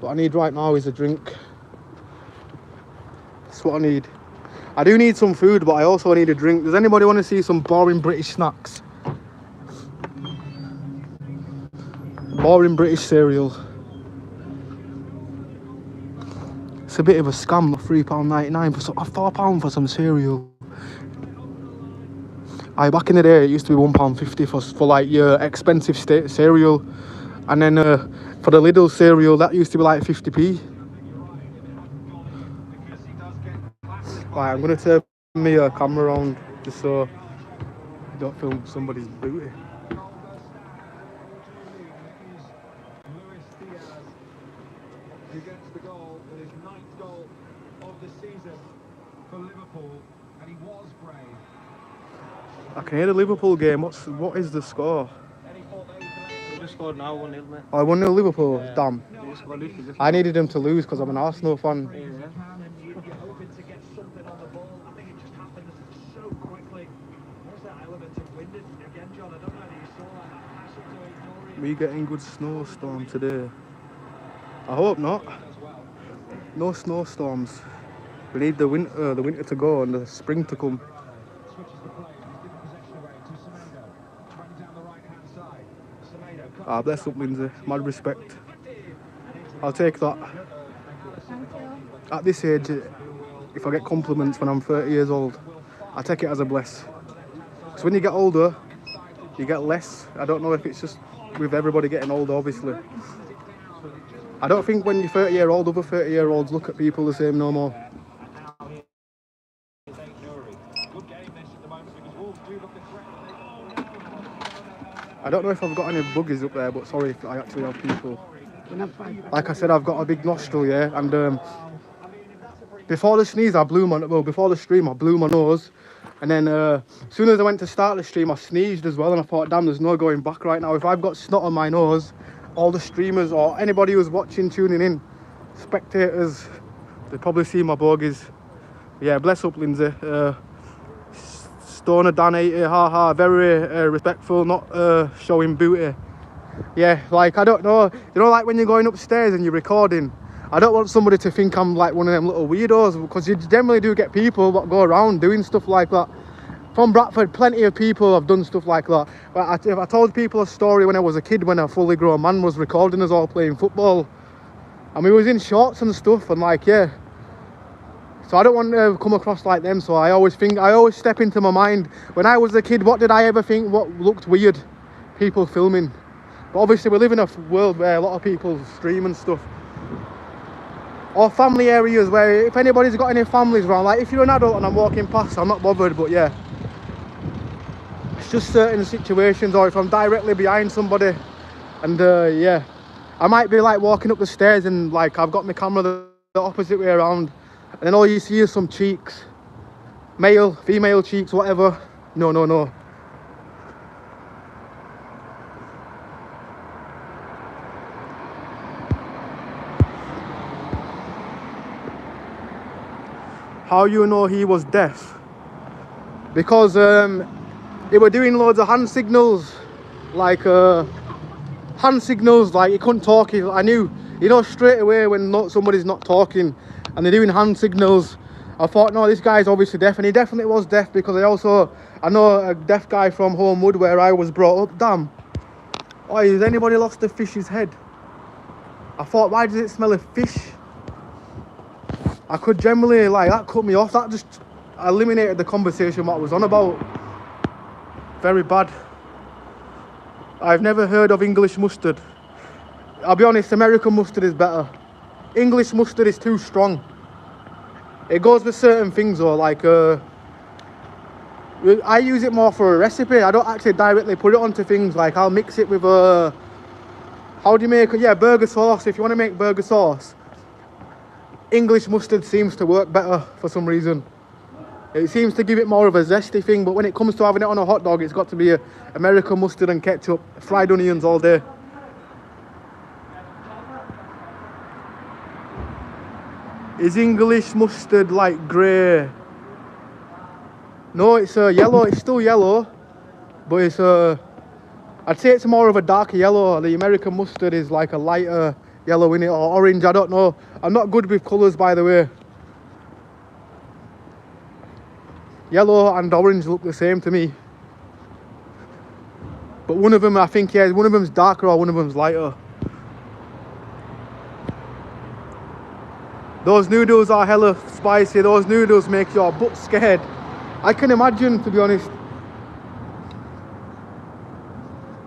What I need right now is a drink. That's what I need. I do need some food, but I also need a drink. Does anybody want to see some boring British snacks? Boring British cereal. It's a bit of a scam, the £3.99 for £4 for some cereal. Back in the day, it used to be £1.50 for like your expensive cereal, and then for the Lidl cereal, that used to be like 50p. Right, I'm gonna turn my camera around just so I don't film somebody's booty. Who gets the goal with his 9th goal of the season for Liverpool, and he was brave. I can hear the Liverpool game. What is the score? We just scored now, 1-0, mate. Oh, 1-0 Liverpool? Yeah. Damn. I needed them to lose because I'm an Arsenal fan. Yeah. We getting good snowstorm today? I hope not. No snowstorms. We need the winter to go and the spring to come. Bless up, Lindsay. Mad respect. I'll take that. At this age, if I get compliments when I'm 30 years old, I take it as a bless. Because when you get older, you get less. I don't know if it's just with everybody getting older, obviously. I don't think when you're 30-year-old, other 30-year-olds look at people the same no more. I don't know if I've got any buggies up there, but sorry if I actually have people. Like I said, I've got a big nostril, yeah, and before the sneeze, before the stream, I blew my nose, and then as soon as I went to start the stream, I sneezed as well, and I thought, damn, there's no going back right now. If I've got snot on my nose, all the streamers or anybody who's watching, tuning in, spectators, they probably see my bogies. Yeah, bless up, Lindsay. Stoner Dan 80, haha, very respectful, not showing booty. Yeah, like I don't know, you know, like when you're going upstairs and you're recording, I don't want somebody to think I'm like one of them little weirdos, because you generally do get people that go around doing stuff like that. From Bradford, plenty of people have done stuff like that. But if I told people a story when I was a kid, when a fully grown man was recording us all playing football, and we was in shorts and stuff, and like, yeah. So I don't want to come across like them, so I always step into my mind. When I was a kid, what did I ever think what looked weird? People filming. But obviously we live in a world where a lot of people stream and stuff. Or family areas where if anybody's got any families around, like if you're an adult and I'm walking past, I'm not bothered, but yeah. It's just certain situations, or if I'm directly behind somebody and yeah. I might be like walking up the stairs and like I've got my camera the opposite way around, and then all you see is some cheeks. Male, female cheeks, whatever. No. How you know he was deaf? Because they were doing loads of hand signals, like he couldn't talk. I knew, you know, straight away when somebody's not talking and they're doing hand signals. I thought, no, this guy's obviously deaf, and he definitely was deaf, because I know a deaf guy from Homewood where I was brought up. Damn. Oh, has anybody lost a fish's head? I thought, why does it smell of fish? I could generally, like, that cut me off. That just eliminated the conversation what I was on about. Very bad. I've never heard of English mustard. I'll be honest, American mustard is better. English mustard is too strong. It goes with certain things though, like I use it more for a recipe. I don't actually directly put it onto things. Like I'll mix it with how do you make it? Yeah, burger sauce. If you want to make burger sauce, English mustard seems to work better for some reason. It seems to give it more of a zesty thing, but when it comes to having it on a hot dog, it's got to be American mustard and ketchup, fried onions all day. Is English mustard like grey? No, it's yellow. It's still yellow, but it's I'd say it's more of a darker yellow. The American mustard is like a lighter yellow in it, or orange. I don't know. I'm not good with colours, by the way. Yellow and orange look the same to me, but one of them, I think, yeah, one of them's darker or one of them's lighter. Those noodles are hella spicy. Those noodles make your butt scared. I can imagine, to be honest.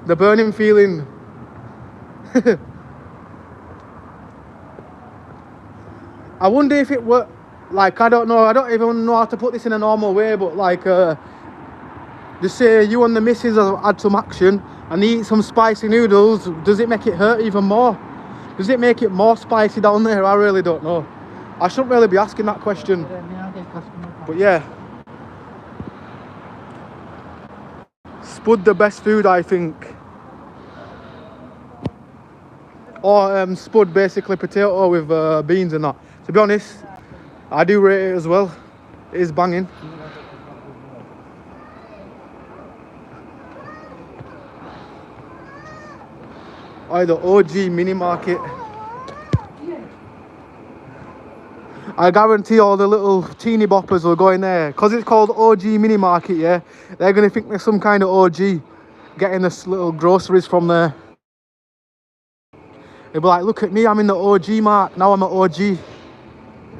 The burning feeling. I wonder if it were, like, I don't know. I don't even know how to put this in a normal way, but like, just say you and the missus have had some action and they eat some spicy noodles. Does it make it hurt even more? Does it make it more spicy down there? I really don't know. I shouldn't really be asking that question, but yeah. Spud the best food, I think. Or spud, basically potato with beans and that. To be honest, I do rate it as well. It is banging. Oh, the OG mini market. I guarantee all the little teeny boppers will go in there. Because it's called OG mini market, yeah? They're going to think there's some kind of OG getting this little groceries from there. They'll be like, look at me, I'm in the OG mark. Now I'm at OG.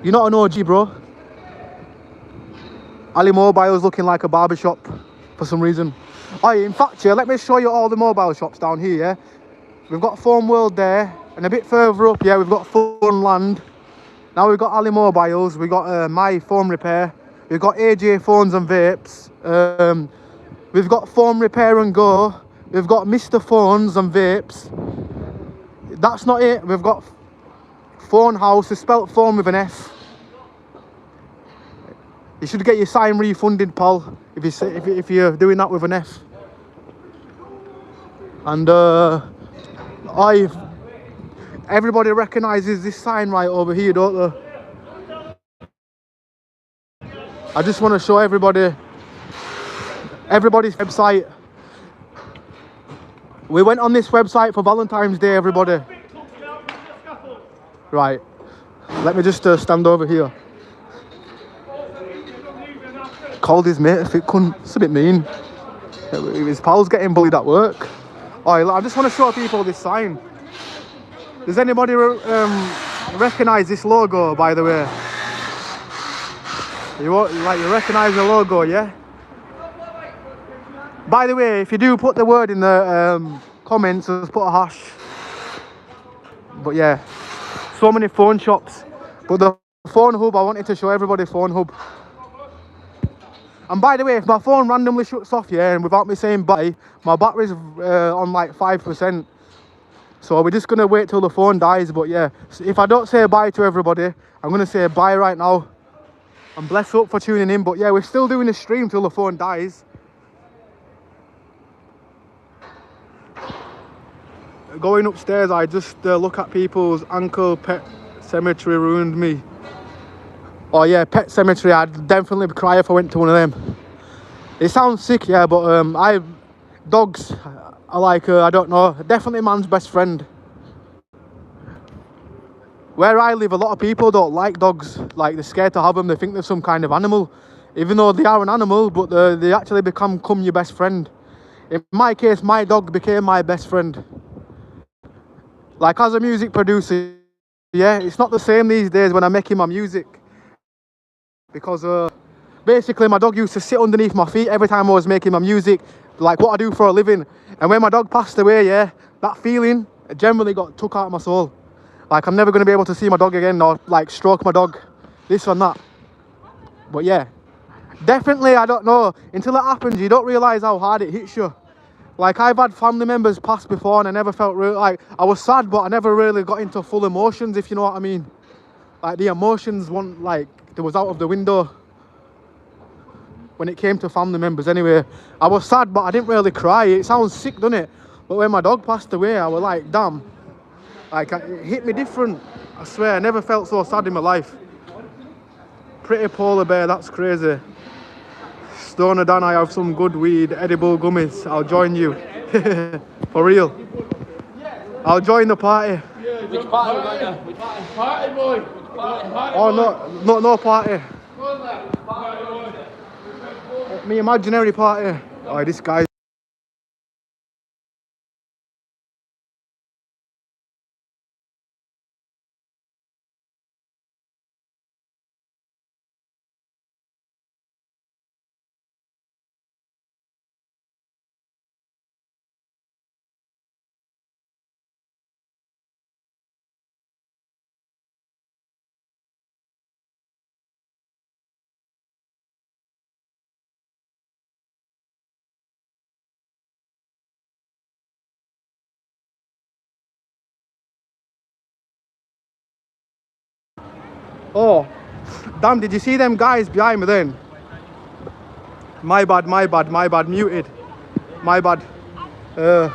You're not an OG, bro. Ali Mobile's looking like a barbershop for some reason. Oh, in fact, yeah, let me show you all the mobile shops down here, yeah? We've got Phone World there. And a bit further up, yeah, we've got Phone Land. Now we've got Ali Mobiles, we've got My Phone Repair, we've got AJ Phones and Vapes, we've got Phone Repair and Go, we've got Mr. Phones and Vapes. That's not it, we've got Phone House, it's spelt phone with an F. You should get your sign refunded, pal, if you're doing that with an F. And everybody recognises this sign right over here, don't they? I just want to show everybody's website. We went on this website for Valentine's Day, everybody. Right, let me just stand over here. Called his mate if it couldn't. It's a bit mean. His pal's getting bullied at work. Oh, I just want to show people this sign. Does anybody recognise this logo, by the way? You recognise the logo, yeah? By the way, if you do put the word in the comments, just put a hash. But yeah, so many phone shops. But the phone hub, I wanted to show everybody phone hub. And by the way, if my phone randomly shuts off, yeah, and without me saying bye, my battery's on like 5%. So we're just going to wait till the phone dies. But yeah, if I don't say bye to everybody, I'm going to say bye right now. And bless up for tuning in. But yeah, we're still doing the stream till the phone dies. Going upstairs, I just look at people's ankle. Pet cemetery ruined me. Oh yeah, pet cemetery, I'd definitely cry if I went to one of them. It sounds sick, yeah, but dogs are like, I don't know, definitely man's best friend. Where I live, a lot of people don't like dogs. Like, they're scared to have them. They think they're some kind of animal. Even though they are an animal, but they actually become your best friend. In my case, my dog became my best friend. Like as a music producer, yeah, it's not the same these days when I'm making my music. Because basically my dog used to sit underneath my feet every time I was making my music, like what I do for a living. And when my dog passed away, yeah, that feeling generally got took out of my soul. Like I'm never going to be able to see my dog again or like stroke my dog, this and that. But yeah, definitely, I don't know, until it happens, you don't realise how hard it hits you. Like I've had family members pass before and I never felt real, like I was sad, but I never really got into full emotions, if you know what I mean. Like the emotions weren't like, they was out of the window when it came to family members anyway. I was sad, but I didn't really cry. It sounds sick, doesn't it? But when my dog passed away, I was like, damn. Like, it hit me different. I swear, I never felt so sad in my life. Pretty polar bear, that's crazy. Stoner Dan, I have some good weed, edible gummies. I'll join you. For real. I'll join the party. Which party we going to? Which party? Party boy. Which party? Oh, no party. Me imaginary party. Oh, this guy. Oh, damn, did you see them guys behind me then? My bad, muted. My bad. But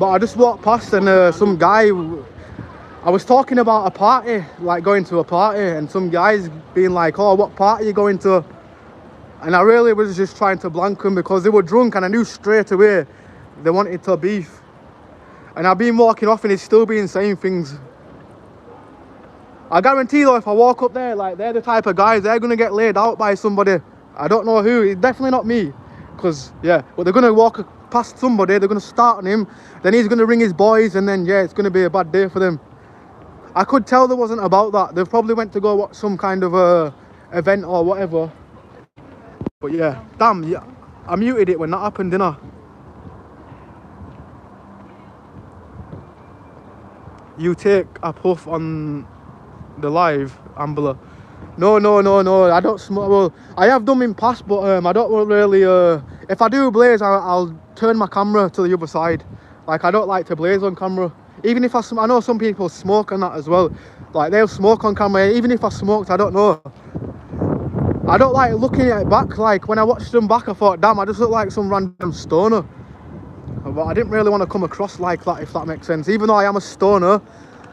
I just walked past and some guy, I was talking about a party, like going to a party, and some guys being like, oh, what party are you going to? And I really was just trying to blank them because they were drunk and I knew straight away they wanted to beef. And I've been walking off and he's still been saying things. I guarantee though, if I walk up there, like they're the type of guys, they're gonna get laid out by somebody. I don't know who, it's definitely not me. Cause yeah, but they're gonna walk past somebody, they're gonna start on him, then he's gonna ring his boys and then yeah, it's gonna be a bad day for them. I could tell there wasn't about that. They probably went to go watch some kind of event or whatever. But yeah, damn, yeah, I muted it when that happened, didn't I? You take a puff on the live, Ambler. No, I don't smoke. Well, I have done in past, but I don't really, if I do blaze, I'll turn my camera to the other side. Like, I don't like to blaze on camera. Even if I know some people smoke and that as well. Like, they'll smoke on camera. Even if I smoked, I don't know. I don't like looking at it back. Like, when I watched them back, I thought, damn, I just look like some random stoner. But I didn't really want to come across like that, if that makes sense. Even though I am a stoner,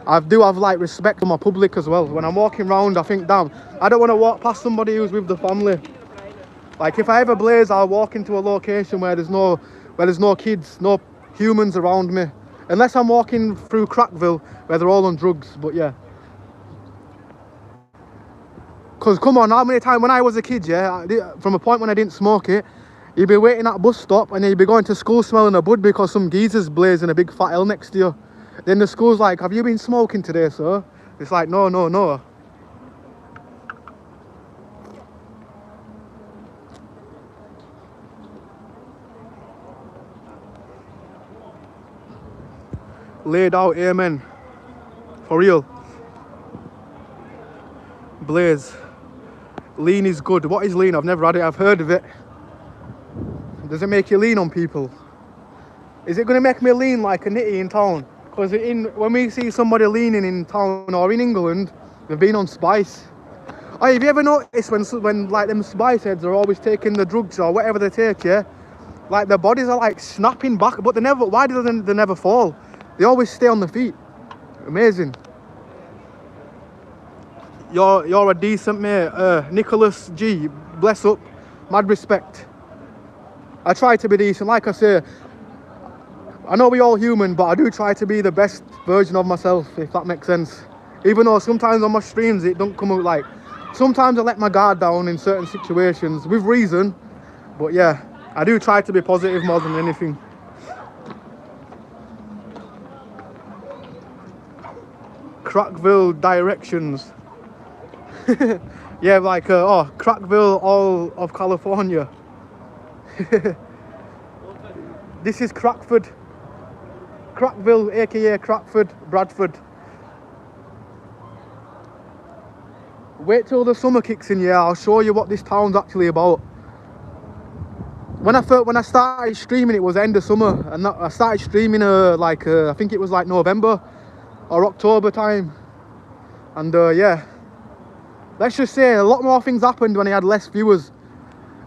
I do have like respect for my public as well. When I'm walking around, I think, damn, I don't want to walk past somebody who's with the family. Like if I ever blaze, I'll walk into a location where there's no kids, no humans around me. Unless I'm walking through Crackville where they're all on drugs, but yeah. Cause come on, how many times when I was a kid, yeah, from a point when I didn't smoke it, you'd be waiting at a bus stop and you'd be going to school smelling a bud because some geezer's blazing a big fat L next to you. Then the school's like, have you been smoking today, sir? It's like, no. Laid out, amen. For real. Blaze. Lean is good. What is lean? I've never had it. I've heard of it. Does it make you lean on people? Is it going to make me lean like a nitty in town? Because when we see somebody leaning in town or in England, they've been on spice. Oh, have you ever noticed when like them spice heads are always taking the drugs or whatever they take, yeah? Like their bodies are like snapping back, but why do they never fall? They always stay on their feet. Amazing. You're a decent mate. Nicholas G, bless up. Mad respect. I try to be decent, like I say. I know we're all human, but I do try to be the best version of myself, if that makes sense. Even though sometimes on my streams it don't come out like... Sometimes I let my guard down in certain situations, with reason. But yeah, I do try to be positive more than anything. Crackville directions. Yeah, like, Crackville, all of California. This is Crackford. Crackville, aka Crackford, Bradford. Wait till the summer kicks in, yeah, I'll show you what this town's actually about. When I started streaming, it was end of summer, and I started streaming I think it was like November or October time, and yeah, let's just say a lot more things happened when I had less viewers,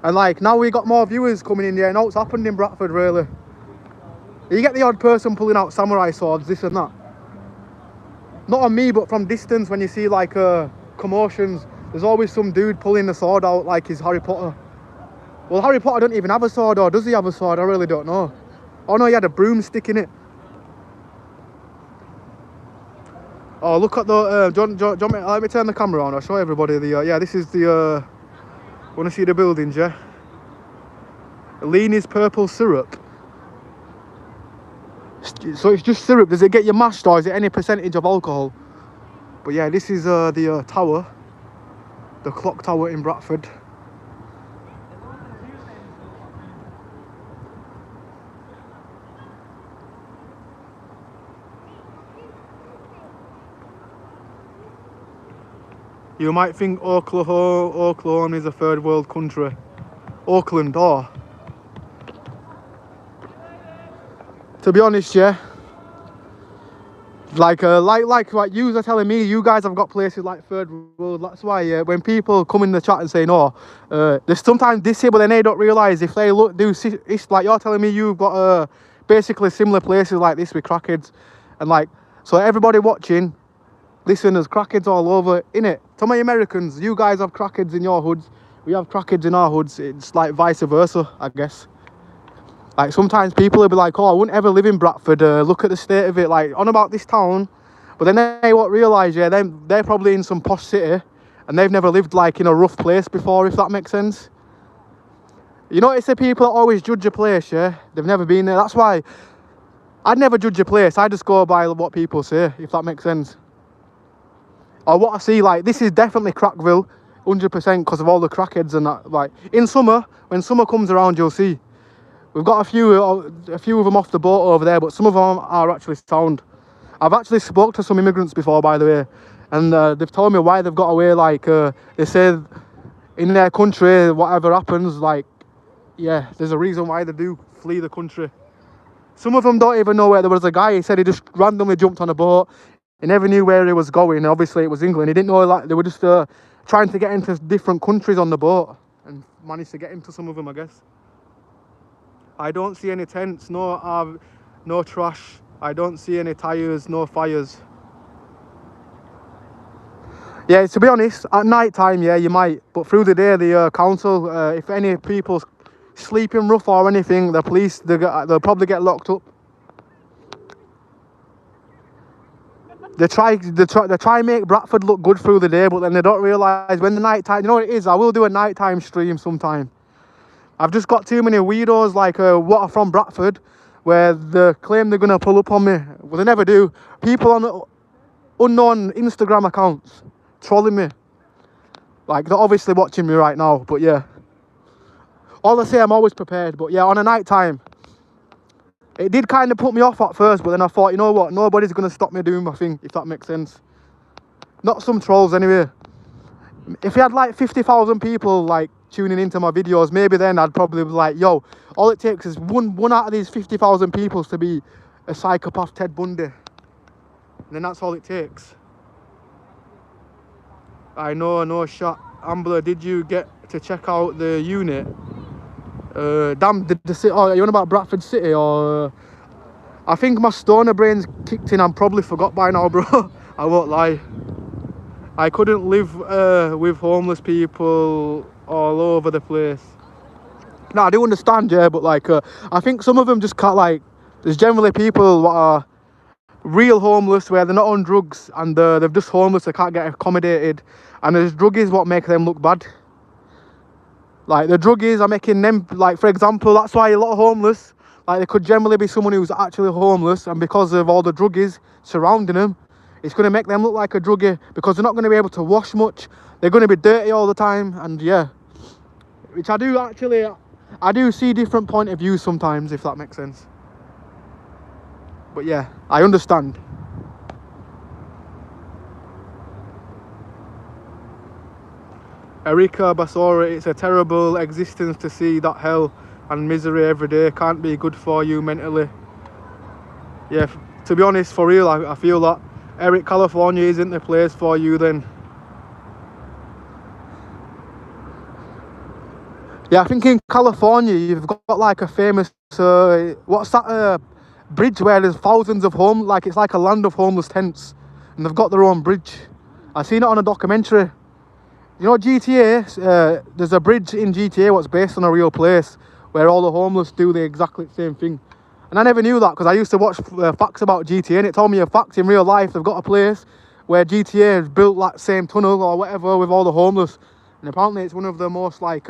and like now we got more viewers coming in. Yeah, now it's happened in Bradford really. You get the odd person pulling out samurai swords, this and that. Not on me, but from distance when you see like commotions, there's always some dude pulling the sword out like he's Harry Potter. Well, Harry Potter don't even have a sword, or does he have a sword? I really don't know. Oh no, he had a broomstick in it. Oh, look at the, let me turn the camera on, I'll show everybody the, yeah, this is the, wanna see the buildings, yeah? Leanie's purple syrup. So it's just syrup, does it get you mashed, or is it any percentage of alcohol? But yeah, this is the tower, the clock tower in Bradford. You might think Oklahoma is a third world country. Auckland, oh. To be honest, yeah. Like what you are telling me, you guys have got places like third world. That's why when people come in the chat and say no, they're sometimes disabled and they don't realise if they it's like you're telling me you've got basically similar places like this with crackheads, and like, so everybody watching, listen, there's crackheads all over, innit? To my Americans, you guys have crackheads in your hoods, we have crackheads in our hoods. It's like vice versa, I guess. Like sometimes people will be like, oh, I wouldn't ever live in Bradford, look at the state of it, like on about this town. But then they won't realise, yeah, they're probably in some posh city and they've never lived like in a rough place before, if that makes sense. You notice that people always judge a place, yeah? They've never been there. That's why I'd never judge a place, I just go by what people say, if that makes sense. Or what I see, like, this is definitely Crackville, 100%, because of all the crackheads and that. Like, in summer, when summer comes around, you'll see. We've got a few of them off the boat over there, but some of them are actually sound. I've actually spoke to some immigrants before, by the way, and they've told me why they've got away. Like, they say in their country, whatever happens, like, yeah, there's a reason why they do flee the country. Some of them don't even know where there was a guy. He said he just randomly jumped on a boat. He never knew where he was going, and obviously it was England. He didn't know, like, they were just trying to get into different countries on the boat and managed to get into some of them, I guess. I don't see any tents, no trash. I don't see any tyres, no fires. Yeah, to be honest, at night time, yeah, you might. But through the day, the council, if any people sleeping rough or anything, the police, they'll probably get locked up. They try and make Bradford look good through the day, but then they don't realise when the night time, you know what it is, I will do a nighttime stream sometime. I've just got too many weirdos like what are from Bradford, where they claim they're going to pull up on me. Well, they never do. People on unknown Instagram accounts trolling me. Like, they're obviously watching me right now, but yeah. All I say, I'm always prepared, but yeah, on a night time, it did kind of put me off at first, but then I thought, you know what, nobody's going to stop me doing my thing, if that makes sense. Not some trolls anyway. If you had like 50,000 people like tuning into my videos, maybe then I'd probably be like, yo, all it takes is one out of these 50,000 people to be a psychopath Ted Bundy. And then that's all it takes. I know, no shot. Ambler, did you get to check out the unit? Damn, did the city, oh, you on about Bradford City, or I think my stoner brain's kicked in. I'm probably forgot by now, bro. I won't lie. I couldn't live with homeless people all over the place. No, I do understand, yeah, but like I think some of them just can't, like, there's generally people that are real homeless where they're not on drugs and they're just homeless, they can't get accommodated, and there's druggies what make them look bad. Like the druggies are making them, like for example, that's why a lot of homeless, like they could generally be someone who's actually homeless, and because of all the druggies surrounding them, it's going to make them look like a druggie because they're not going to be able to wash much. They're going to be dirty all the time, and yeah, which I do see different point of views sometimes, if that makes sense. But yeah, I understand. Erika Basora, it's a terrible existence to see that hell and misery every day. Can't be good for you mentally. Yeah, to be honest, for real, I feel that Eric, California isn't the place for you then. Yeah, I think in California you've got like a famous, what's that bridge where there's thousands of like it's like a land of homeless tents, and they've got their own bridge. I've seen it on a documentary. You know GTA, there's a bridge in GTA what's based on a real place where all the homeless do the exactly same thing. And I never knew that because I used to watch facts about GTA, and it told me a fact in real life. They've got a place where GTA has built that same tunnel or whatever with all the homeless. And apparently it's one of the most like,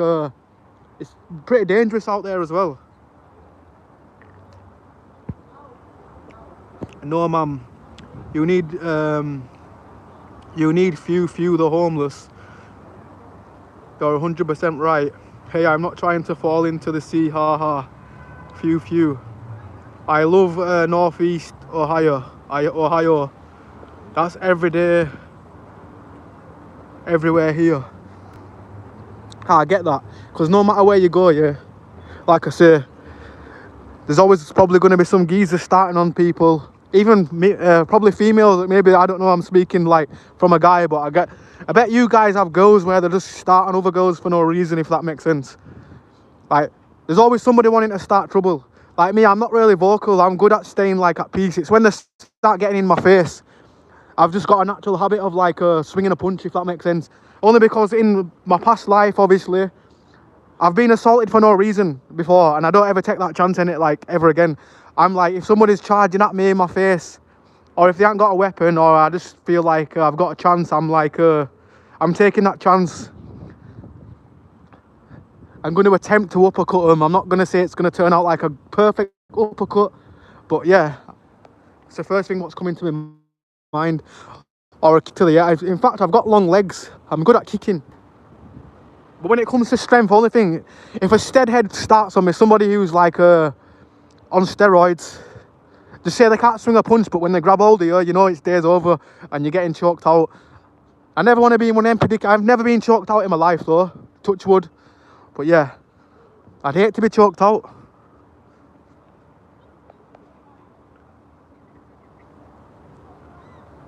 it's pretty dangerous out there as well. No ma'am, you need few the homeless. You're 100% right. Hey, I'm not trying to fall into the sea, ha. Few. I love Northeast Ohio. That's every day, everywhere here. I get that, because no matter where you go, yeah, like I say, there's always probably going to be some geezers starting on people. Even probably females, maybe, I don't know, I'm speaking like from a guy, but I bet you guys have girls where they just start on other girls for no reason, if that makes sense. Like, there's always somebody wanting to start trouble. Like me, I'm not really vocal, I'm good at staying like at peace. It's when they start getting in my face, I've just got a natural habit of like swinging a punch, if that makes sense. Only because in my past life, obviously, I've been assaulted for no reason before, and I don't ever take that chance in it, like, ever again. I'm like, if somebody's charging at me in my face, or if they haven't got a weapon, or I just feel like I've got a chance, I'm like, I'm taking that chance. I'm going to attempt to uppercut them. I'm not going to say it's going to turn out like a perfect uppercut, but yeah, it's the first thing what's coming to my mind. Or to the eye. In fact, I've got long legs. I'm good at kicking. But when it comes to strength, only thing, if a steadhead starts on me, somebody who's like on steroids, just say they can't swing a punch, but when they grab hold of you, you know it's day's over and you're getting choked out. I never want to be in one empty. I've never been choked out in my life though, touch wood. But yeah, I'd hate to be choked out.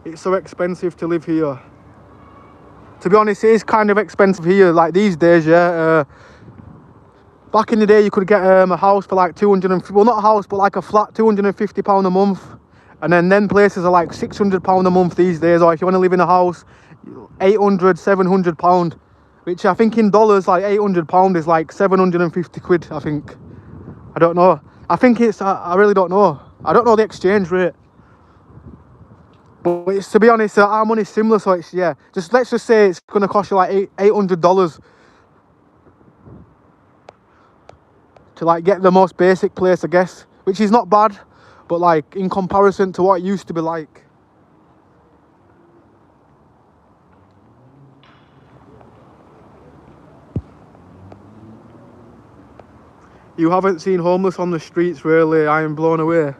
It's so expensive to live here. To be honest, it is kind of expensive here, like these days, yeah. Back in the day, you could get a house for like well, not a house, but like a flat, £250 a month. And then places are like £600 a month these days, or if you want to live in a house, £800, £700, which I think in dollars, like £800 is like 750 quid, I think. I don't know. I think it's, I really don't know. I don't know the exchange rate. But it's, to be honest, our money's similar, so it's, yeah, let's just say it's going to cost you like $800 to like get the most basic place, I guess, which is not bad, but like in comparison to what it used to be like. You haven't seen homeless on the streets, really. I am blown away.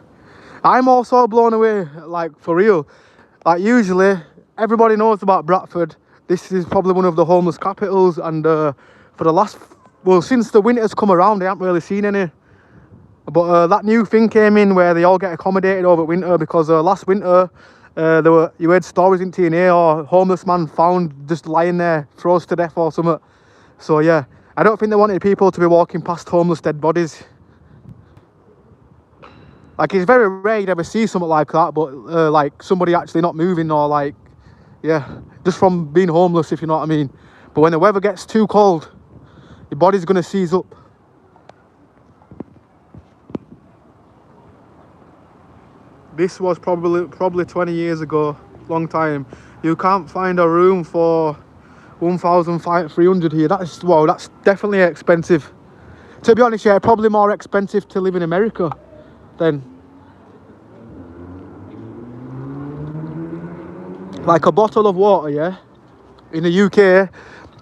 I'm also blown away, like, for real. Like, usually, everybody knows about Bradford. This is probably one of the homeless capitals, and for the last, well, since the winter's come around, I haven't really seen any. But that new thing came in where they all get accommodated over winter, because last winter, you heard stories in TNA, or homeless man found just lying there, froze to death or something. So yeah, I don't think they wanted people to be walking past homeless dead bodies. Like, it's very rare you'd ever see something like that, but like somebody actually not moving, or like, yeah, just from being homeless, if you know what I mean. But when the weather gets too cold, your body's going to seize up. This was probably 20 years ago, long time. You can't find a room for 1,300 here. That's, wow, that's definitely expensive. To be honest, yeah, probably more expensive to live in America than like a bottle of water, yeah, in the UK,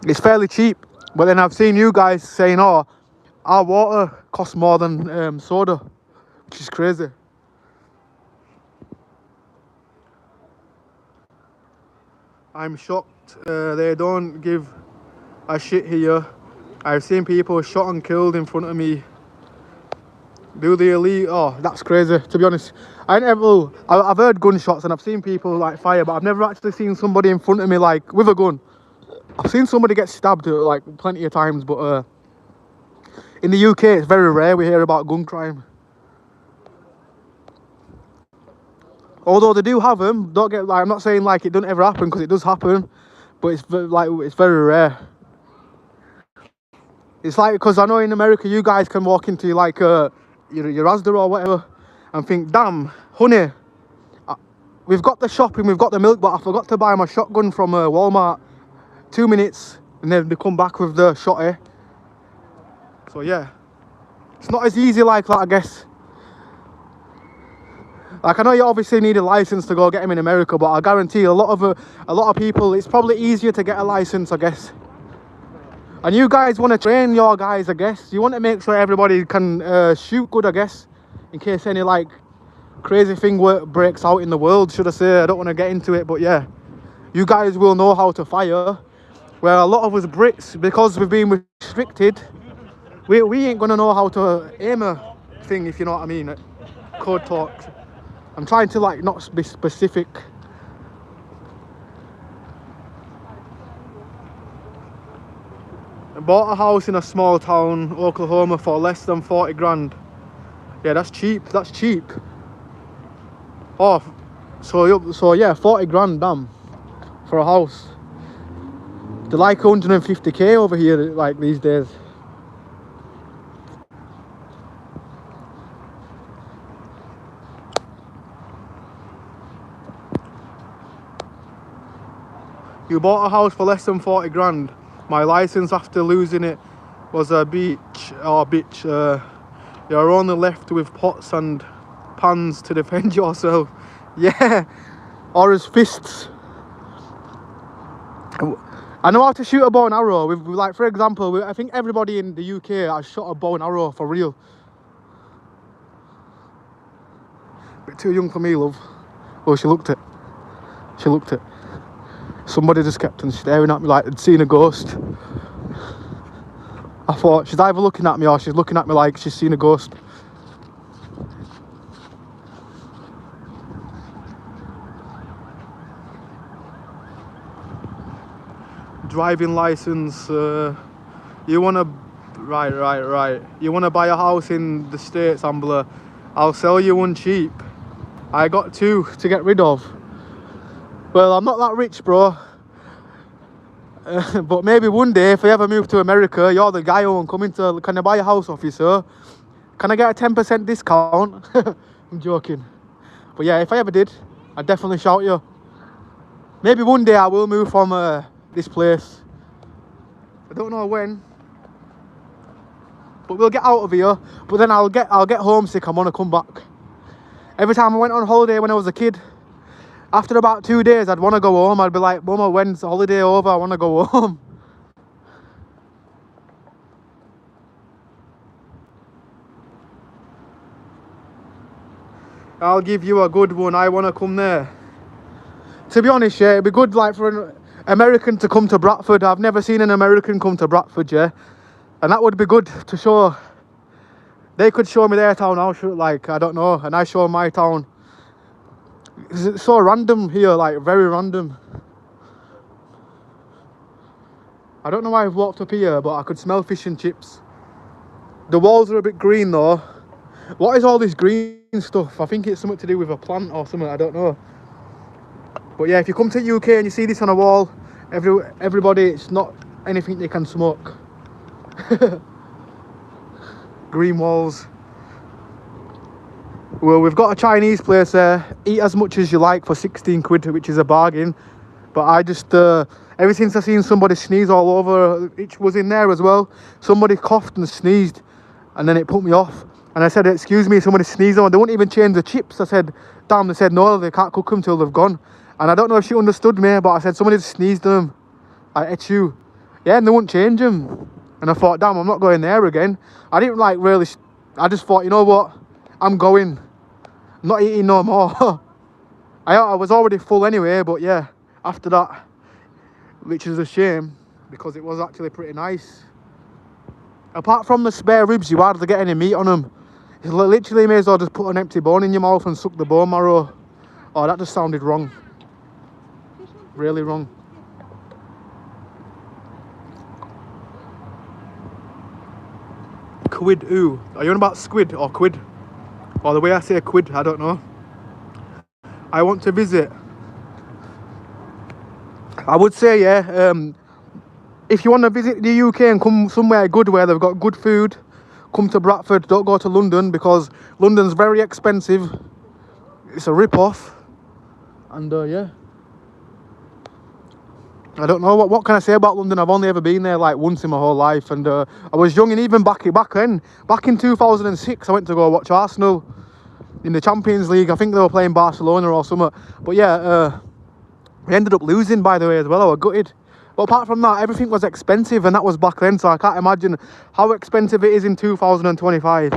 it's fairly cheap. But then I've seen you guys saying, oh, our water costs more than soda, which is crazy. I'm shocked they don't give a shit here. I've seen people shot and killed in front of me. Do the elite? Oh, that's crazy. To be honest, I've heard gunshots and I've seen people like fire, but I've never actually seen somebody in front of me like with a gun. I've seen somebody get stabbed like plenty of times, but in the UK it's very rare we hear about gun crime. Although they do have them, don't get like, I'm not saying like it doesn't ever happen, because it does happen, but it's very rare. It's like, because I know in America you guys can walk into like your Asda or whatever and think, damn, honey, we've got the shopping, we've got the milk, but I forgot to buy my shotgun from Walmart. 2 minutes, and then they come back with the shotty. So yeah, it's not as easy like that, I guess. Like, I know you obviously need a license to go get them in America, but I guarantee a lot of people, it's probably easier to get a license, I guess. And you guys want to train your guys, I guess. You want to make sure everybody can shoot good, I guess, in case any like crazy thing breaks out in the world, should I say. I don't want to get into it, but yeah, you guys will know how to fire. Where a lot of us Brits, because we've been restricted, we ain't gonna know how to aim a thing, if you know what I mean. Code talk. I'm trying to like not be specific. I bought a house in a small town, Oklahoma, for less than 40 grand. Yeah, that's cheap. That's cheap. Oh, so yeah, 40 grand, damn, for a house. They're like 150k over here, like these days. You bought a house for less than 40 grand. My license after losing it was a bitch. You're only left with pots and pans to defend yourself. Yeah, or as fists. I know how to shoot a bow and arrow. With like, for example, I think everybody in the UK has shot a bow and arrow for real. Bit too young for me, love. Oh, she looked it. She looked it. Somebody just kept on staring at me like they'd seen a ghost. I thought, she's either looking at me or she's looking at me like she's seen a ghost. Driving license, you want to, right. You want to buy a house in the States, Ambler? I'll sell you one cheap. I got two to get rid of. Well, I'm not that rich, bro. But maybe one day, if I ever move to America, you're the guy who I'm coming to, can I buy a house off you, sir? Can I get a 10% discount? I'm joking. But yeah, if I ever did, I'd definitely shout you. Maybe one day I will move from this place. I don't know when, but we'll get out of here. But then I'll get homesick. I want to come back. Every time I went on holiday when I was a kid, after about 2 days, I'd want to go home. I'd be like, Mama, when's the holiday over? I want to go home. I'll give you a good one. I want to come there. To be honest, yeah, it'd be good like for an American to come to Bradford. I've never seen an American come to Bradford, yeah, and that would be good to show. They could show me their town. I'll show, like, I don't know, and I show my town. It's so random here, like very random. I don't know why I've walked up here, but I could smell fish and chips. The walls are a bit green though. What is all this green stuff? I think it's something to do with a plant or something, I don't know. But yeah, if you come to the UK and you see this on a wall, everybody, it's not anything they can smoke. Green walls. Well, we've got a Chinese place there. Eat as much as you like for 16 quid, which is a bargain. But I just, ever since I seen somebody sneeze all over, it was in there as well. Somebody coughed and sneezed, and then it put me off. And I said, excuse me, somebody sneezed on. They wouldn't even change the chips. I said, damn, they said, no, they can't cook them till they've gone. And I don't know if she understood me, but I said, somebody sneezed on them. I ate you. Yeah, and they wouldn't change them. And I thought, damn, I'm not going there again. I didn't like really, I just thought, you know what? I'm going. I'm not eating no more. I was already full anyway, but yeah, after that, which is a shame, because it was actually pretty nice. Apart from the spare ribs, you hardly get any meat on them. You literally may as well just put an empty bone in your mouth and suck the bone marrow. Oh, that just sounded wrong. Really wrong. Quid ooh. Are you on about squid or quid? Or the way I say quid, I don't know. I want to visit. I would say, yeah, if you want to visit the UK and come somewhere good where they've got good food, come to Bradford. Don't go to London, because London's very expensive. It's a rip-off. And yeah, I don't know, what can I say about London? I've only ever been there like once in my whole life, and I was young, and even back then, back in 2006, I went to go watch Arsenal in the Champions League. I think they were playing Barcelona or something. But yeah, we ended up losing, by the way, as well. I was gutted. But apart from that, everything was expensive, and that was back then, so I can't imagine how expensive it is in 2025.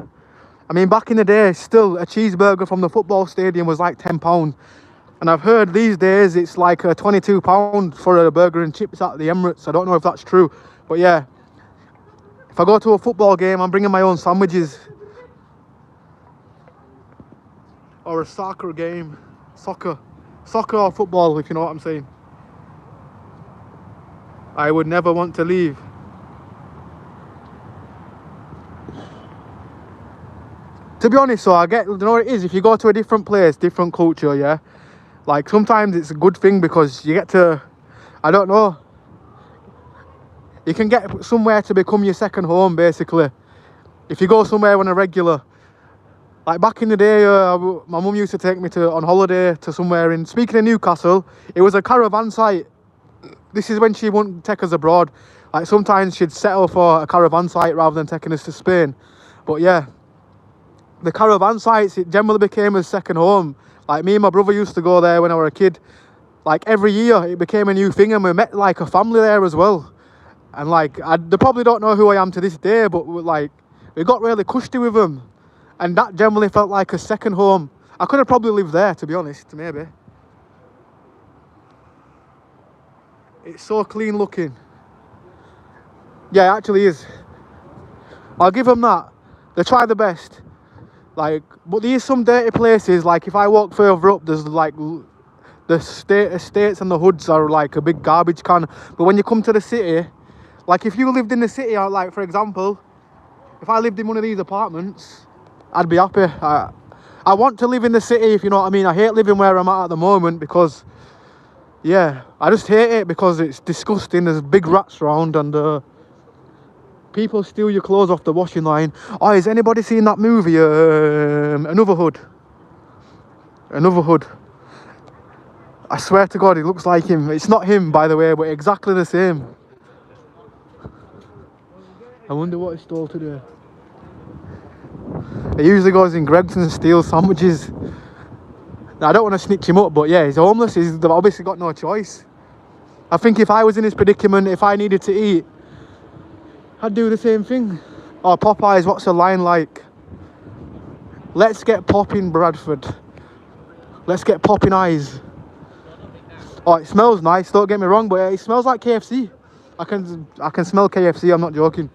I mean, back in the day, still, a cheeseburger from the football stadium was like £10. And I've heard these days it's like £22 for a burger and chips at the Emirates. I don't know if that's true. But yeah, if I go to a football game, I'm bringing my own sandwiches. Or a soccer game. Soccer or football, if you know what I'm saying. I would never want to leave. To be honest, so I get, you know what it is, if you go to a different place, different culture, yeah, like sometimes it's a good thing, because you get to, I don't know, you can get somewhere to become your second home, basically, if you go somewhere on a regular. Like back in the day, my mum used to take me on holiday to somewhere in, speaking of Newcastle, it was a caravan site. This is when she wouldn't take us abroad. Like sometimes she'd settle for a caravan site rather than taking us to Spain. But yeah, the caravan sites, it generally became a second home. Like me and my brother used to go there when I was a kid. Like every year it became a new thing, and we met like a family there as well. And like, they probably don't know who I am to this day, but like, we got really cushy with them. And that generally felt like a second home. I could have probably lived there, to be honest, maybe. It's so clean looking. Yeah, it actually is. I'll give them that. They try the best. Like, but there's some dirty places, like if I walk further up, there's like, the estates and the hoods are like a big garbage can. But when you come to the city, like if you lived in the city, like for example, if I lived in one of these apartments, I'd be happy. I want to live in the city, if you know what I mean. I hate living where I'm at the moment, because yeah, I just hate it because it's disgusting. There's big rats around, and people steal your clothes off the washing line. Oh, has anybody seen that movie, Another Hood? Another Hood. I swear to God, it looks like him. It's not him, by the way, but exactly the same. I wonder what he stole today. He usually goes in Greggs and steals sandwiches. Now, I don't want to snitch him up, but yeah, he's homeless. He's obviously got no choice. I think if I was in his predicament, if I needed to eat, I'd do the same thing. Oh, Popeyes, what's the line like? Let's get popping, Bradford. Let's get popping eyes. Oh, it smells nice, don't get me wrong, but it smells like KFC. I can smell KFC, I'm not joking.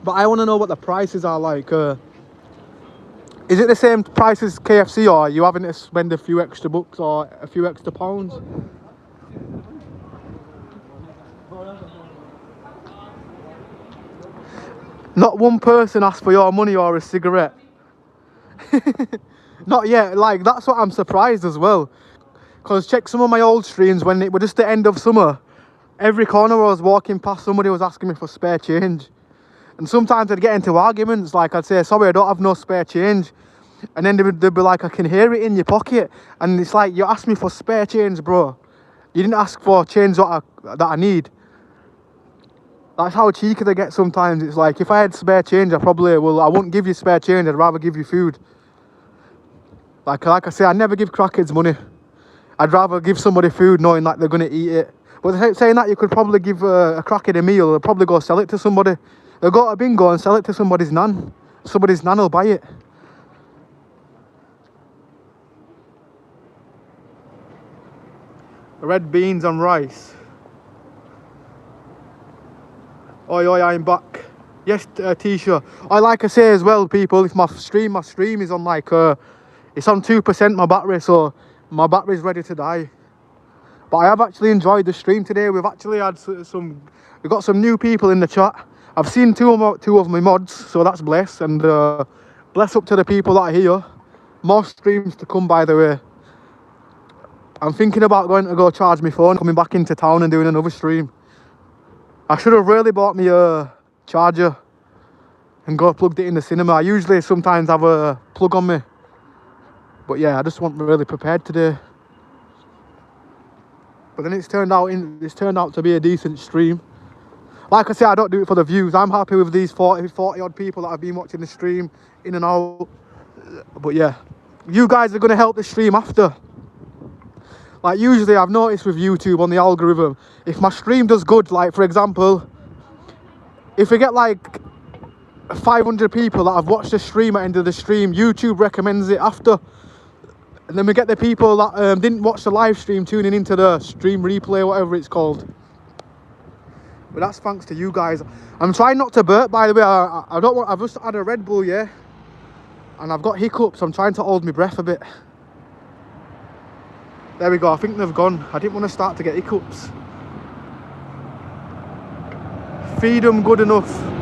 But I want to know what the prices are like. Is it the same price as KFC, or are you having to spend a few extra bucks or a few extra pounds? Not one person asked for your money or a cigarette. Not yet. Like, that's what I'm surprised as well. Because check some of my old streams when it was just the end of summer. Every corner I was walking past, somebody was asking me for spare change. And sometimes I'd get into arguments, like I'd say, sorry, I don't have no spare change. And then they'd be like, I can hear it in your pocket. And it's like, you asked me for spare change, bro. You didn't ask for change that I need. That's how cheeky they get sometimes. It's like, if I had spare change, I wouldn't give you spare change. I'd rather give you food. Like I say, I never give crackheads money. I'd rather give somebody food knowing that they're going to eat it. But saying that, you could probably give a crackhead a meal. They'll probably go sell it to somebody. They'll go to a bingo and sell it to somebody's nan. Somebody's nan will buy it. Red beans and rice. Oi, oi, I'm back. Yes, Tisha. Like I say as well, people, if my stream is on like, it's on 2% my battery, so my battery's ready to die. But I have actually enjoyed the stream today. We've actually had we've got some new people in the chat. I've seen two of my mods, so that's bless. And bless up to the people that are here. More streams to come, by the way. I'm thinking about going to go charge my phone, coming back into town and doing another stream. I should have really bought me a charger and go plugged it in the cinema. I usually sometimes have a plug on me. But yeah, I just wasn't really prepared today. But then it's turned out to be a decent stream. Like I say, I don't do it for the views. I'm happy with these 40 odd people that have been watching the stream in and out. But yeah, you guys are going to help the stream after. Like usually I've noticed with YouTube on the algorithm, if my stream does good, like for example, if we get like 500 people that have watched the stream at the end of the stream, YouTube recommends it after. And then we get the people that didn't watch the live stream tuning into the stream replay, whatever it's called. But that's thanks to you guys. I'm trying not to burp, by the way. I've just had a Red Bull, yeah, and I've got hiccups. I'm trying to hold my breath a bit. There we go, I think they've gone. I didn't want to start to get hiccups. Feed them good enough.